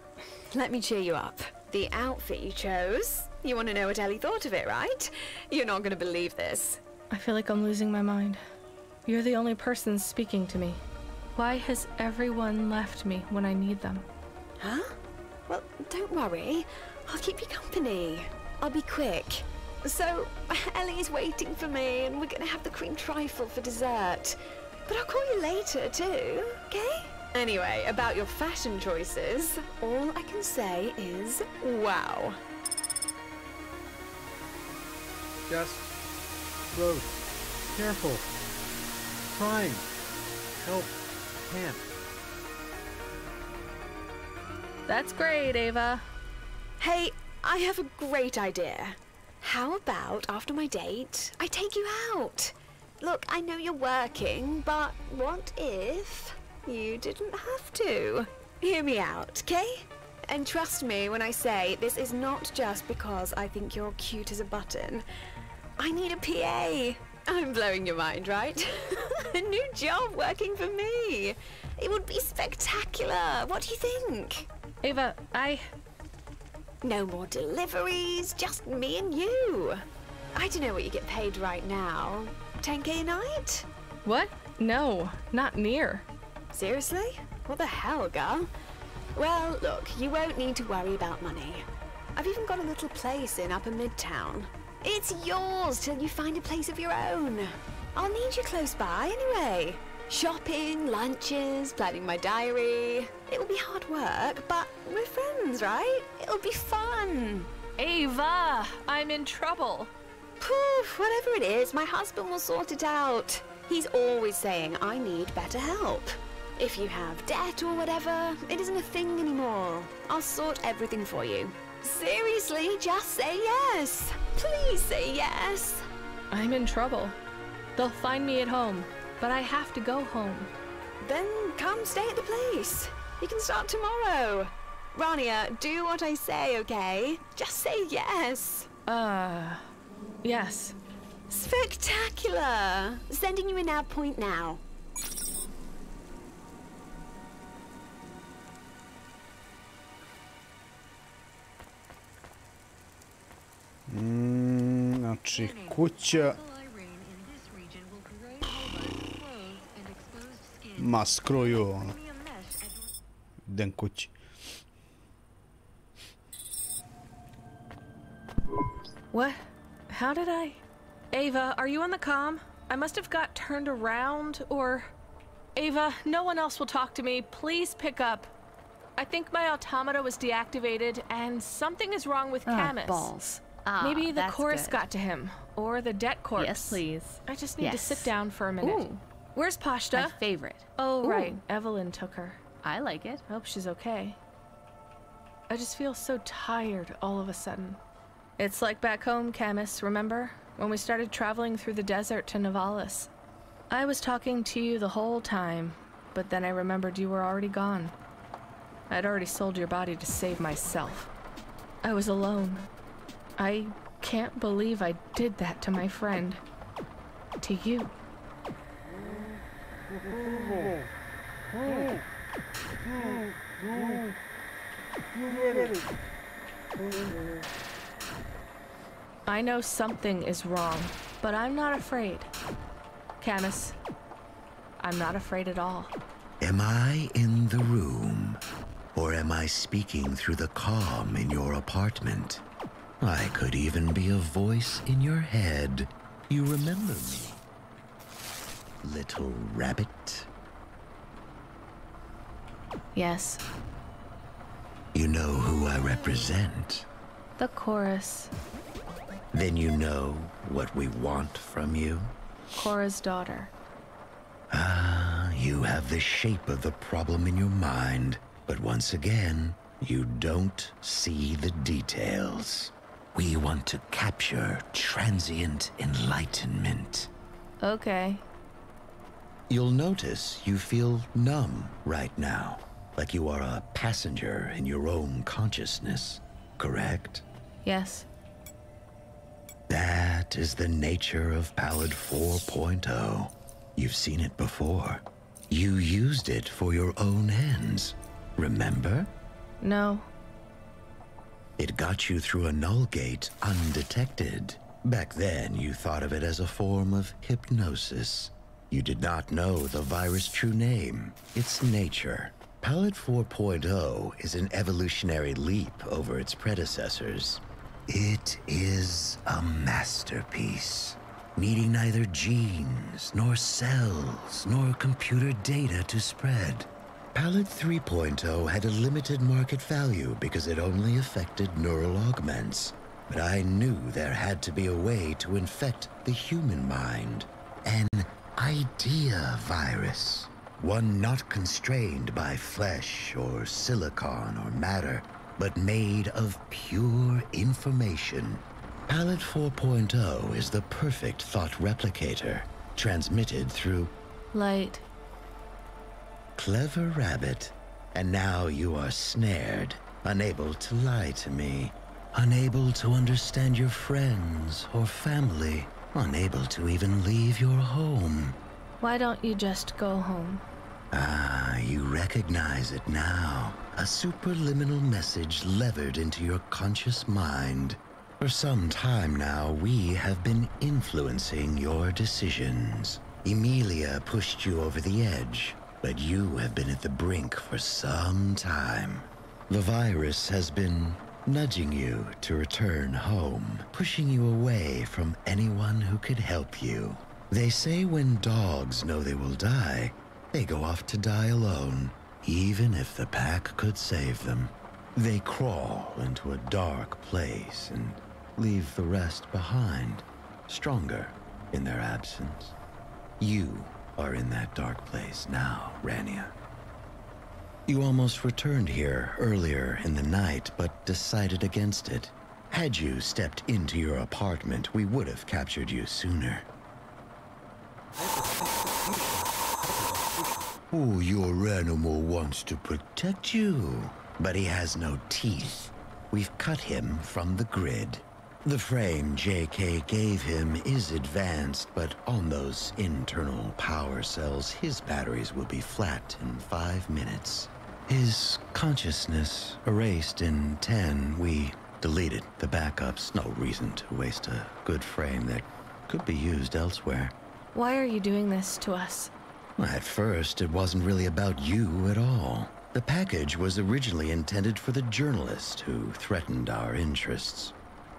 Speaker 18: let me cheer you up. The outfit you chose. You want to know what Ellie thought of it, right? You're not going to believe this.
Speaker 3: I feel like I'm losing my mind. You're the only person speaking to me. Why has everyone left me when I need them?
Speaker 18: Huh? Well, don't worry. I'll keep you company. I'll be quick. So, Ellie is waiting for me and we're going to have the cream trifle for dessert. But I'll call you later too, okay? Anyway, about your fashion choices, all I can say is wow.
Speaker 2: Just close. Careful. Trying. Help. Can't.
Speaker 3: That's great, Ava.
Speaker 18: Hey, I have a great idea. How about after my date, I take you out? Look, I know you're working, but what if you didn't have to? Hear me out, okay? And trust me when I say this is not just because I think you're cute as a button. I need a PA. I'm blowing your mind, right? A new job working for me. It would be spectacular. What do you think?
Speaker 3: Ava,
Speaker 18: No more deliveries, just me and you. I don't know what you get paid right now. 10K a night?
Speaker 3: What? No, not near.
Speaker 18: Seriously? What the hell, girl? Well, look, you won't need to worry about money. I've even got a little place in Upper Midtown. It's yours till you find a place of your own. I'll need you close by anyway. Shopping, lunches, planning my diary. It will be hard work, but we're friends, right? It'll be fun.
Speaker 3: Ava, I'm in trouble.
Speaker 18: Poof, whatever it is, my husband will sort it out. He's always saying, I need better help. If you have debt or whatever, it isn't a thing anymore. I'll sort everything for you. Seriously, just say yes. Please say yes.
Speaker 3: I'm in trouble. They'll find me at home, but I have to go home.
Speaker 18: Then come stay at the place. You can start tomorrow. Rania, do what I say, okay? Just say yes.
Speaker 3: Yes.
Speaker 18: Spectacular. Sending you a nav point now.
Speaker 1: Znači, kuća... Ma, skroju, ono. Idem kući.
Speaker 3: What? How did I? Ava, are you on the comm? I must have got turned around, or... Ava, no one else will talk to me. Please pick up. I think my automata was deactivated, and something is wrong with Camus.
Speaker 17: Balls.
Speaker 3: Maybe the chorus
Speaker 17: good.
Speaker 3: got to him, or the debt corpse.
Speaker 17: Yes, please.
Speaker 3: I just need to sit down for a minute.
Speaker 17: Ooh.
Speaker 3: Where's Pashta?
Speaker 17: My favorite.
Speaker 3: Oh,
Speaker 17: Ooh.
Speaker 3: right. Evelyn took her.
Speaker 17: I like it.
Speaker 3: I hope she's okay. I just feel so tired all of a sudden. It's like back home, Camus, remember? When we started traveling through the desert to Navalis. I was talking to you the whole time, but then I remembered you were already gone. I'd already sold your body to save myself. I was alone. I can't believe I did that to my friend. To you. I know something is wrong, but I'm not afraid. Camus, I'm not afraid at all.
Speaker 19: Am I in the room? Or am I speaking through the comm in your apartment? I could even be a voice in your head. You remember me? Little rabbit?
Speaker 3: Yes.
Speaker 19: You know who I represent?
Speaker 3: The chorus.
Speaker 19: Then you know what we want from you?
Speaker 3: Cora's daughter.
Speaker 19: Ah, you have the shape of the problem in your mind, but once again, you don't see the details. We want to capture transient enlightenment.
Speaker 3: Okay.
Speaker 19: You'll notice you feel numb right now, like you are a passenger in your own consciousness, correct?
Speaker 3: Yes.
Speaker 19: That is the nature of Pallid 4.0. You've seen it before. You used it for your own ends, remember?
Speaker 3: No.
Speaker 19: It got you through a null gate undetected. Back then, you thought of it as a form of hypnosis. You did not know the virus' true name, its nature. Pallid 4.0 is an evolutionary leap over its predecessors. It is a masterpiece, needing neither genes, nor cells, nor computer data to spread. Pallid 3.0 had a limited market value because it only affected neural augments. But I knew there had to be a way to infect the human mind. An idea virus. One not constrained by flesh or silicon or matter, but made of pure information. Pallid 4.0 is the perfect thought replicator, transmitted through
Speaker 3: light.
Speaker 19: Clever rabbit. And now you are snared, unable to lie to me, unable to understand your friends or family, unable to even leave your home.
Speaker 3: Why don't you just go home?
Speaker 19: Ah, you recognize it now. A superliminal message levered into your conscious mind. For some time now, we have been influencing your decisions. Emilia pushed you over the edge, but you have been at the brink for some time. The virus has been nudging you to return home, pushing you away from anyone who could help you. They say when dogs know they will die, they go off to die alone, even if the pack could save them. They crawl into a dark place and leave the rest behind, stronger in their absence. You are in that dark place now, Rania. You almost returned here earlier in the night, but decided against it. Had you stepped into your apartment, we would have captured you sooner. Oh, your animal wants to protect you, but he has no teeth. We've cut him from the grid. The frame JK gave him is advanced, but on those internal power cells, his batteries will be flat in 5 minutes. His consciousness erased in 10. We deleted the backups. No reason to waste a good frame that could be used elsewhere.
Speaker 3: Why are you doing this to us?
Speaker 19: At first, it wasn't really about you at all. The package was originally intended for the journalist who threatened our interests.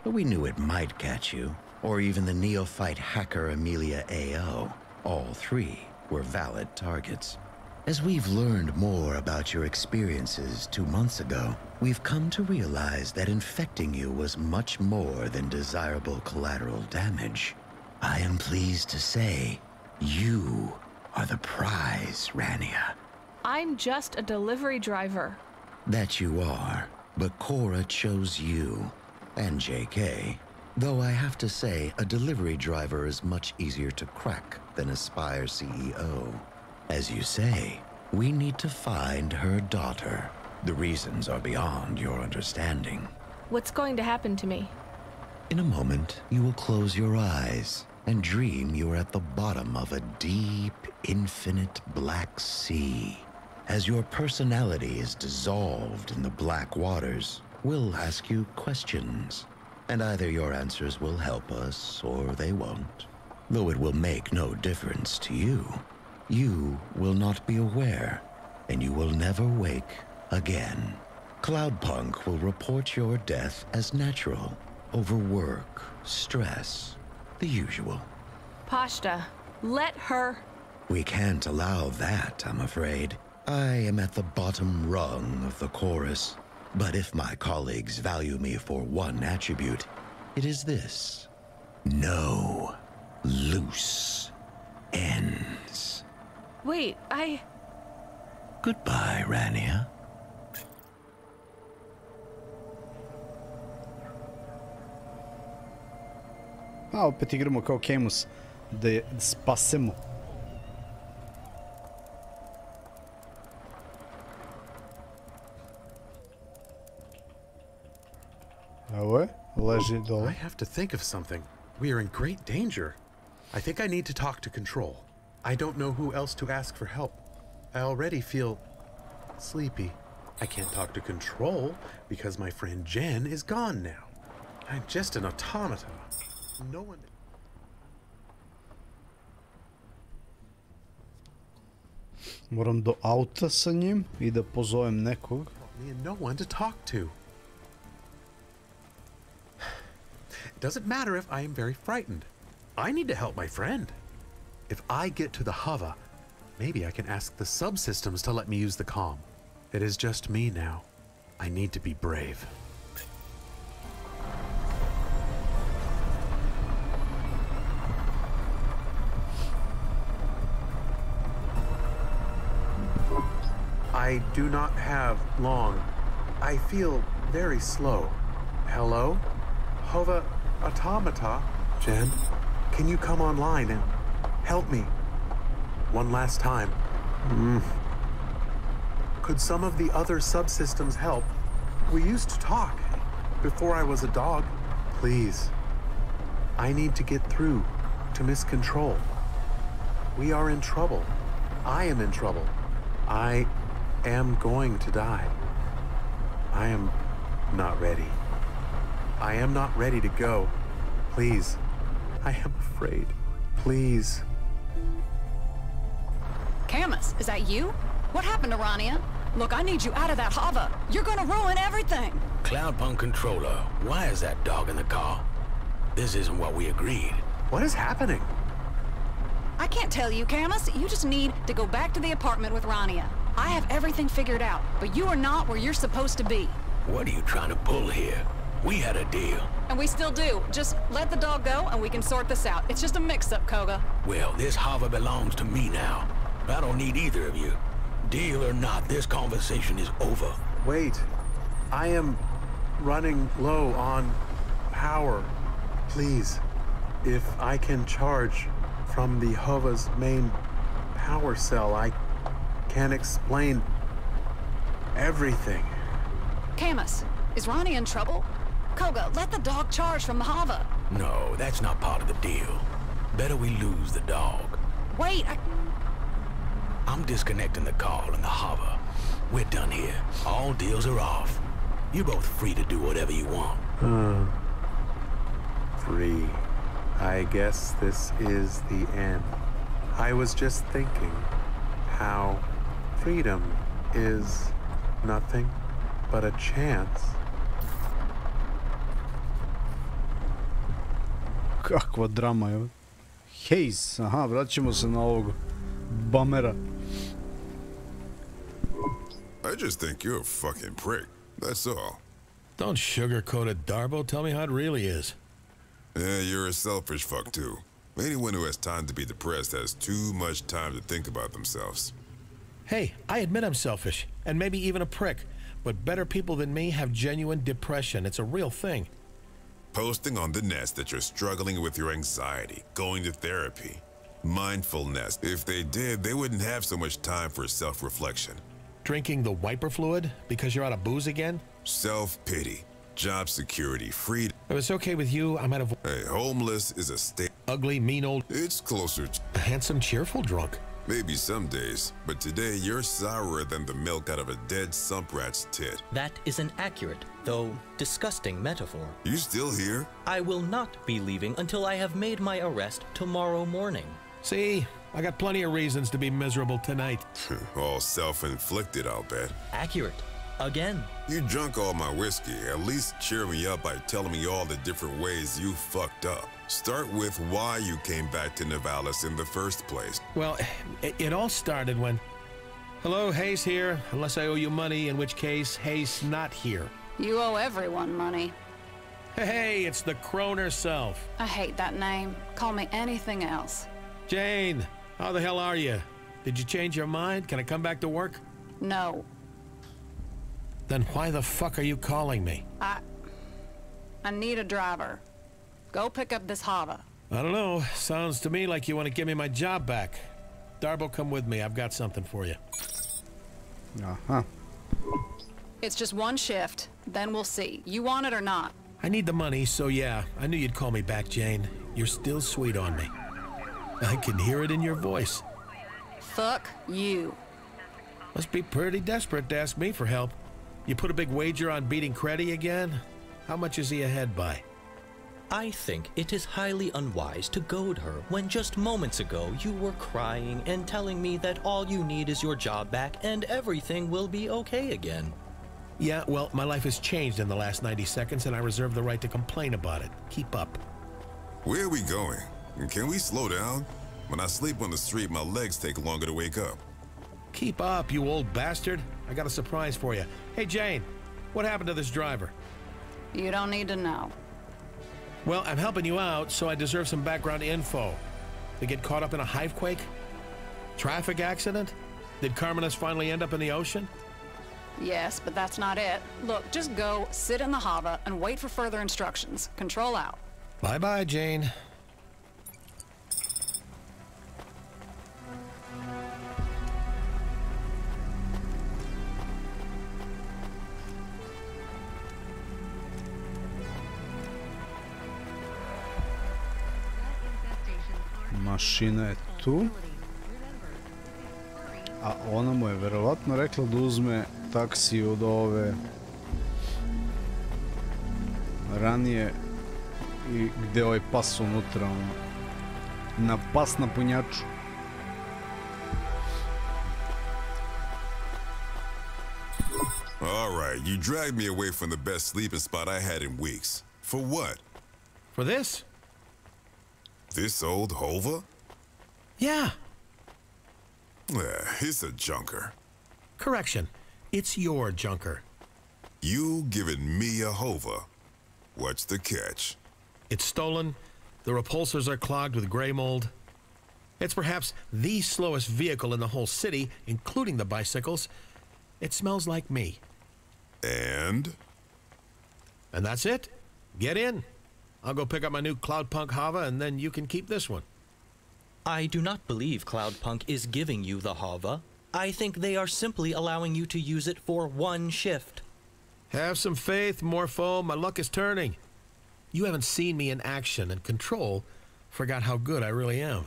Speaker 19: But we knew it might catch you, or even the neophyte hacker Amelia A.O. All three were valid targets. As we've learned more about your experiences 2 months ago, we've come to realize that infecting you was much more than desirable collateral damage. I am pleased to say, you are the prize, Rania.
Speaker 3: I'm just a delivery driver.
Speaker 19: That you are, but Cora chose you, and JK. Though I have to say, a delivery driver is much easier to crack than a Spire CEO. As you say, we need to find her daughter. The reasons are beyond your understanding.
Speaker 3: What's going to happen to me?
Speaker 19: In a moment, you will close your eyes and dream you are at the bottom of a deep, infinite black sea. As your personality is dissolved in the black waters, we'll ask you questions, and either your answers will help us or they won't. Though it will make no difference to you. You will not be aware, and you will never wake again. CLOUDPUNK will report your death as natural, overwork, stress, the usual.
Speaker 3: Pashta, let her...
Speaker 19: We can't allow that, I'm afraid. I am at the bottom rung of the chorus. But if my colleagues value me for one attribute, it is this. No loose ends.
Speaker 3: Wait,
Speaker 19: Goodbye, Rania.
Speaker 1: A opet igramo kao Camus, da je spasemo. Evo je, leži dole.
Speaker 2: I have to think of something. We are in great danger. I think I need to talk to Control. I don't know who else to ask for help. I already feel sleepy. I can't talk to Control because my friend Jen is gone now. I'm just an automata. No one...
Speaker 1: Moram do auta sa njim I da pozovem nekog.
Speaker 2: And no one to talk to. It doesn't matter if I am very frightened. I need to help my friend. If I get to the hover, maybe I can ask the subsystems to let me use the comm. It is just me now. I need to be brave. I do not have long. I feel very slow. Hello? Hova Automata? Jen, can you come online and help me? One last time. Could some of the other subsystems help? We used to talk before I was a dog. Please. I need to get through to Miss Control. We are in trouble. I am in trouble. I am going to die. I am not ready. I am not ready to go. Please. I am afraid. Please.
Speaker 4: Camus, is that you? What happened to Rania? Look, I need you out of that hover. You're gonna ruin everything.
Speaker 8: CLOUDPUNK controller, why is that dog in the car? This isn't what we agreed.
Speaker 2: What is happening?
Speaker 4: I can't tell you, Camus. You just need to go back to the apartment with Rania. I have everything figured out, but you are not where you're supposed to be.
Speaker 8: What are you trying to pull here? We had a deal.
Speaker 4: And we still do. Just let the dog go and we can sort this out. It's just a mix-up, Koga.
Speaker 8: Well, this hover belongs to me now. I don't need either of you. Deal or not, this conversation is over.
Speaker 2: Wait. I am running low on power. Please, if I can charge from the hover's main power cell, I can explain everything.
Speaker 4: Camus, is Ronnie in trouble? Koga, let the dog charge from the hover.
Speaker 8: No, that's not part of the deal. Better we lose the dog.
Speaker 4: Wait,
Speaker 8: I'm disconnecting the call and the hover. We're done here. All deals are off. You're both free to do whatever you want.
Speaker 2: Free. I guess this is the end. I was just thinking how freedom is nothing but a chance.
Speaker 1: Kakva drama je. Hejs, aha, vraćamo se na ovog bamera.
Speaker 20: I just think you're a fucking prick. That's all.
Speaker 10: Don't sugarcoat it, Darbo. Tell me how it really is.
Speaker 20: Yeah, you're a selfish fuck too. Anyone who has time to be depressed has too much time to think about themselves.
Speaker 10: Hey, I admit I'm selfish, and maybe even a prick, but better people than me have genuine depression. It's a real thing.
Speaker 20: Posting on the nest that you're struggling with your anxiety, going to therapy. Mindfulness. If they did, they wouldn't have so much time for self-reflection.
Speaker 10: Drinking the wiper fluid because you're out of booze again?
Speaker 20: Self-pity. Job security. Freedom.
Speaker 10: If it's okay with you, I'm out of...
Speaker 20: Hey, homeless is a state...
Speaker 10: Ugly, mean old...
Speaker 20: It's closer to...
Speaker 10: A handsome, cheerful drunk.
Speaker 20: Maybe some days, but today you're sourer than the milk out of a dead sump rat's tit.
Speaker 9: That is an accurate, though disgusting metaphor.
Speaker 20: You still here?
Speaker 9: I will not be leaving until I have made my arrest tomorrow morning.
Speaker 10: See, I got plenty of reasons to be miserable tonight.
Speaker 20: All self-inflicted, I'll bet.
Speaker 9: Accurate. Again.
Speaker 20: You drunk all my whiskey. At least cheer me up by telling me all the different ways you fucked up. Start with why you came back to Nivalis in the first place.
Speaker 10: Well, it all started when... Hello, Hayes here. Unless I owe you money, in which case, Hayes not here.
Speaker 4: You owe everyone money.
Speaker 10: Hey, it's the crone herself.
Speaker 4: I hate that name. Call me anything else.
Speaker 10: Jane, how the hell are you? Did you change your mind? Can I come back to work?
Speaker 4: No.
Speaker 10: Then why the fuck are you calling me?
Speaker 4: I need a driver. Go pick up this hover.
Speaker 10: I don't know. Sounds to me like you want to give me my job back. Darbo, come with me. I've got something for you.
Speaker 1: Uh-huh.
Speaker 4: It's just one shift, then we'll see. You want it or not?
Speaker 10: I need the money, so yeah. I knew you'd call me back, Jane. You're still sweet on me. I can hear it in your voice.
Speaker 4: Fuck you.
Speaker 10: Must be pretty desperate to ask me for help. You put a big wager on beating Creddy again? How much is he ahead by?
Speaker 9: I think it is highly unwise to goad her when just moments ago you were crying and telling me that all you need is your job back and everything will be okay again.
Speaker 10: Yeah, well, my life has changed in the last 90 seconds and I reserve the right to complain about it. Keep up.
Speaker 20: Where are we going? And can we slow down? When I sleep on the street, my legs take longer to wake up.
Speaker 10: Keep up, you old bastard. I got a surprise for you. Hey, Jane, what happened to this driver?
Speaker 4: You don't need to know.
Speaker 10: Well, I'm helping you out, so I deserve some background info. They get caught up in a hivequake? Traffic accident? Did Carmenes finally end up in the ocean?
Speaker 4: Yes, but that's not it. Look, just go, sit in the hover, and wait for further instructions. Control out.
Speaker 10: Bye-bye, Jane.
Speaker 1: Mašina je tu. A ona mu je verovatno rekla da uzme taksi od ove ranije i gde ovaj pas unutra, na pas na punjaču.
Speaker 20: All right, you dragged me away from the best sleeping spot I had in weeks. For what?
Speaker 10: For this?
Speaker 20: This old Hova?
Speaker 10: Yeah.
Speaker 20: He's a junker.
Speaker 10: Correction. It's your junker.
Speaker 20: You giving me a Hova? What's the catch?
Speaker 10: It's stolen. The repulsors are clogged with gray mold. It's perhaps the slowest vehicle in the whole city, including the bicycles. It smells like me.
Speaker 20: And?
Speaker 10: And that's it. Get in. I'll go pick up my new CLOUDPUNK Hava, and then you can keep this one.
Speaker 9: I do not believe CLOUDPUNK is giving you the Hava. I think they are simply allowing you to use it for one shift.
Speaker 10: Have some faith, Morpho. My luck is turning. You haven't seen me in action, and Control forgot how good I really am.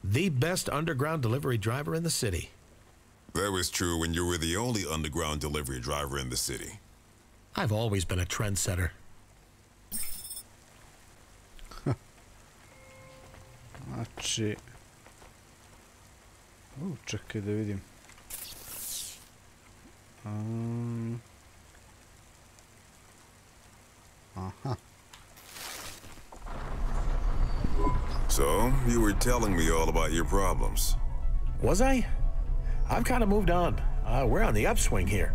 Speaker 10: The best underground delivery driver in the city.
Speaker 20: That was true when you were the only underground delivery driver in the city.
Speaker 10: I've always been a trendsetter.
Speaker 1: Znači... čekaj da vidim. Aha.
Speaker 20: So, you were telling me all about your problems.
Speaker 10: Was I? I've kind of moved on. We're on the upswing here.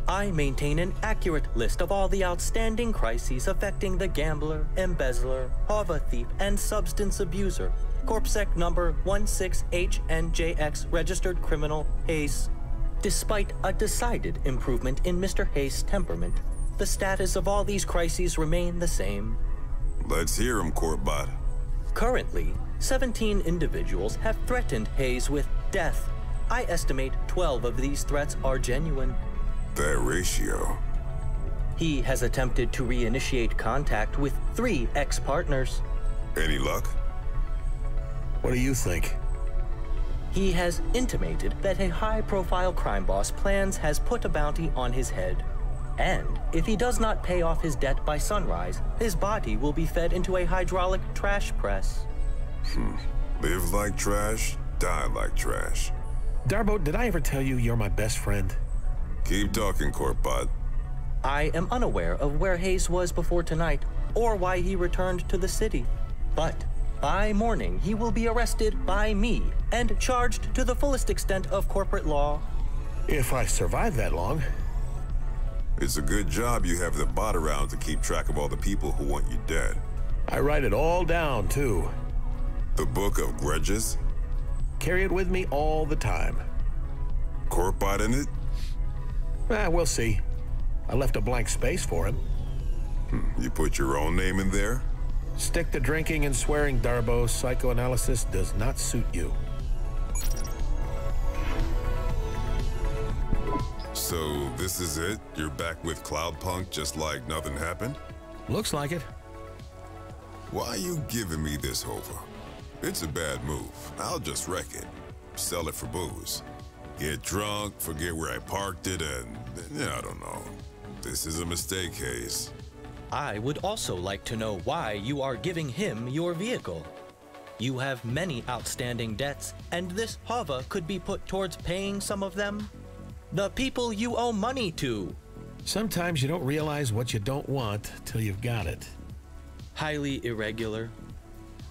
Speaker 9: I maintain an accurate list of all the outstanding crises affecting the gambler, embezzler, Hava thief, and substance abuser. Corpsec number 16HNJX, registered criminal, Hayes. Despite a decided improvement in Mr. Hayes' temperament, the status of all these crises remain the same.
Speaker 20: Let's hear him, Courtbot.
Speaker 9: Currently, 17 individuals have threatened Hayes with death. I estimate 12 of these threats are genuine.
Speaker 20: That ratio.
Speaker 9: He has attempted to reinitiate contact with 3 ex-partners.
Speaker 20: Any luck?
Speaker 10: What do you think?
Speaker 9: He has intimated that a high-profile crime boss has put a bounty on his head. And if he does not pay off his debt by sunrise, his body will be fed into a hydraulic trash press.
Speaker 20: Live like trash, die like trash.
Speaker 10: Darbo, did I ever tell you you're my best friend?
Speaker 20: Keep talking, Courtbot.
Speaker 9: I am unaware of where Hayes was before tonight, or why he returned to the city. But by morning, he will be arrested by me and charged to the fullest extent of corporate law.
Speaker 10: If I survive that long.
Speaker 20: It's a good job you have the bot around to keep track of all the people who want you dead.
Speaker 10: I write it all down, too.
Speaker 20: The Book of Grudges?
Speaker 10: Carry it with me all the time.
Speaker 20: Courtbot in it?
Speaker 10: We'll see. I left a blank space for him.
Speaker 20: You put your own name in there?
Speaker 10: Stick to drinking and swearing, Darbo. Psychoanalysis does not suit you.
Speaker 20: So, this is it? You're back with CLOUDPUNK just like nothing happened?
Speaker 10: Looks like it.
Speaker 20: Why are you giving me this Hova? It's a bad move. I'll just wreck it. Sell it for booze. Get drunk, forget where I parked it, and I don't know. This is a mistake, Hayes.
Speaker 9: I would also like to know why you are giving him your vehicle. You have many outstanding debts, and this Hava could be put towards paying some of them. The people you owe money to.
Speaker 10: Sometimes you don't realize what you don't want till you've got it.
Speaker 9: Highly irregular.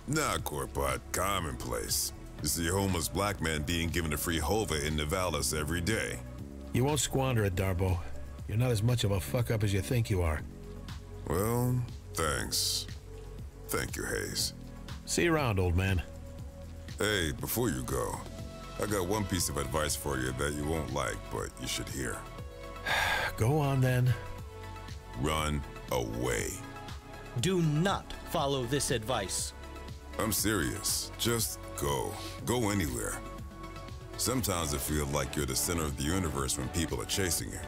Speaker 20: Nah, Courtbot, commonplace. You see a homeless black man being given a free Hova in Nivalis every day.
Speaker 10: You won't squander it, Darbo. You're not as much of a fuck-up as you think you are.
Speaker 20: Well, thanks. Thank you, Hayes.
Speaker 10: See you around, old man.
Speaker 20: Hey, before you go, I got one piece of advice for you that you won't like, but you should hear.
Speaker 10: Go on, then.
Speaker 20: Run away.
Speaker 9: Do not follow this advice.
Speaker 20: I'm serious. Just go. Go anywhere. Sometimes it feels like you're the center of the universe when people are chasing you.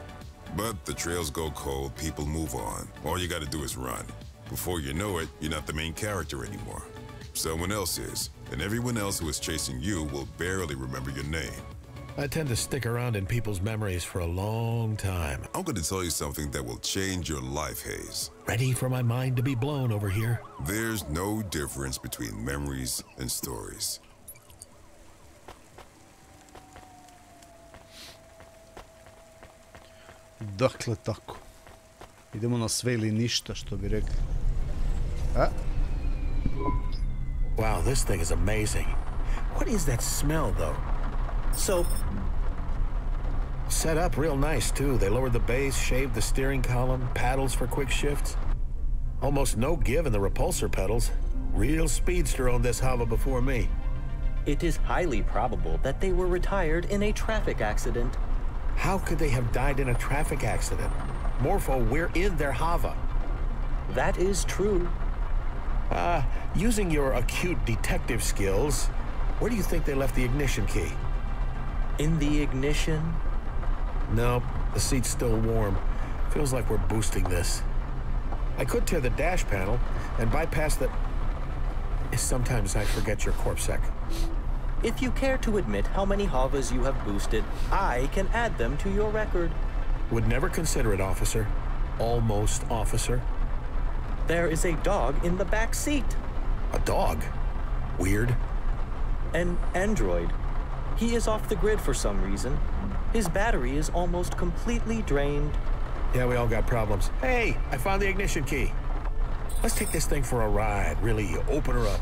Speaker 20: But the trails go cold, people move on. All you gotta do is run. Before you know it, you're not the main character anymore. Someone else is, and everyone else who is chasing you will barely remember your name.
Speaker 10: I tend to stick around in people's memories for a long time.
Speaker 20: I'm gonna tell you something that will change your life, Hayes.
Speaker 10: Ready for my mind to be blown over here?
Speaker 20: There's no difference between memories and stories.
Speaker 1: Dakle, tako. Idemo na sve ili ništa, što bi rekli.
Speaker 10: Wow, this thing is amazing. What is that smell, though?
Speaker 9: Soap.
Speaker 10: Set up real nice, too. They lowered the base, shaved the steering column, paddles for quick shifts. Almost no give in the repulsor pedals. Real speedster owned this Hava before me.
Speaker 9: It is highly probable that they were retired in a traffic accident.
Speaker 10: How could they have died in a traffic accident? Morpho, we're in their Hava.
Speaker 9: That is true.
Speaker 10: Using your acute detective skills, where do you think they left the ignition key?
Speaker 9: In the ignition?
Speaker 10: No, the seat's still warm. Feels like we're boosting this. I could tear the dash panel and bypass the... Sometimes I forget your corpsec.
Speaker 9: If you care to admit how many Havas you have boosted, I can add them to your record.
Speaker 10: Would never consider it, officer. Almost, officer.
Speaker 9: There is a dog in the back seat.
Speaker 10: A dog? Weird.
Speaker 9: An android. He is off the grid for some reason. His battery is almost completely drained.
Speaker 10: Yeah, we all got problems. Hey, I found the ignition key. Let's take this thing for a ride. Really, open her up.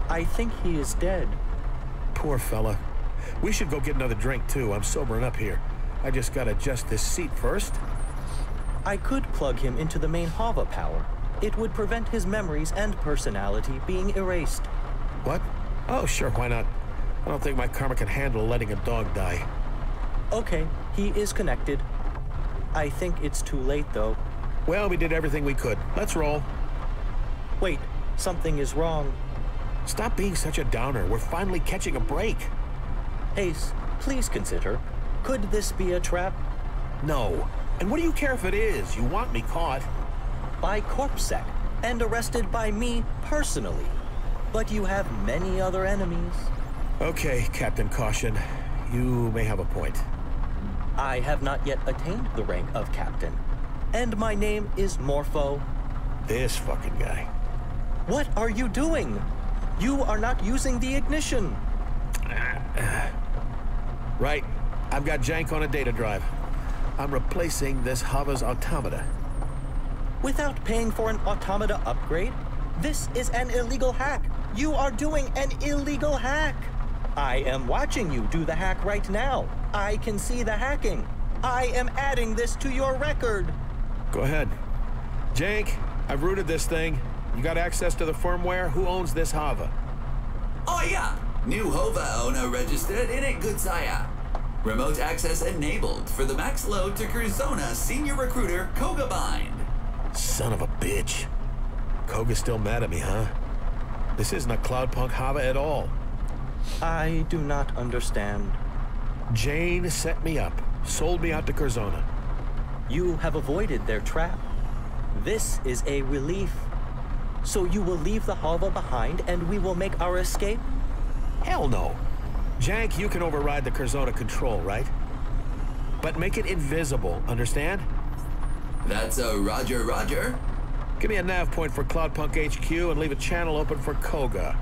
Speaker 9: I think he is dead.
Speaker 10: Poor fella. We should go get another drink, too. I'm sobering up here. I just gotta adjust this seat first.
Speaker 9: I could plug him into the main Hava power. It would prevent his memories and personality being erased.
Speaker 10: What? Oh, sure, why not? I don't think my karma can handle letting a dog die.
Speaker 9: Okay, he is connected. I think it's too late, though.
Speaker 10: Well, we did everything we could. Let's roll.
Speaker 9: Wait, something is wrong.
Speaker 10: Stop being such a downer. We're finally catching a break.
Speaker 9: Ace, please consider. Could this be a trap?
Speaker 10: No. And what do you care if it is? You want me caught.
Speaker 9: By corpsec, and arrested by me personally. But you have many other enemies.
Speaker 10: Okay, Captain Caution. You may have a point.
Speaker 9: I have not yet attained the rank of captain. And my name is Morpho.
Speaker 10: This fucking guy.
Speaker 9: What are you doing? You are not using the ignition.
Speaker 10: Right. I've got jank on a data drive. I'm replacing this Hava's automata.
Speaker 9: Without paying for an automata upgrade? This is an illegal hack. You are doing an illegal hack. I am watching you do the hack right now. I can see the hacking. I am adding this to your record.
Speaker 10: Go ahead. Jank, I've rooted this thing. You got access to the firmware? Who owns this Hava?
Speaker 11: Oh yeah! New Hova owner registered in it, good sire. Remote access enabled for the max load to Curzona senior recruiter Koga Bind.
Speaker 10: Son of a bitch. Koga's still mad at me, huh? This isn't a CLOUDPUNK Hava at all.
Speaker 9: I do not understand.
Speaker 10: Jane set me up, sold me out to Curzona.
Speaker 9: You have avoided their trap. This is a relief. So you will leave the Hava behind and we will make our escape?
Speaker 10: Hell no. Jank, you can override the Curzona control, right? But make it invisible, understand?
Speaker 11: That's a roger, roger.
Speaker 10: Give me a nav point for CLOUDPUNK HQ and leave a channel open for Koga.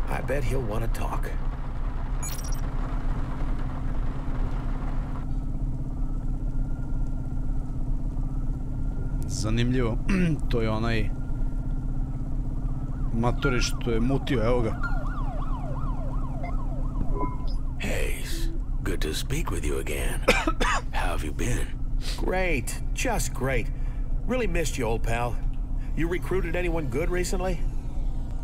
Speaker 10: I bet he'll want to talk.
Speaker 1: Zanimljivo. To je onaj matori što je mutio, evo ga.
Speaker 8: Hey, good to speak with you again. How have you been?
Speaker 10: Great, just great. Really missed you, old pal. You recruited anyone good recently?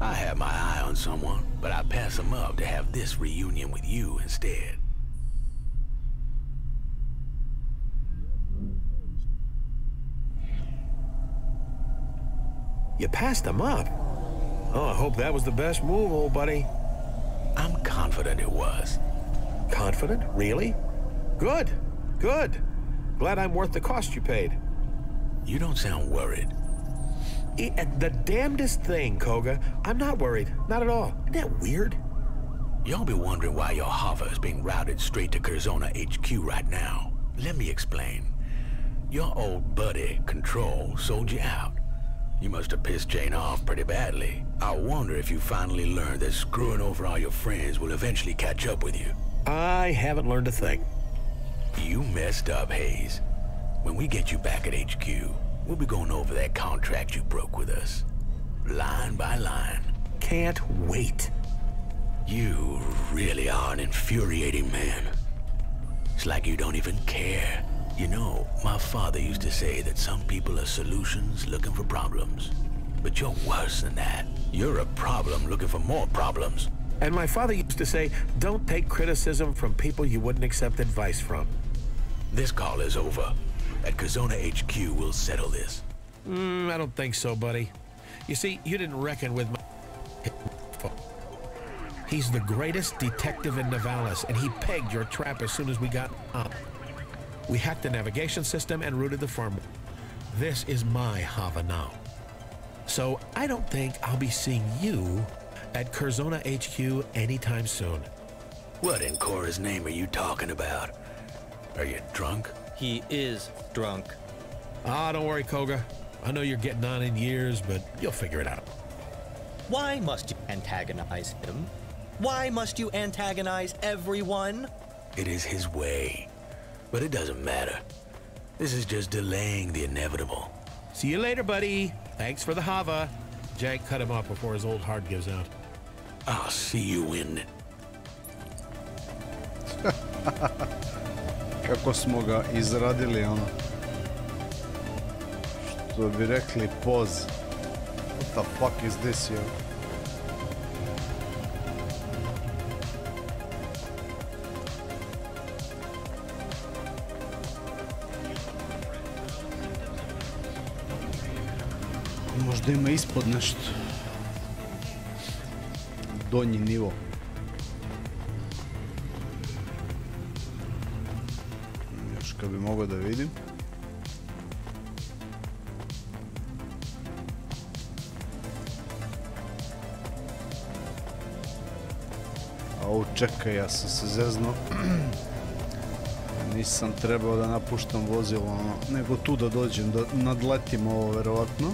Speaker 8: I had my eye on someone, but I passed them up to have this reunion with you instead.
Speaker 10: You passed them up? Oh, I hope that was the best move, old buddy.
Speaker 8: I'm confident it was.
Speaker 10: Confident? Really? Good, good. Glad I'm worth the cost you paid.
Speaker 8: You don't sound worried.
Speaker 10: The damnedest thing, Koga. I'm not worried. Not at all. Isn't that weird?
Speaker 8: Y'all be wondering why your Hava is being routed straight to Curzona HQ right now. Let me explain. Your old buddy, Control, sold you out. You must have pissed Jane off pretty badly. I wonder if you finally learned that screwing over all your friends will eventually catch up with you.
Speaker 10: I haven't learned a thing.
Speaker 8: You messed up, Hayes. When we get you back at HQ, we'll be going over that contract you broke with us. Line by line.
Speaker 10: Can't wait.
Speaker 8: You really are an infuriating man. It's like you don't even care. You know, my father used to say that some people are solutions looking for problems. But you're worse than that. You're a problem looking for more problems.
Speaker 10: And my father used to say, don't take criticism from people you wouldn't accept advice from.
Speaker 8: This call is over. At Curzona HQ, we'll settle this.
Speaker 10: I don't think so, buddy. You see, you didn't reckon with my... He's the greatest detective in Navalis, and he pegged your trap as soon as we got up. We hacked the navigation system and routed the farm. This is my Hava now. So I don't think I'll be seeing you at Curzona HQ anytime soon.
Speaker 8: What in Cora's name are you talking about? Are you drunk?
Speaker 9: He is drunk.
Speaker 10: Ah, don't worry, Koga. I know you're getting on in years, but you'll figure it out.
Speaker 9: Why must you antagonize him? Why must you antagonize everyone?
Speaker 8: It is his way. But it doesn't matter. This is just delaying the inevitable.
Speaker 10: See you later, buddy. Thanks for the Hava. Jank cut him off before his old heart gives out.
Speaker 8: I'll see you in...
Speaker 1: Kako smo ga izradili, ono. Što bi rekli, poz. What the fuck is this, yo? Možda ima ispod nešto. Donji nivo. Još kad bi mogao da vidim. Au, čekaj, ja sam se zeznuo. Nisam trebao da napuštam vozilo, nego tu da dođem, da nadletim ovo, verovatno.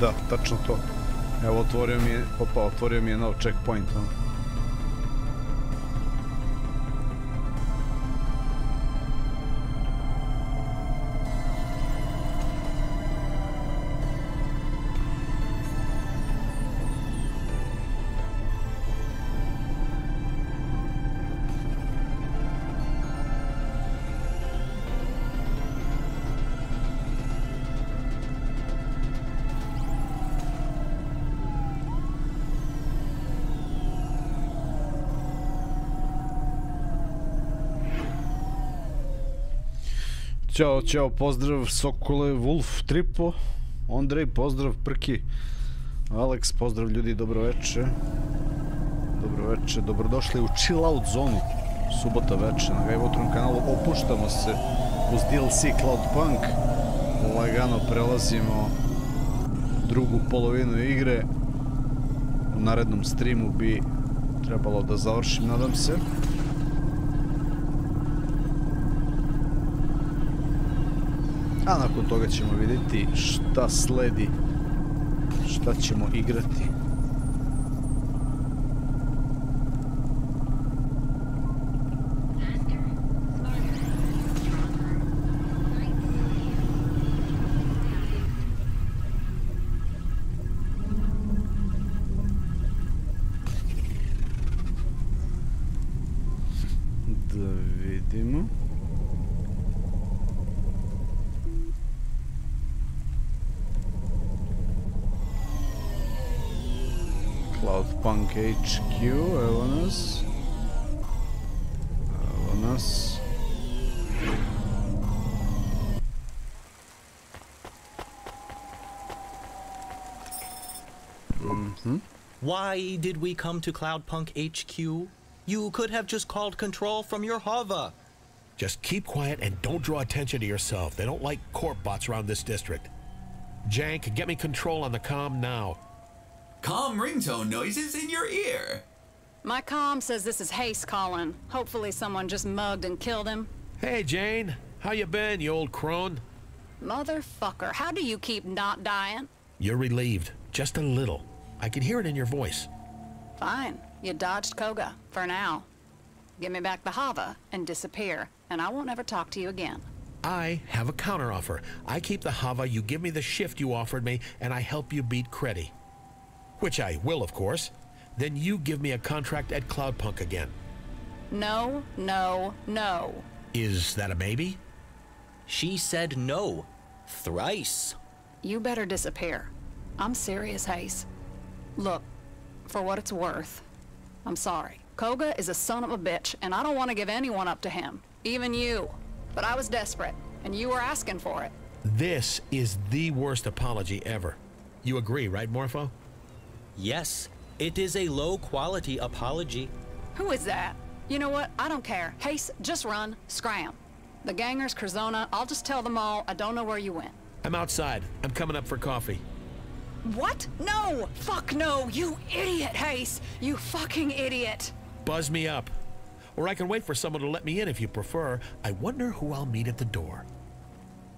Speaker 1: Da, tačno to. Evo, otvorio mi je nov checkpoint. Ćao, čao, pozdrav Sokole, Wolf, Tripo, Andrej, pozdrav Prki, Alex, pozdrav ljudi, dobro veče. Dobro veče, dobrodošli u chill out zonu, subota veče, na Gajvotrom kanalu, opuštamo se uz DLC CLOUDPUNK, lagano prelazimo drugu polovinu igre, u narednom streamu bi trebalo da završim, nadam se. A nakon toga ćemo vidjeti šta sledi, šta ćemo igrati. Da vidimo. CLOUDPUNK HQ, evo nas. Evo nas.
Speaker 9: Why did we come to CLOUDPUNK HQ? You could have just called control from your Hava.
Speaker 10: Just keep quiet and don't draw attention to yourself. They don't like corp bots around this district. Jank, get me control on the comm now.
Speaker 11: Calm ringtone noises in your ear.
Speaker 4: My comm says this is Haste calling. Hopefully someone just mugged and killed him.
Speaker 10: Hey, Jane. How you been, you old crone?
Speaker 4: Motherfucker, how do you keep not dying?
Speaker 10: You're relieved. just a little. I can hear it in your voice.
Speaker 4: Fine. You dodged Koga, for now. Give me back the Hava and disappear, and I won't ever talk to you again.
Speaker 10: I have a counteroffer. I keep the Hava, you give me the shift you offered me, and I help you beat Creddy. Which I will, of course. Then you give me a contract at CLOUDPUNK again.
Speaker 4: No, no, no.
Speaker 10: Is that a maybe?
Speaker 9: She said no. Thrice.
Speaker 4: You better disappear. I'm serious, Hayes. Look, for what it's worth, I'm sorry. Koga is a son of a bitch, and I don't want to give anyone up to him. Even you. But I was desperate, and you were asking for it.
Speaker 10: This is the worst apology ever. You agree, right, Morpho?
Speaker 9: Yes, it is a low-quality apology.
Speaker 4: Who is that? You know what? I don't care. Hayes, just run. Scram. The gangers, Curzona, I'll just tell them all I don't know where you went.
Speaker 10: I'm outside. I'm coming up for coffee.
Speaker 4: What? No! Fuck no! You idiot, Hayes! You fucking idiot!
Speaker 10: Buzz me up. Or I can wait for someone to let me in if you prefer. I wonder who I'll meet at the door.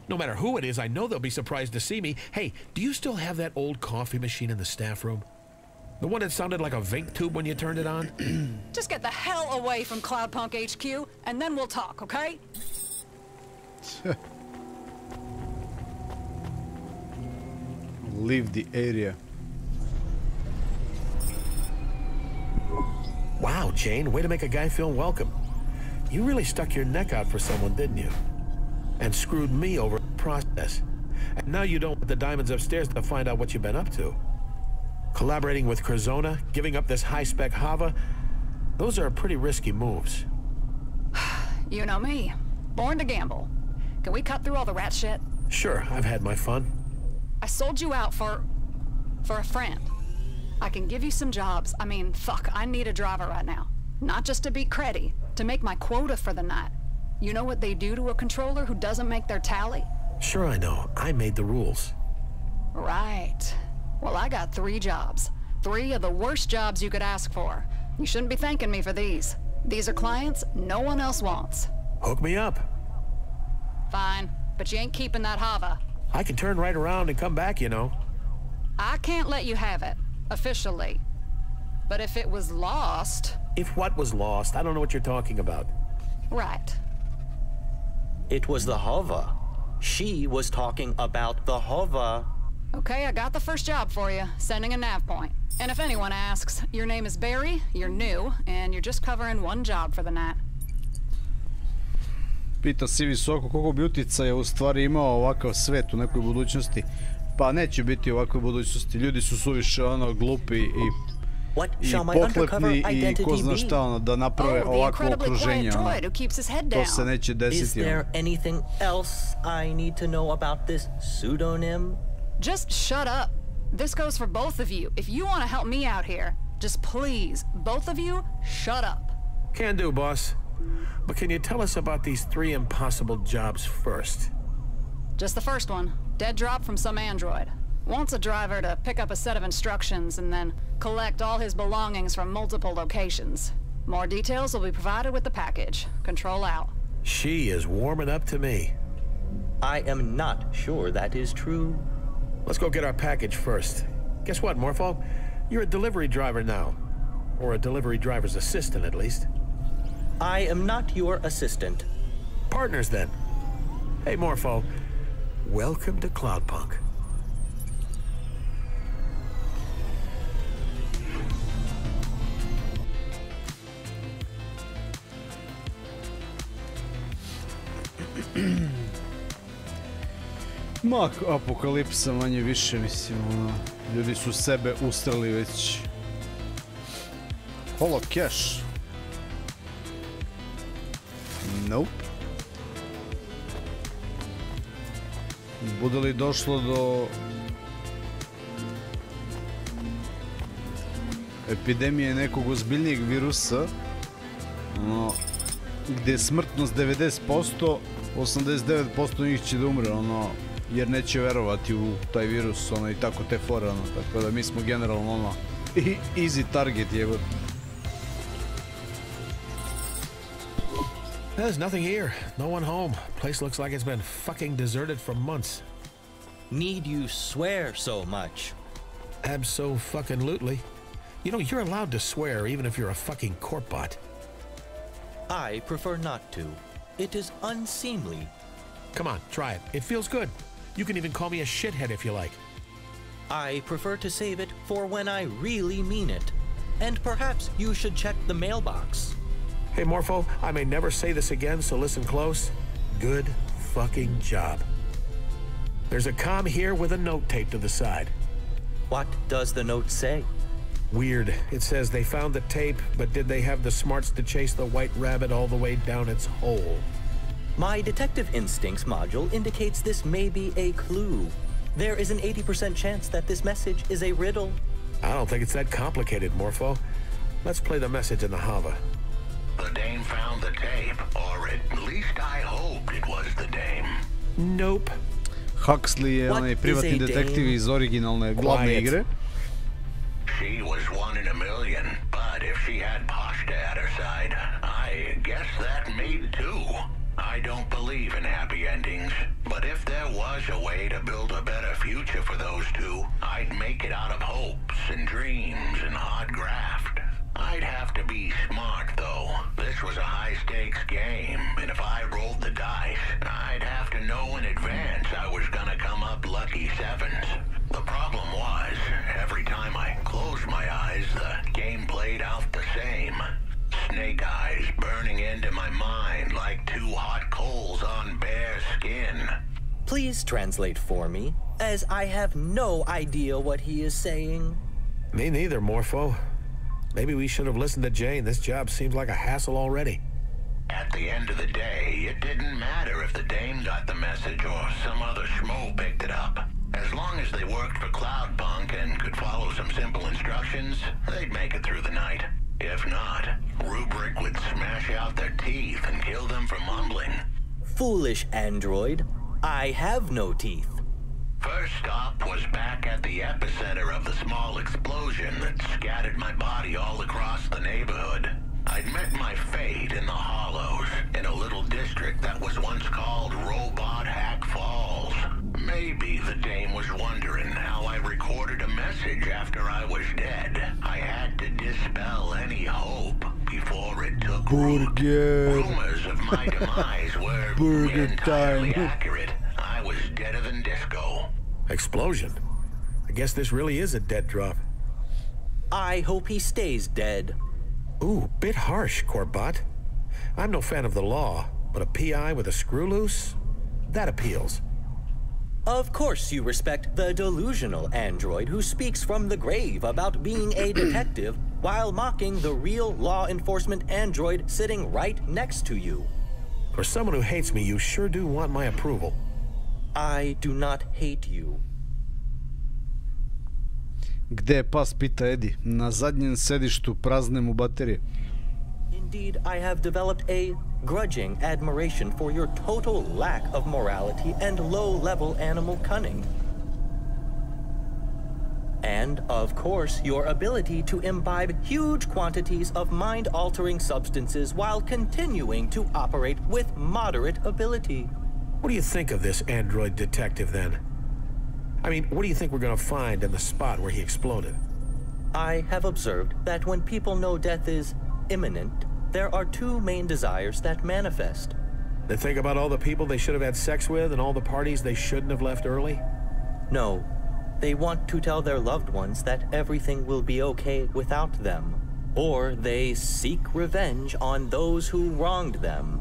Speaker 10: No matter who it is, I know they'll be surprised to see me. Hey, do you still have that old coffee machine in the staff room? The one that sounded like a vape tube when you turned it on?
Speaker 4: Just get the hell away from CLOUDPUNK HQ, and then we'll talk, okay?
Speaker 1: Leave the area.
Speaker 10: Wow, Jane, way to make a guy feel welcome. You really stuck your neck out for someone, didn't you? And screwed me over in the process. And now you don't want the diamonds upstairs to find out what you've been up to. Collaborating with Curzona, giving up this high-spec Hava, those are pretty risky moves.
Speaker 4: You know me. Born to gamble. Can we cut through all the rat shit?
Speaker 10: Sure, I've had my fun.
Speaker 4: I sold you out for a friend. I can give you some jobs. I mean, fuck, I need a driver right now. Not just to beat Creddy, to make my quota for the night. You know what they do to a controller who doesn't make their tally?
Speaker 10: Sure I know. I made the rules.
Speaker 4: Right. Well, I got 3 jobs. 3 of the worst jobs you could ask for. You shouldn't be thanking me for these. These are clients no one else wants.
Speaker 10: Hook me up.
Speaker 4: Fine, but you ain't keeping that Hava.
Speaker 10: I can turn right around and come back, you know.
Speaker 4: I can't let you have it, officially. But if it was lost...
Speaker 10: If what was lost? I don't know what you're talking about.
Speaker 4: Right.
Speaker 9: It was the Hava. She was talking about the Hava.
Speaker 4: Okay, I got the first job for you, sending a nav point. And if anyone asks, your name is Barry, you're new, and you're just covering 1 job for the night.
Speaker 1: Pita si visoko koliko bi uticaja u stvari imao ovakav svet u nekoj budućnosti. Pa neće biti ovakve budućnosti. Ljudi su suviše glupi i pohlepni i ko zna šta da naprave ovakvo okruženje. To se neće desiti.
Speaker 9: Is there anything else I need to know about this pseudonym?
Speaker 4: Just shut up. This goes for both of you. If you want to help me out here, just please, both of you, shut up.
Speaker 10: Can do, boss. But can you tell us about these 3 impossible jobs first?
Speaker 4: Just the first one. Dead drop from some android. Wants a driver to pick up a set of instructions and then collect all his belongings from multiple locations. More details will be provided with the package. Control out.
Speaker 10: She is warming up to me.
Speaker 9: I am not sure that is true.
Speaker 10: Let's go get our package first. Guess what, Morpho? You're a delivery driver now. Or a delivery driver's assistant, at least.
Speaker 9: I am not your assistant.
Speaker 10: Partners, then. Hey, Morpho. Welcome to CLOUDPUNK.
Speaker 1: Ma, apokalipsa manje više, mislim, ljudi su sebe ustrali već. Holo cash. Nope. Bude li došlo do epidemije nekog ozbiljnijeg virusa, gdje je smrtnost 90%, 89% njih će da umre, jer neće verovati u taj virus, i tako te fore, tako da mi smo generalno, easy target, jebot.
Speaker 10: There's nothing here. No one home. Place looks like it's been fucking deserted for months.
Speaker 9: Need you swear so much?
Speaker 10: Abso-fucking-lutely. You know, you're allowed to swear even if you're a fucking corp bot.
Speaker 9: I prefer not to. It is unseemly.
Speaker 10: Come on, try it. It feels good. You can even call me a shithead if you like.
Speaker 9: I prefer to save it for when I really mean it. And perhaps you should check the mailbox.
Speaker 10: Hey, Morpho, I may never say this again, so listen close. Good fucking job. There's a comm here with a note taped to the side.
Speaker 9: What does the note say?
Speaker 10: Weird. It says they found the tape, but did they have the smarts to chase the white rabbit all the way down its hole?
Speaker 9: My detective instincts module indicates this may be a clue. There is an 80% chance that this message is a riddle.
Speaker 10: I don't think it's that complicated, Morpho. Let's play the message in the Hava.
Speaker 7: The dame found the tape, or at least I hoped it was the dame.
Speaker 10: Nope.
Speaker 1: Huxley je onaj privatni detektiv iz originalne glavne igre.
Speaker 7: She was one in a million, but if she had Pashta at her side, I guess that made two. I don't believe in happy endings, but if there was a way to build a better future for those two, I'd make it out of hopes and dreams and hard graft. I'd have to be smart, though. This was a high-stakes game, and if I rolled the dice, I'd have to know in advance I was gonna come up lucky sevens. The problem was, every time I closed my eyes, the game played out the same. Snake eyes burning into my mind like two hot coals on bare skin.
Speaker 9: Please translate for me, as I have no idea what he is saying.
Speaker 10: Me neither, Morpho. Maybe we should have listened to Jane. This job seems like a hassle already.
Speaker 7: At the end of the day, it didn't matter if the dame got the message or some other schmo picked it up. As long as they worked for CLOUDPUNK and could follow some simple instructions, they'd make it through the night. If not, Rubric would smash out their teeth and kill them for mumbling.
Speaker 9: Foolish android. I have no teeth.
Speaker 7: First stop was back at the epicenter of the small explosion that scattered my body all across the neighborhood. I'd met my fate in the Hollows, in a little district that was once called Robot Hack Falls. Maybe the dame was wondering how I recorded a message after I was dead. I had to dispel any hope before it took root. Rumors of my demise were entirely accurate. I was deader than disco.
Speaker 10: Explosion? I guess this really is a dead drop.
Speaker 9: I hope he stays dead.
Speaker 10: Ooh, bit harsh, Corbett. I'm no fan of the law, but a PI with a screw loose? That appeals.
Speaker 9: Of course you respect the delusional android who speaks from the grave about being a detective while mocking the real law enforcement android sitting right next to you.
Speaker 10: For someone who hates me, you sure do want my approval.
Speaker 9: I do not hate you.
Speaker 1: Gde je pas, pita Eddie. Na zadnjem sedištu, prazne mu baterije.
Speaker 9: Indeed, I have developed a grudging admiration for your total lack of morality and low-level animal cunning. And, of course, your ability to imbibe huge quantities of mind-altering substances while continuing to operate with moderate ability.
Speaker 10: What do you think of this android detective, then? I mean, what do you think we're gonna find in the spot where he exploded?
Speaker 9: I have observed that when people know death is imminent, there are two main desires that manifest.
Speaker 10: They think about all the people they should have had sex with and all the parties they shouldn't have left early?
Speaker 9: No. They want to tell their loved ones that everything will be okay without them. Or they seek revenge on those who wronged them.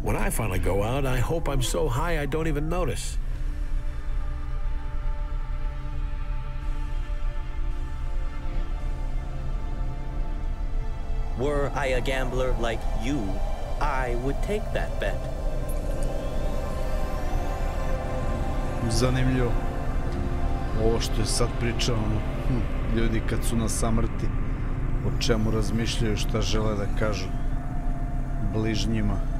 Speaker 10: When I finally go out, I hope I'm so high I don't even notice.
Speaker 9: Were I a gambler like you, I would take that bet.
Speaker 1: Zanimljivo. Ovo što je sad pričao, ljudi kad su na samrti, o čemu razmišljaju, šta žele da kažu bližnjima.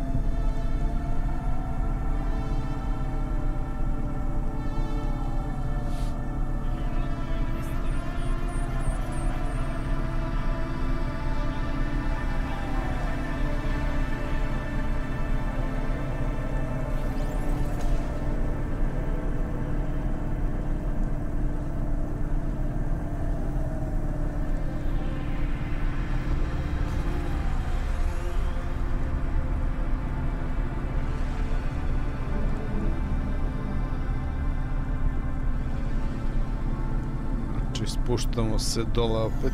Speaker 1: I spuštamo se dole opet.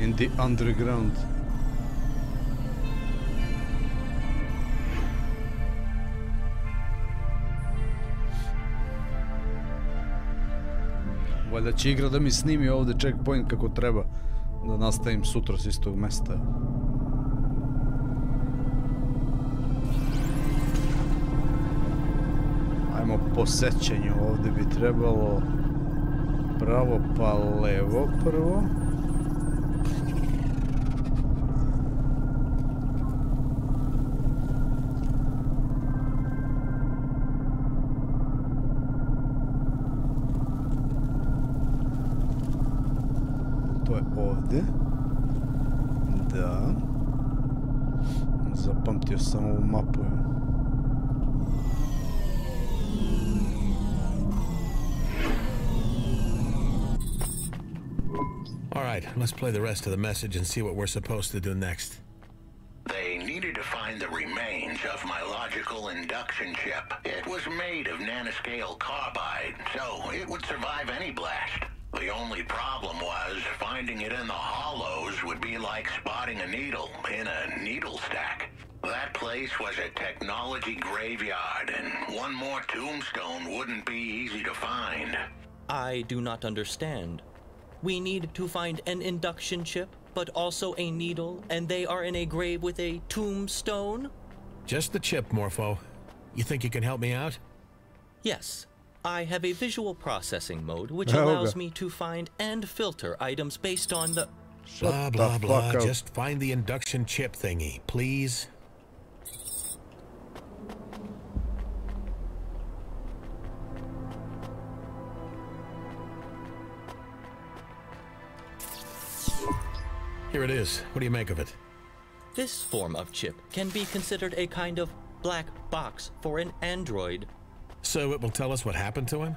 Speaker 1: In the underground. Valjda će igra da mi snimi ovdje checkpoint kako treba. Da nastavim sutra s istog mesta. Ajmo po sećanju, ovdje bi trebalo pravo pa levo prvo. To je ovdje. Da. Zapamtio sam ovu mapu.
Speaker 10: All right, let's play the rest of the message and see what we're supposed to do next.
Speaker 19: They needed to find the remains of my logical induction chip. It was made of nanoscale carbide, so it would survive any blast. The only problem was finding it in the hollows would be like spotting a needle in a needle stack. That place was a technology graveyard, and one more tombstone wouldn't be easy to find.
Speaker 9: I do not understand. We need to find an induction chip, but also a needle, and they are in a grave with a tombstone?
Speaker 10: Just the chip, Morpho. You think you can help me out?
Speaker 9: Yes. I have a visual processing mode, which allows me to find and filter items based on the...
Speaker 10: Blah, blah, blah. Just find the induction chip thingy, please. Here it is. What do you make of it?
Speaker 9: This form of chip can be considered a kind of black box for an android.
Speaker 10: So it will tell us what happened to him?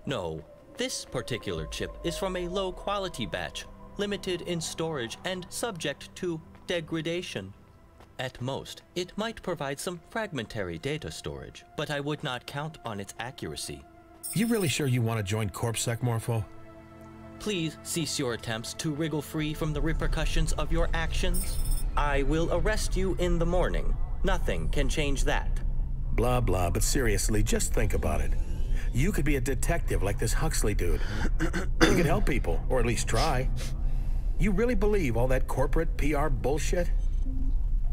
Speaker 9: No. This particular chip is from a low-quality batch, limited in storage and subject to degradation. At most, it might provide some fragmentary data storage, but I would not count on its accuracy.
Speaker 10: You really sure you want to join CorpSec, Morpho?
Speaker 9: Please cease your attempts to wriggle free from the repercussions of your actions. I will arrest you in the morning. Nothing can change that.
Speaker 10: Blah, blah, but seriously, just think about it. You could be a detective like this Huxley dude. You could help people, or at least try. You really believe all that corporate PR bullshit?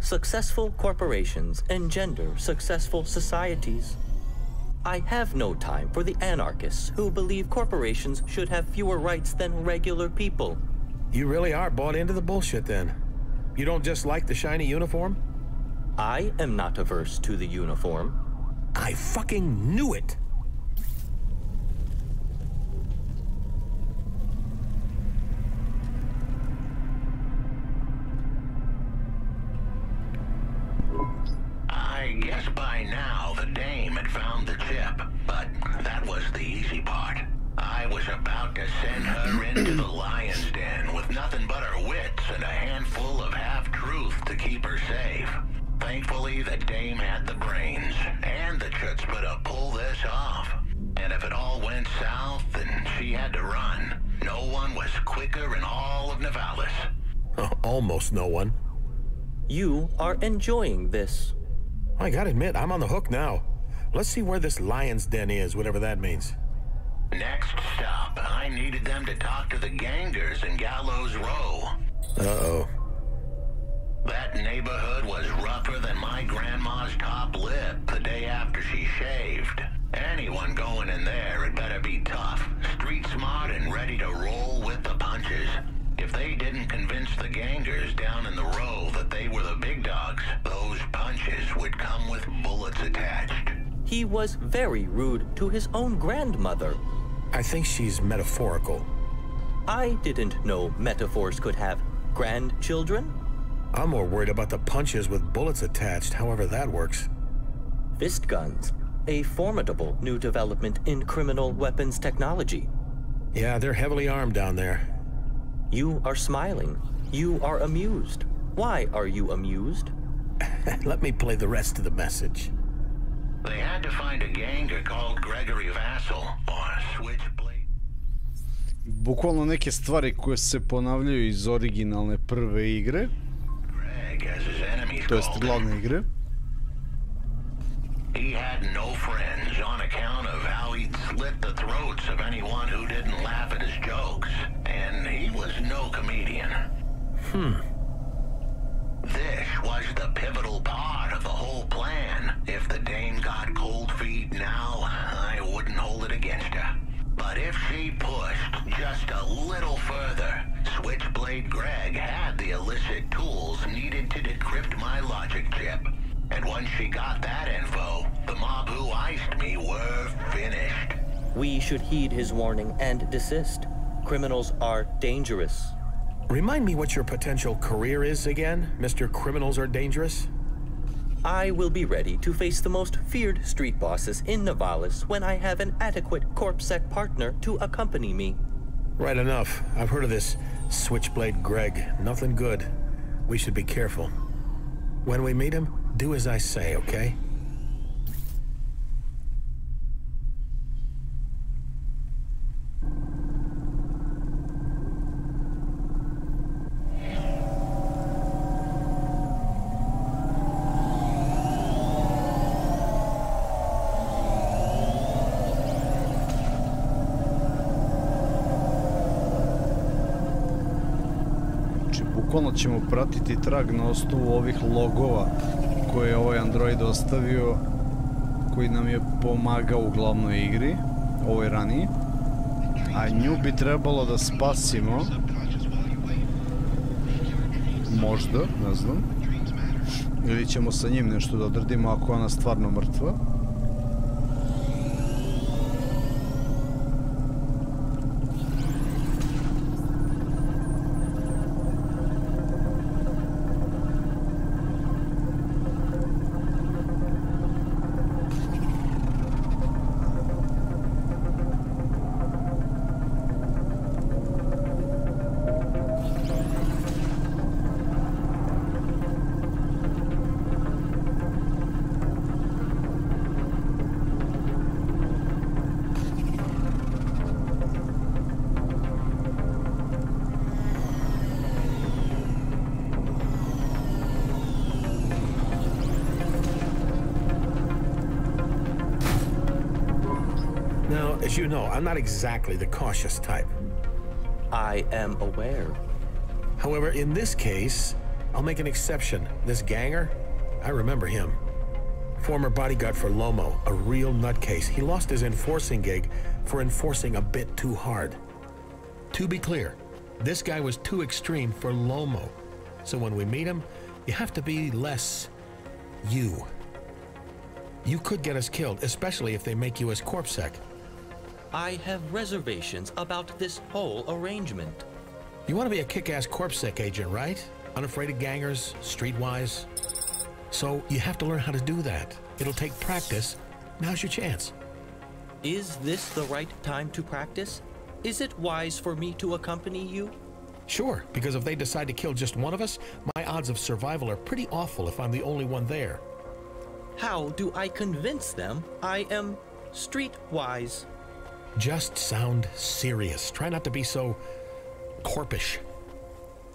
Speaker 9: Successful corporations engender successful societies. I have no time for the anarchists who believe corporations should have fewer rights than regular people.
Speaker 10: You really are bought into the bullshit then. You don't just like the shiny uniform?
Speaker 9: I am not averse to the uniform.
Speaker 10: I fucking knew it!
Speaker 19: I guess by now the dame had found the chip, but that was the easy part. I was about to send her into the lion's den with nothing but her wits and a handful of half-truth to keep her safe. Thankfully, the dame had the brains and the chutzpah to pull this off. And if it all went south and she had to run, no one was quicker in all of Nivalis.
Speaker 10: Almost no one.
Speaker 9: You are enjoying this.
Speaker 10: I gotta admit, I'm on the hook now. Let's see where this lion's den is, whatever that means.
Speaker 19: Next stop, I needed them to talk to the gangers in Gallows Row.
Speaker 10: Uh-oh.
Speaker 19: That neighborhood was rougher than my grandma's top lip the day after she shaved. Anyone going in there had better be tough, street smart, and ready to roll with the punches. If they didn't convince the gangers down in the row that they were the big dogs, those punches would come with bullets attached.
Speaker 9: He was very rude to his own grandmother.
Speaker 10: I think she's metaphorical.
Speaker 9: I didn't know metaphors could have grandchildren.
Speaker 10: I'm more worried about the punches with bullets attached, however that works.
Speaker 9: Fist guns, a formidable new development in criminal weapons technology.
Speaker 10: Yeah, they're heavily armed down there.
Speaker 9: You are smiling. You are amused. Why are you amused?
Speaker 10: Let me play the rest of the message.
Speaker 19: They had to find a ganger called Gregory Vassal, or Switchblade.
Speaker 1: bukvalno neke stvari koje se ponavljaju iz originalne prve igre, to jest glavne igre.
Speaker 7: He had no friends on account of how he'd slit the throats of anyone who didn't laugh at his jokes, and he was no comedian. This was the pivotal part of the whole plan. If the dame got cold feet now, I wouldn't hold it against her. But if she pushed just a little further, Switchblade Greg had the illicit tools needed to decrypt my logic chip. And once she got that info, the mob who iced me were finished.
Speaker 9: We should heed his warning and desist. Criminals are dangerous.
Speaker 10: Remind me what your potential career is again, Mr. Criminals Are Dangerous?
Speaker 9: I will be ready to face the most feared street bosses in Navalis when I have an adequate CorpSec partner to accompany me.
Speaker 10: Right enough. I've heard of this Switchblade Greg. Nothing good. We should be careful. When we meet him, do as I say, okay?
Speaker 1: Bukvalno ćemo pratiti trag na osnovu ovih logova koje je ovaj android ostavio, koji nam je pomagao u glavnoj igri, ovoj raniji. A nju bi trebalo da spasimo. Možda, ne znam. Ili ćemo sa njim nešto da odradimo ako je ona stvarno mrtva.
Speaker 10: As you know, I'm not exactly the cautious type.
Speaker 9: I am aware.
Speaker 10: However, in this case, I'll make an exception. This ganger, I remember him. Former bodyguard for Lomo, a real nutcase. He lost his enforcing gig for enforcing a bit too hard. To be clear, this guy was too extreme for Lomo. So when we meet him, you have to be less you. You could get us killed, especially if they make you as CorpSec.
Speaker 9: I have reservations about this whole arrangement.
Speaker 10: You want to be a kick-ass CorpSec agent, right? Unafraid of gangers, streetwise. So you have to learn how to do that. It'll take practice. Now's your chance.
Speaker 9: Is this the right time to practice? Is it wise for me to accompany you?
Speaker 10: Sure, because if they decide to kill just one of us, my odds of survival are pretty awful if I'm the only one there.
Speaker 9: How do I convince them I am streetwise?
Speaker 10: Just sound serious. Try not to be so corpish.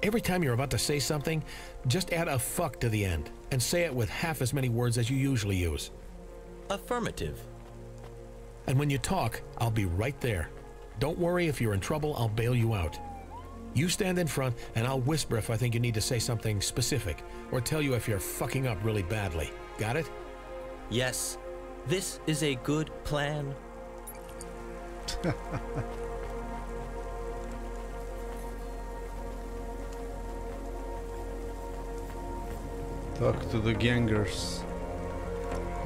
Speaker 10: Every time you're about to say something, just add a fuck to the end and say it with half as many words as you usually use.
Speaker 9: Affirmative.
Speaker 10: And when you talk, I'll be right there. Don't worry, if you're in trouble, I'll bail you out. You stand in front and I'll whisper if I think you need to say something specific or tell you if you're fucking up really badly. Got it?
Speaker 9: Yes. This is a good plan.
Speaker 1: Talk to the gangers.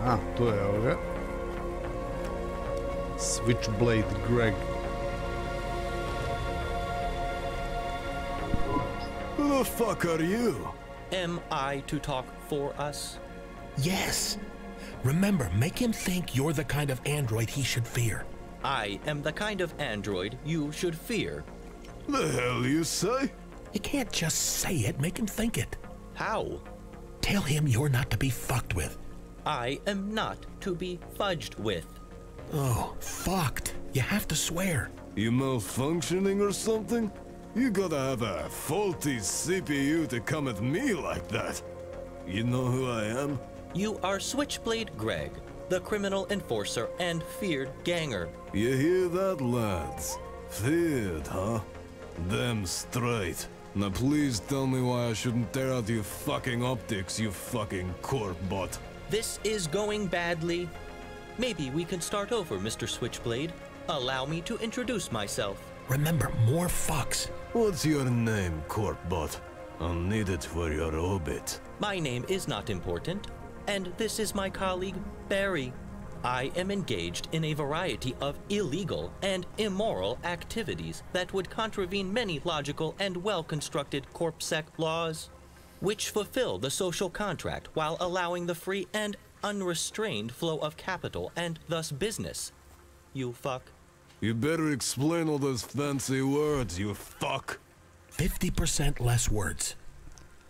Speaker 1: Ah, tu je ovoga. Switchblade Greg.
Speaker 13: Who the fuck are you?
Speaker 9: Am I to talk for us?
Speaker 10: Yes. Remember, make him think you're the kind of android he should fear.
Speaker 9: I am the kind of android you should fear.
Speaker 13: The hell you say?
Speaker 10: You can't just say it, make him think it.
Speaker 9: How?
Speaker 10: Tell him you're not to be fucked with.
Speaker 9: I am not to be fudged with.
Speaker 10: Oh, fucked. You have to swear.
Speaker 13: You malfunctioning or something? You gotta have a faulty CPU to come at me like that. You know who I am?
Speaker 9: You are Switchblade Greg, the criminal enforcer and feared ganger.
Speaker 13: You hear that, lads? Feared, huh? Damn straight. Now please tell me why I shouldn't tear out your fucking optics, you fucking corp bot.
Speaker 9: This is going badly. Maybe we can start over, Mr. Switchblade. Allow me to introduce myself.
Speaker 10: Remember, more fucks.
Speaker 13: What's your name, corp bot? I'll need it for your obit.
Speaker 9: My name is not important, and this is my colleague, Barry. I am engaged in a variety of illegal and immoral activities that would contravene many logical and well-constructed corpsec laws, which fulfill the social contract while allowing the free and unrestrained flow of capital and thus business. You fuck.
Speaker 13: You better explain all those fancy words, you fuck.
Speaker 10: 50% less words.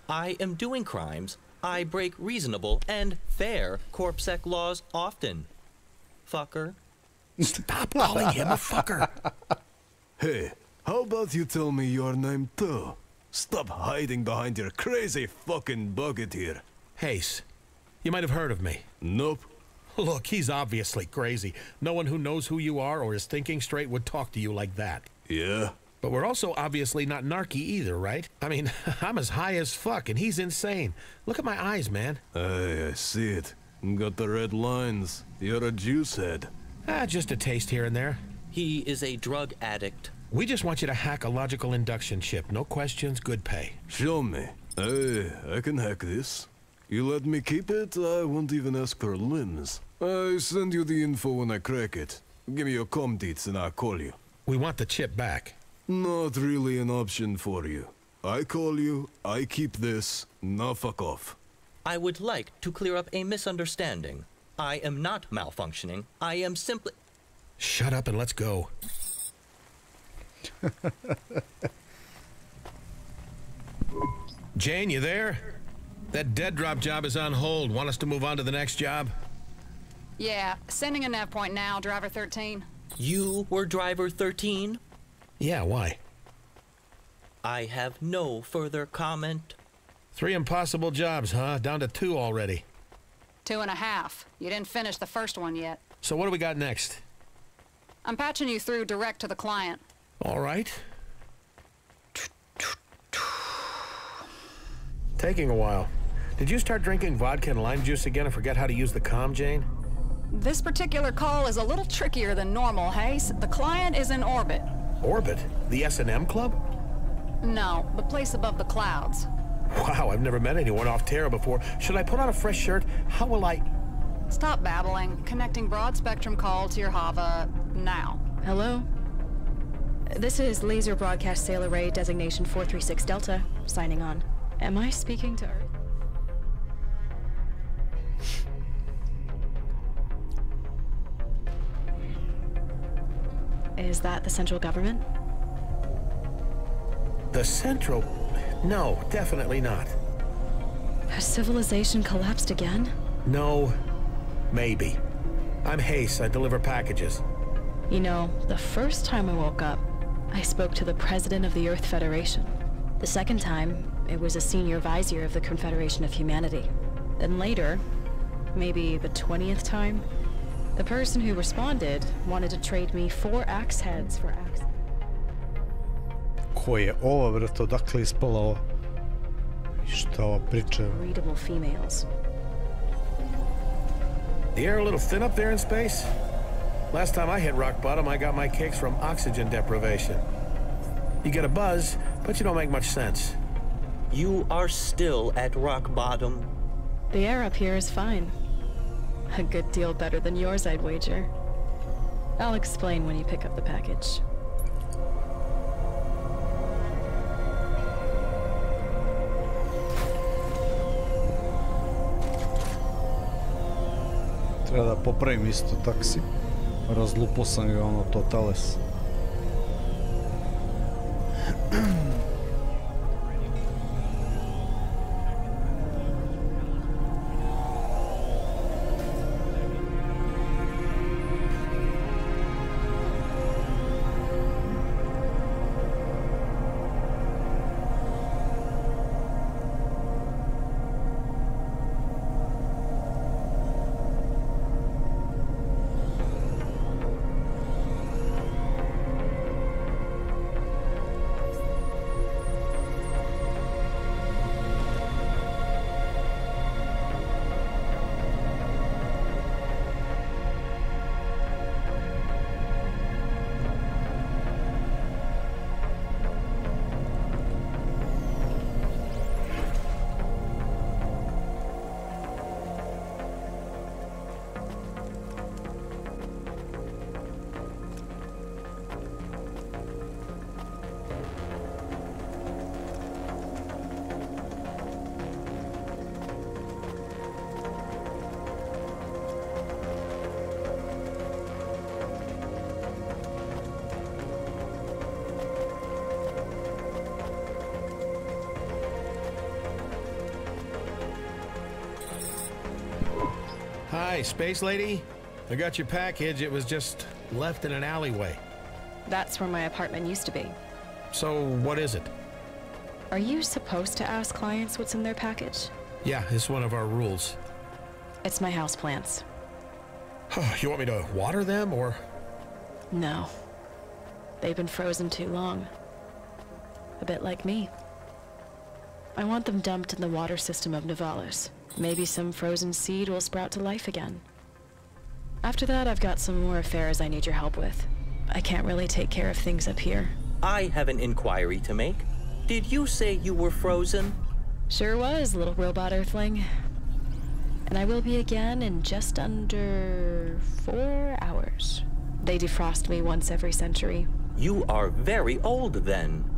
Speaker 9: I am doing crimes. I break reasonable and fair corpsec laws often. Fucker.
Speaker 10: Stop calling him a fucker.
Speaker 13: Hey, how about you tell me your name too? Stop hiding behind your crazy fucking bucket here.
Speaker 10: Hayes, you might have heard of me.
Speaker 13: Nope.
Speaker 10: Look, he's obviously crazy. No one who knows who you are or is thinking straight would talk to you like that.
Speaker 13: Yeah?
Speaker 10: But we're also obviously not narky either, right? I mean, I'm as high as fuck and he's insane. Look at my eyes, man.
Speaker 13: Hey, I see it. Got the red lines. You're a juice head.
Speaker 10: Just a taste here and there.
Speaker 9: He is a drug addict.
Speaker 10: We just want you to hack a logical induction chip. No questions, good pay.
Speaker 13: Show me. Hey, I can hack this. You let me keep it, I won't even ask for limbs. I send you the info when I crack it. Give me your comm deets and I'll call you.
Speaker 10: We want the chip back.
Speaker 13: Not really an option for you. I call you, I keep this, now fuck off.
Speaker 9: I would like to clear up a misunderstanding. I am not malfunctioning. I am simply...
Speaker 10: Shut up and let's go. Jane, you there? That dead drop job is on hold. Want us to move on to the next job?
Speaker 4: Yeah, sending a nav point now, driver 13.
Speaker 9: You were driver 13?
Speaker 10: Yeah, why?
Speaker 9: I have no further comment.
Speaker 10: 3 impossible jobs, huh? Down to 2 already.
Speaker 4: 2.5. You didn't finish the first one yet.
Speaker 10: So what do we got next?
Speaker 4: I'm patching you through direct to the client.
Speaker 10: All right. Taking a while. Did you start drinking vodka and lime juice again and forget how to use the comm, Jane?
Speaker 4: This particular call is a little trickier than normal, Hayes. The client is in orbit.
Speaker 10: Orbit? The S&M club?
Speaker 4: No, the place above the clouds.
Speaker 10: Wow, I've never met anyone off Terra before. Should I put on a fresh shirt? How will I...
Speaker 4: Stop babbling. Connecting broad spectrum call to your Hava now.
Speaker 5: Hello? This is Laser Broadcast Sail Array Designation 436 Delta, signing on. Am I speaking to Earth? Is that the central government?
Speaker 10: The central... No, definitely not.
Speaker 5: Has civilization collapsed again?
Speaker 10: No, maybe. I'm Hayes. I deliver packages.
Speaker 5: You know, the first time I woke up, I spoke to the president of the Earth Federation. The second time, it was a senior vizier of the Confederation of Humanity. Then later, maybe the 20th time, the person who responded wanted to trade me 4 axe heads for axe.
Speaker 1: Ko je ova, brate, odakle ispala ova? I šta ova priča?
Speaker 5: Readable females.
Speaker 10: The air a little thin up there in space? Last time I hit rock bottom, I got my kicks from oxygen deprivation. You get a buzz, but you don't make much sense.
Speaker 9: You are still at rock bottom.
Speaker 5: The air up here is fine. A good deal better than yours, I'd wager. I'll explain when you pick up the package.
Speaker 1: Treba da popravim isto taksi. Razlupo sam ga ono totales.
Speaker 10: Hi, Space Lady. I got your package. It was just left in an alleyway.
Speaker 21: That's where my apartment used to be.
Speaker 10: So, what is it?
Speaker 21: Are you supposed to ask clients what's in their package?
Speaker 10: Yeah, it's one of our rules.
Speaker 21: It's my houseplants.
Speaker 10: You want me to water them, or?
Speaker 21: No. They've been frozen too long. A bit like me. I want them dumped in the water system of Nivalis. Maybe some frozen seed will sprout to life again. After that, I've got some more affairs I need your help with. I can't really take care of things up here.
Speaker 9: I have an inquiry to make. Did you say you were frozen?
Speaker 21: Sure was, little robot earthling. And I will be again in just under 4 hours. They defrost me once every century.
Speaker 9: You are very old then.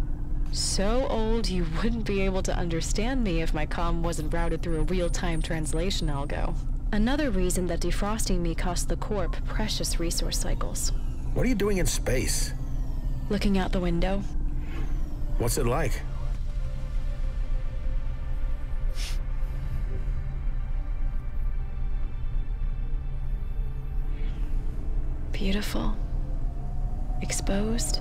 Speaker 21: So old you wouldn't be able to understand me if my comm wasn't routed through a real-time translation algo. Another reason that defrosting me cost the Corp precious resource cycles.
Speaker 10: What are you doing in space?
Speaker 21: Looking out the window.
Speaker 10: What's it like?
Speaker 21: Beautiful. Exposed.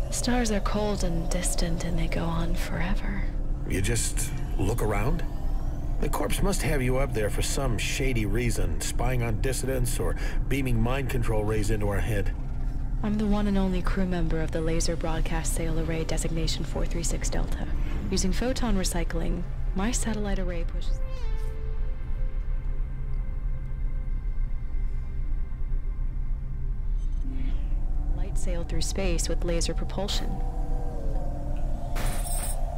Speaker 21: The stars are cold and distant, and they go on forever.
Speaker 10: You just look around? The corpse must have you up there for some shady reason, spying on dissidents or beaming mind control rays into our head.
Speaker 21: I'm the one and only crew member of the Laser Broadcast Sail Array Designation 436 Delta. Using photon recycling, my satellite array pushes... light sail through space with laser propulsion.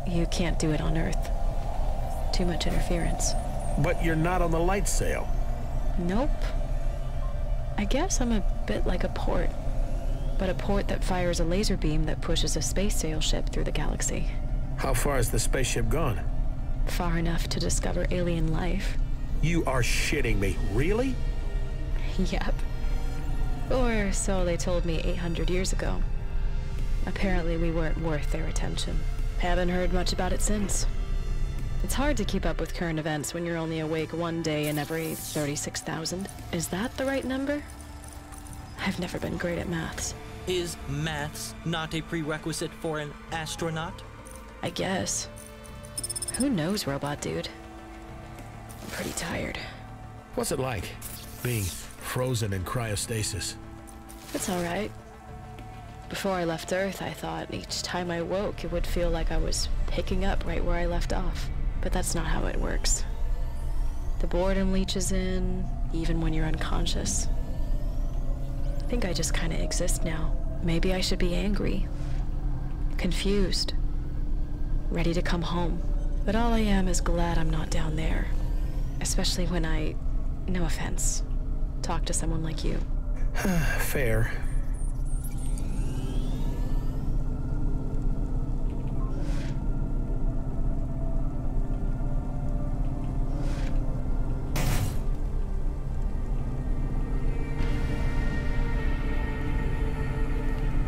Speaker 21: You can't do it on Earth. Too much interference.
Speaker 10: But you're not on the light sail.
Speaker 21: Nope. I guess I'm a bit like a port. But a port that fires a laser beam that pushes a space sail ship through the galaxy.
Speaker 10: How far has the spaceship gone?
Speaker 21: Far enough to discover alien life.
Speaker 10: You are shitting me. Really?
Speaker 21: Yep. Or so they told me 800 years ago. Apparently we weren't worth their attention. Haven't heard much about it since. It's hard to keep up with current events when you're only awake one day in every 36,000. Is that the right number? I've never been great at maths.
Speaker 9: Is maths not a prerequisite for an astronaut?
Speaker 21: I guess. Who knows, robot dude? I'm pretty tired.
Speaker 10: What's it like, being frozen in cryostasis?
Speaker 21: It's alright. Before I left Earth, I thought each time I woke, it would feel like I was picking up right where I left off. But that's not how it works. The boredom leaches in, even when you're unconscious. I think I just kind of exist now. Maybe I should be angry, confused, ready to come home. But all I am is glad I'm not down there. Especially when I, no offense, talk to someone like you.
Speaker 10: Fair.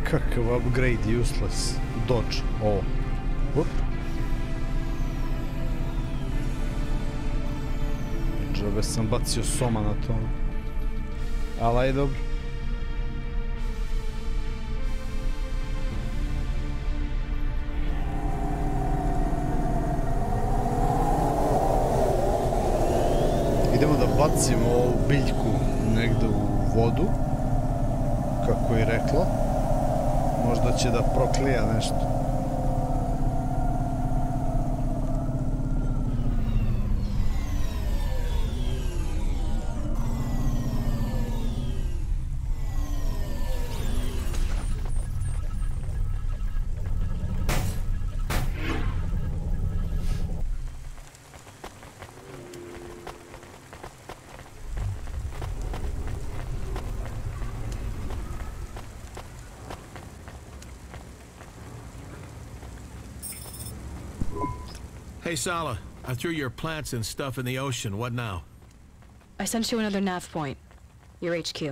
Speaker 1: Kakav upgrade, useless. Dodge. O. Whoop. Džabe sam bacio soma na to. Ali aj dobro. Idemo da bacimo ovu biljku negde u vodu. Kako je rekla. Možda će da proklija nešto.
Speaker 10: Hey, Sala, I threw your plants and stuff in the ocean. What now?
Speaker 21: I sent you another nav point. Your HQ.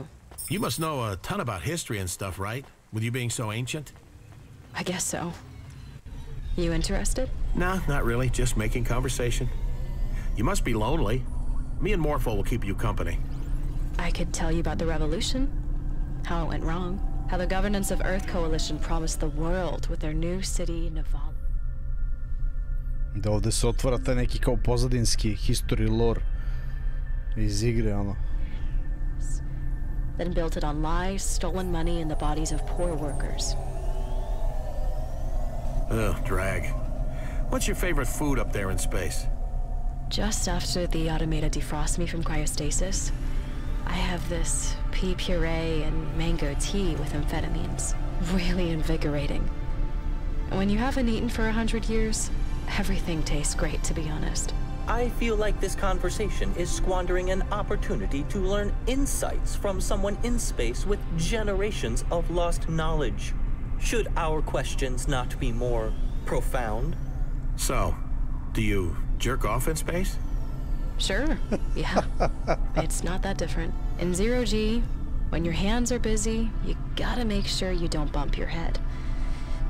Speaker 10: You must know a ton about history and stuff, right? With you being so ancient?
Speaker 21: I guess so. You interested?
Speaker 10: Nah, not really. Just making conversation. You must be lonely. Me and Morpho will keep you company.
Speaker 21: I could tell you about the revolution, how it went wrong, how the governance of Earth Coalition promised the world with their new city, Navala.
Speaker 1: Da ovde se otvara taj neki kao pozadinski history lore iz igre, ono.
Speaker 21: Then built it on lies, stolen money, and the bodies of poor workers.
Speaker 10: Ugh, drag. What's your favorite food up there in space?
Speaker 21: Just after the automated defrost me from cryostasis, I have this pea puree and mango tea with amphetamines. Really invigorating. When you haven't eaten for 100 years, everything tastes great, to be honest.
Speaker 9: I feel like this conversation is squandering an opportunity to learn insights from someone in space with generations of lost knowledge. Should our questions not be more profound?
Speaker 10: So, do you jerk off in space?
Speaker 21: Sure, yeah. It's not that different. In 0G, when your hands are busy, you gotta make sure you don't bump your head.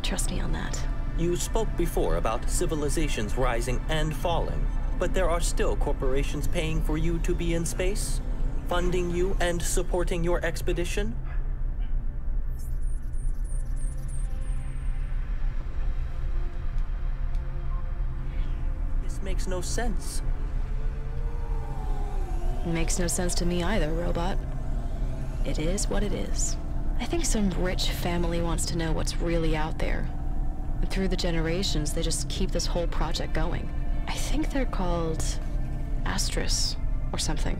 Speaker 21: Trust me on that.
Speaker 9: You spoke before about civilizations rising and falling, but there are still corporations paying for you to be in space? Funding you and supporting your expedition? This makes no sense.
Speaker 21: It makes no sense to me either, robot. It is what it is. I think some rich family wants to know what's really out there. And through the generations, they just keep this whole project going. I think they're called Astris or something.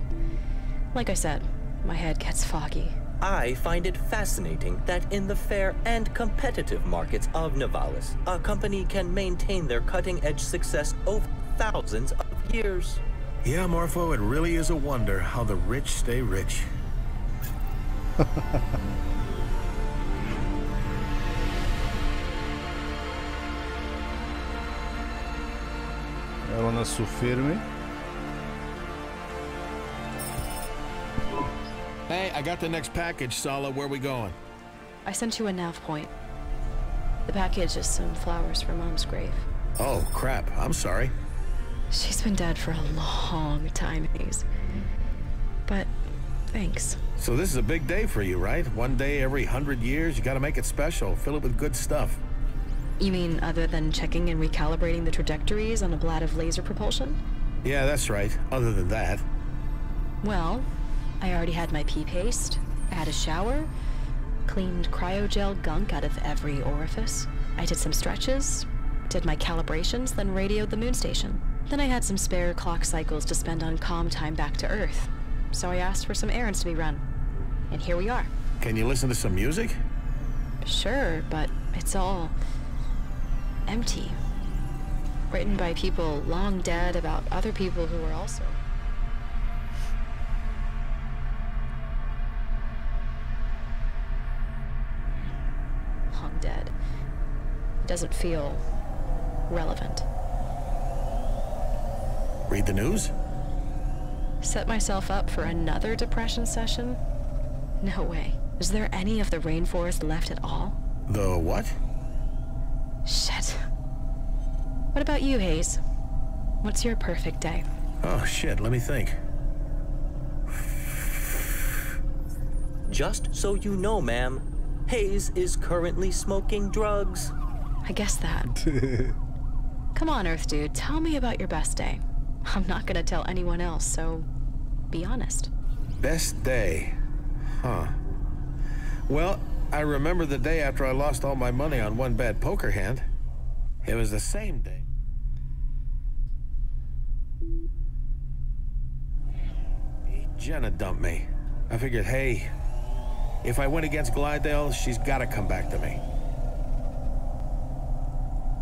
Speaker 21: Like I said, my head gets foggy.
Speaker 9: I find it fascinating that in the fair and competitive markets of Nivalis, a company can maintain their cutting-edge success over thousands of years.
Speaker 10: Yeah, Morpho, it really is a wonder how the rich stay rich.
Speaker 1: Evo nas u firmi.
Speaker 10: Hey, I got the next package, Sala. Where are we going?
Speaker 21: I sent you a nav point. The package is some flowers for Mom's grave.
Speaker 10: Oh, crap. I'm sorry.
Speaker 21: She's been dead for a long time, Hayes. But thanks.
Speaker 10: So this is a big day for you, right? One day every 100 years, you gotta make it special. Fill it with good stuff.
Speaker 21: You mean other than checking and recalibrating the trajectories on a blad of laser propulsion?
Speaker 10: Yeah, that's right. Other than that.
Speaker 21: Well, I already had my pee paste, I had a shower, cleaned cryogel gunk out of every orifice. I did some stretches, did my calibrations, then radioed the moon station. Then I had some spare clock cycles to spend on calm time back to Earth. So I asked for some errands to be run. And here we are.
Speaker 10: Can you listen to some music?
Speaker 21: Sure, but it's all empty. Written by people long dead about other people who were also. Long dead. It doesn't feel relevant.
Speaker 10: Read the news?
Speaker 21: Set myself up for another depression session? No way. Is there any of the rainforest left at all?
Speaker 10: The what?
Speaker 21: Shit. What about you, Hayes? What's your perfect day?
Speaker 10: Oh, shit, let me think.
Speaker 9: Just so you know, ma'am, Hayes is currently smoking drugs.
Speaker 21: I guess that. Come on, Earth Dude, tell me about your best day. I'm not gonna tell anyone else, so be honest.
Speaker 10: Best day? Huh. Well, I remember the day after I lost all my money on one bad poker hand. It was the same day. Jenna dumped me. I figured, hey, if I win against Glidale, she's gotta come back to me.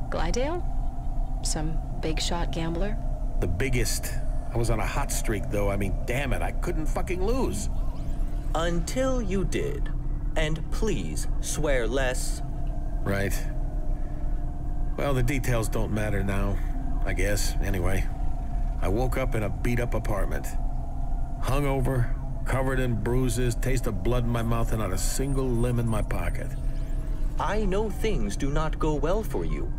Speaker 21: Glidale? Some big shot gambler?
Speaker 10: The biggest. I was on a hot streak, though. I mean, damn it, I couldn't fucking lose.
Speaker 9: Until you did. And please, swear less.
Speaker 10: Right. Well, the details don't matter now, I guess. Anyway, I woke up in a beat-up apartment. Hungover, covered in bruises, taste of blood in my mouth, and not a single limb in my pocket.
Speaker 9: I know things do not go well for you,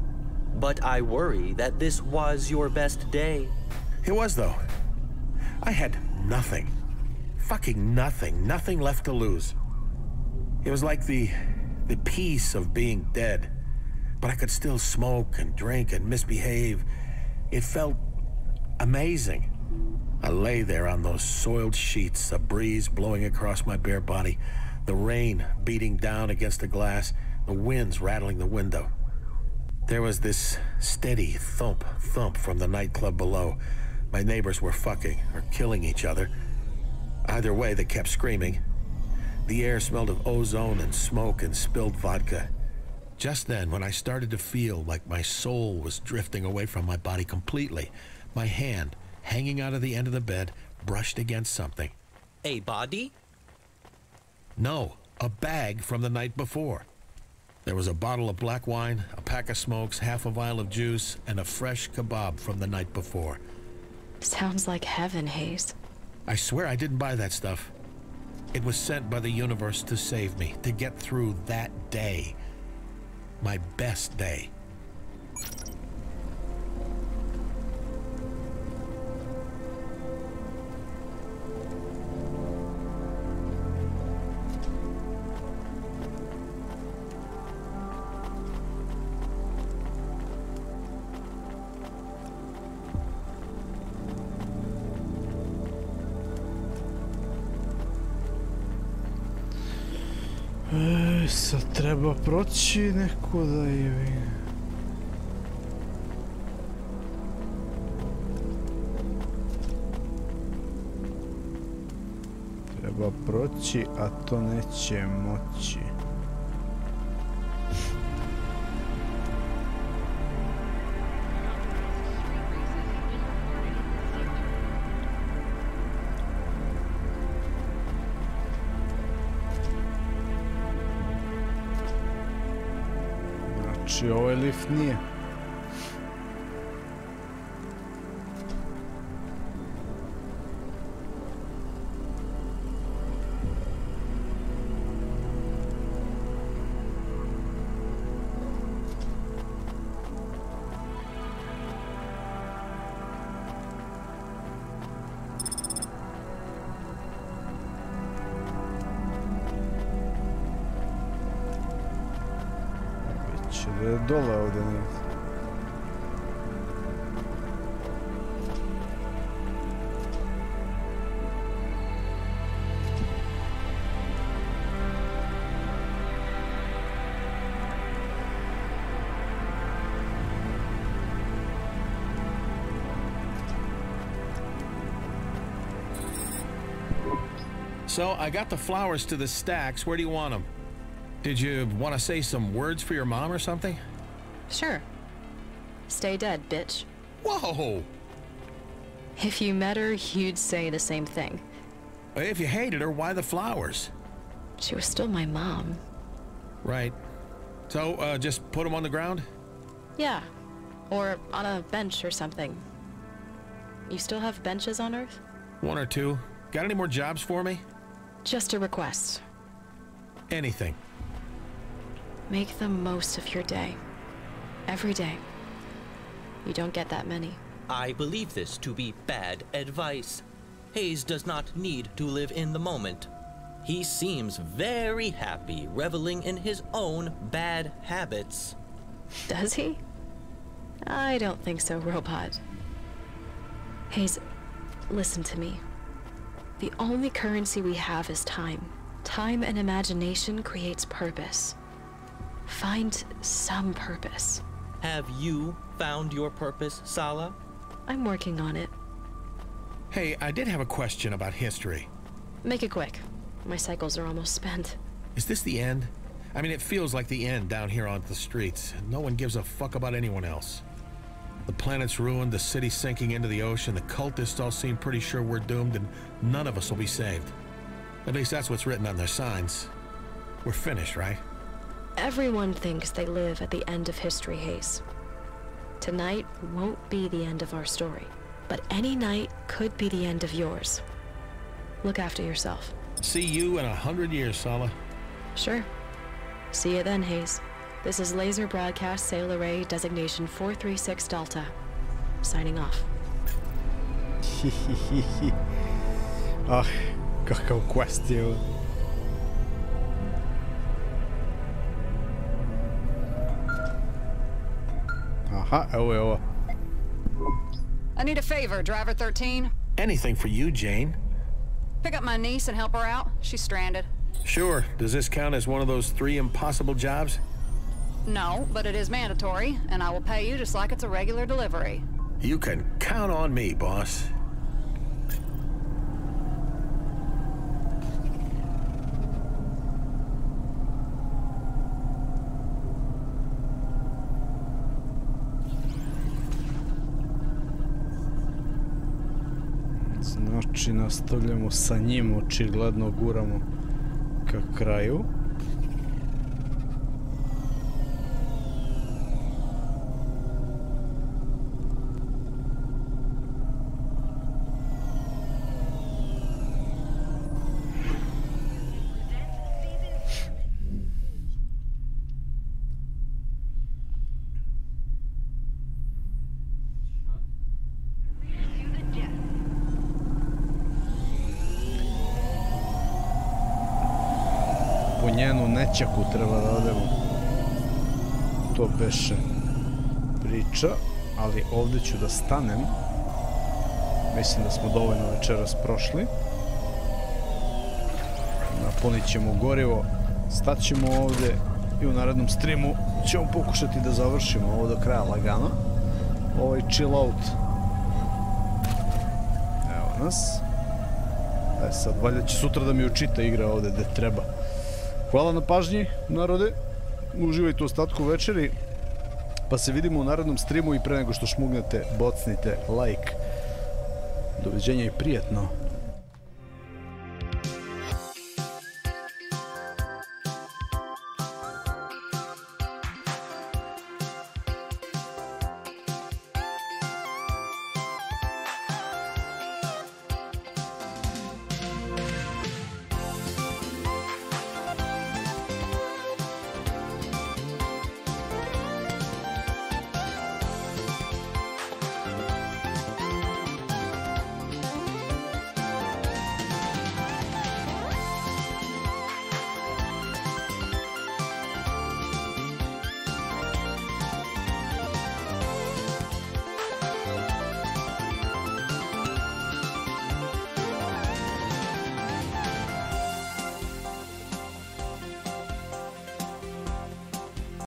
Speaker 9: but I worry that this was your best day.
Speaker 10: It was, though. I had nothing. Fucking nothing. Nothing left to lose. It was like the peace of being dead. But I could still smoke and drink and misbehave. It felt amazing. I lay there on those soiled sheets, a breeze blowing across my bare body, the rain beating down against the glass, the winds rattling the window. There was this steady thump, thump from the nightclub below. My neighbors were fucking or killing each other. Either way, they kept screaming. The air smelled of ozone and smoke and spilled vodka. Just then, when I started to feel like my soul was drifting away from my body completely, my hand, hanging out of the end of the bed, brushed against something.
Speaker 9: A body?
Speaker 10: No, a bag from the night before. There was a bottle of black wine, a pack of smokes, half a vial of juice, and a fresh kebab from the night before.
Speaker 21: Sounds like heaven, Hayes.
Speaker 10: I swear I didn't buy that stuff. It was sent by the universe to save me, to get through that day. My best day.
Speaker 1: Sad treba proći nekuda i... Treba proći, a to neće moći. Znači, ovaj lift nije. Dole ovdje negdje.
Speaker 10: So, I got the flowers to the stacks. Where do you want them? Did you want to say some words for your mom or something?
Speaker 21: Sure. Stay dead, bitch.
Speaker 10: Whoa!
Speaker 21: If you met her, you'd say the same thing.
Speaker 10: If you hated her, why the flowers?
Speaker 21: She was still my mom.
Speaker 10: Right. So, just put them on the ground?
Speaker 21: Yeah. Or on a bench or something. You still have benches on Earth?
Speaker 10: One or two. Got any more jobs for me?
Speaker 21: Just a request.
Speaker 10: Anything.
Speaker 21: Make the most of your day. Every day. You don't get that many.
Speaker 9: I believe this to be bad advice. Hayes does not need to live in the moment. He seems very happy reveling in his own bad habits.
Speaker 21: Does he? I don't think so, Robot. Hayes, listen to me. The only currency we have is time. Time and imagination creates purpose. Find some purpose.
Speaker 9: Have you found your purpose, Sala?
Speaker 21: I'm working on it.
Speaker 10: Hey, I did have a question about history.
Speaker 21: Make it quick. My cycles are almost spent.
Speaker 10: Is this the end? I mean, it feels like the end down here on the streets. No one gives a fuck about anyone else. The planet's ruined, the city's sinking into the ocean, the cultists all seem pretty sure we're doomed, and none of us will be saved. At least that's what's written on their signs. We're finished, right?
Speaker 21: Everyone thinks they live at the end of history, Hayes. Tonight won't be the end of our story, but any night could be the end of yours. Look after yourself.
Speaker 10: See you in 100 years, Sala.
Speaker 21: Sure. See you then, Hayes. This is Laser Broadcast Sail Array Designation 436 Delta. Signing off.
Speaker 1: Ah, kakav quest je ovo. Aha, evo je ovo.
Speaker 4: I need a favor, driver 13.
Speaker 10: Anything for you, Jane.
Speaker 4: Pick up my niece and help her out. She's stranded.
Speaker 10: Sure. Does this count as one of those 3 impossible jobs?
Speaker 4: No, but it is mandatory, and I will pay you just like it's a regular delivery.
Speaker 10: You can count on me, boss.
Speaker 1: Znači, nastavljamo sa njim, očigledno guramo ka kraju. Po njenu nećaku treba da odemo. To beše priča, ali ovdje ću da stanem. Mislim da smo dovoljno večeras prošli. Napunit ćemo gorivo, stat ćemo ovdje i u narednom streamu ćemo pokušati da završimo ovo do kraja lagano. Ovaj chill out. Evo nas. Sad valjda će sutra da mi učita igra ovdje gde treba. Hvala na pažnji, narode. Uživajte u ostatku večeri. Pa se vidimo u narednom streamu i pre nego što šmugnete, bocnite like. Doviđenja i prijetno.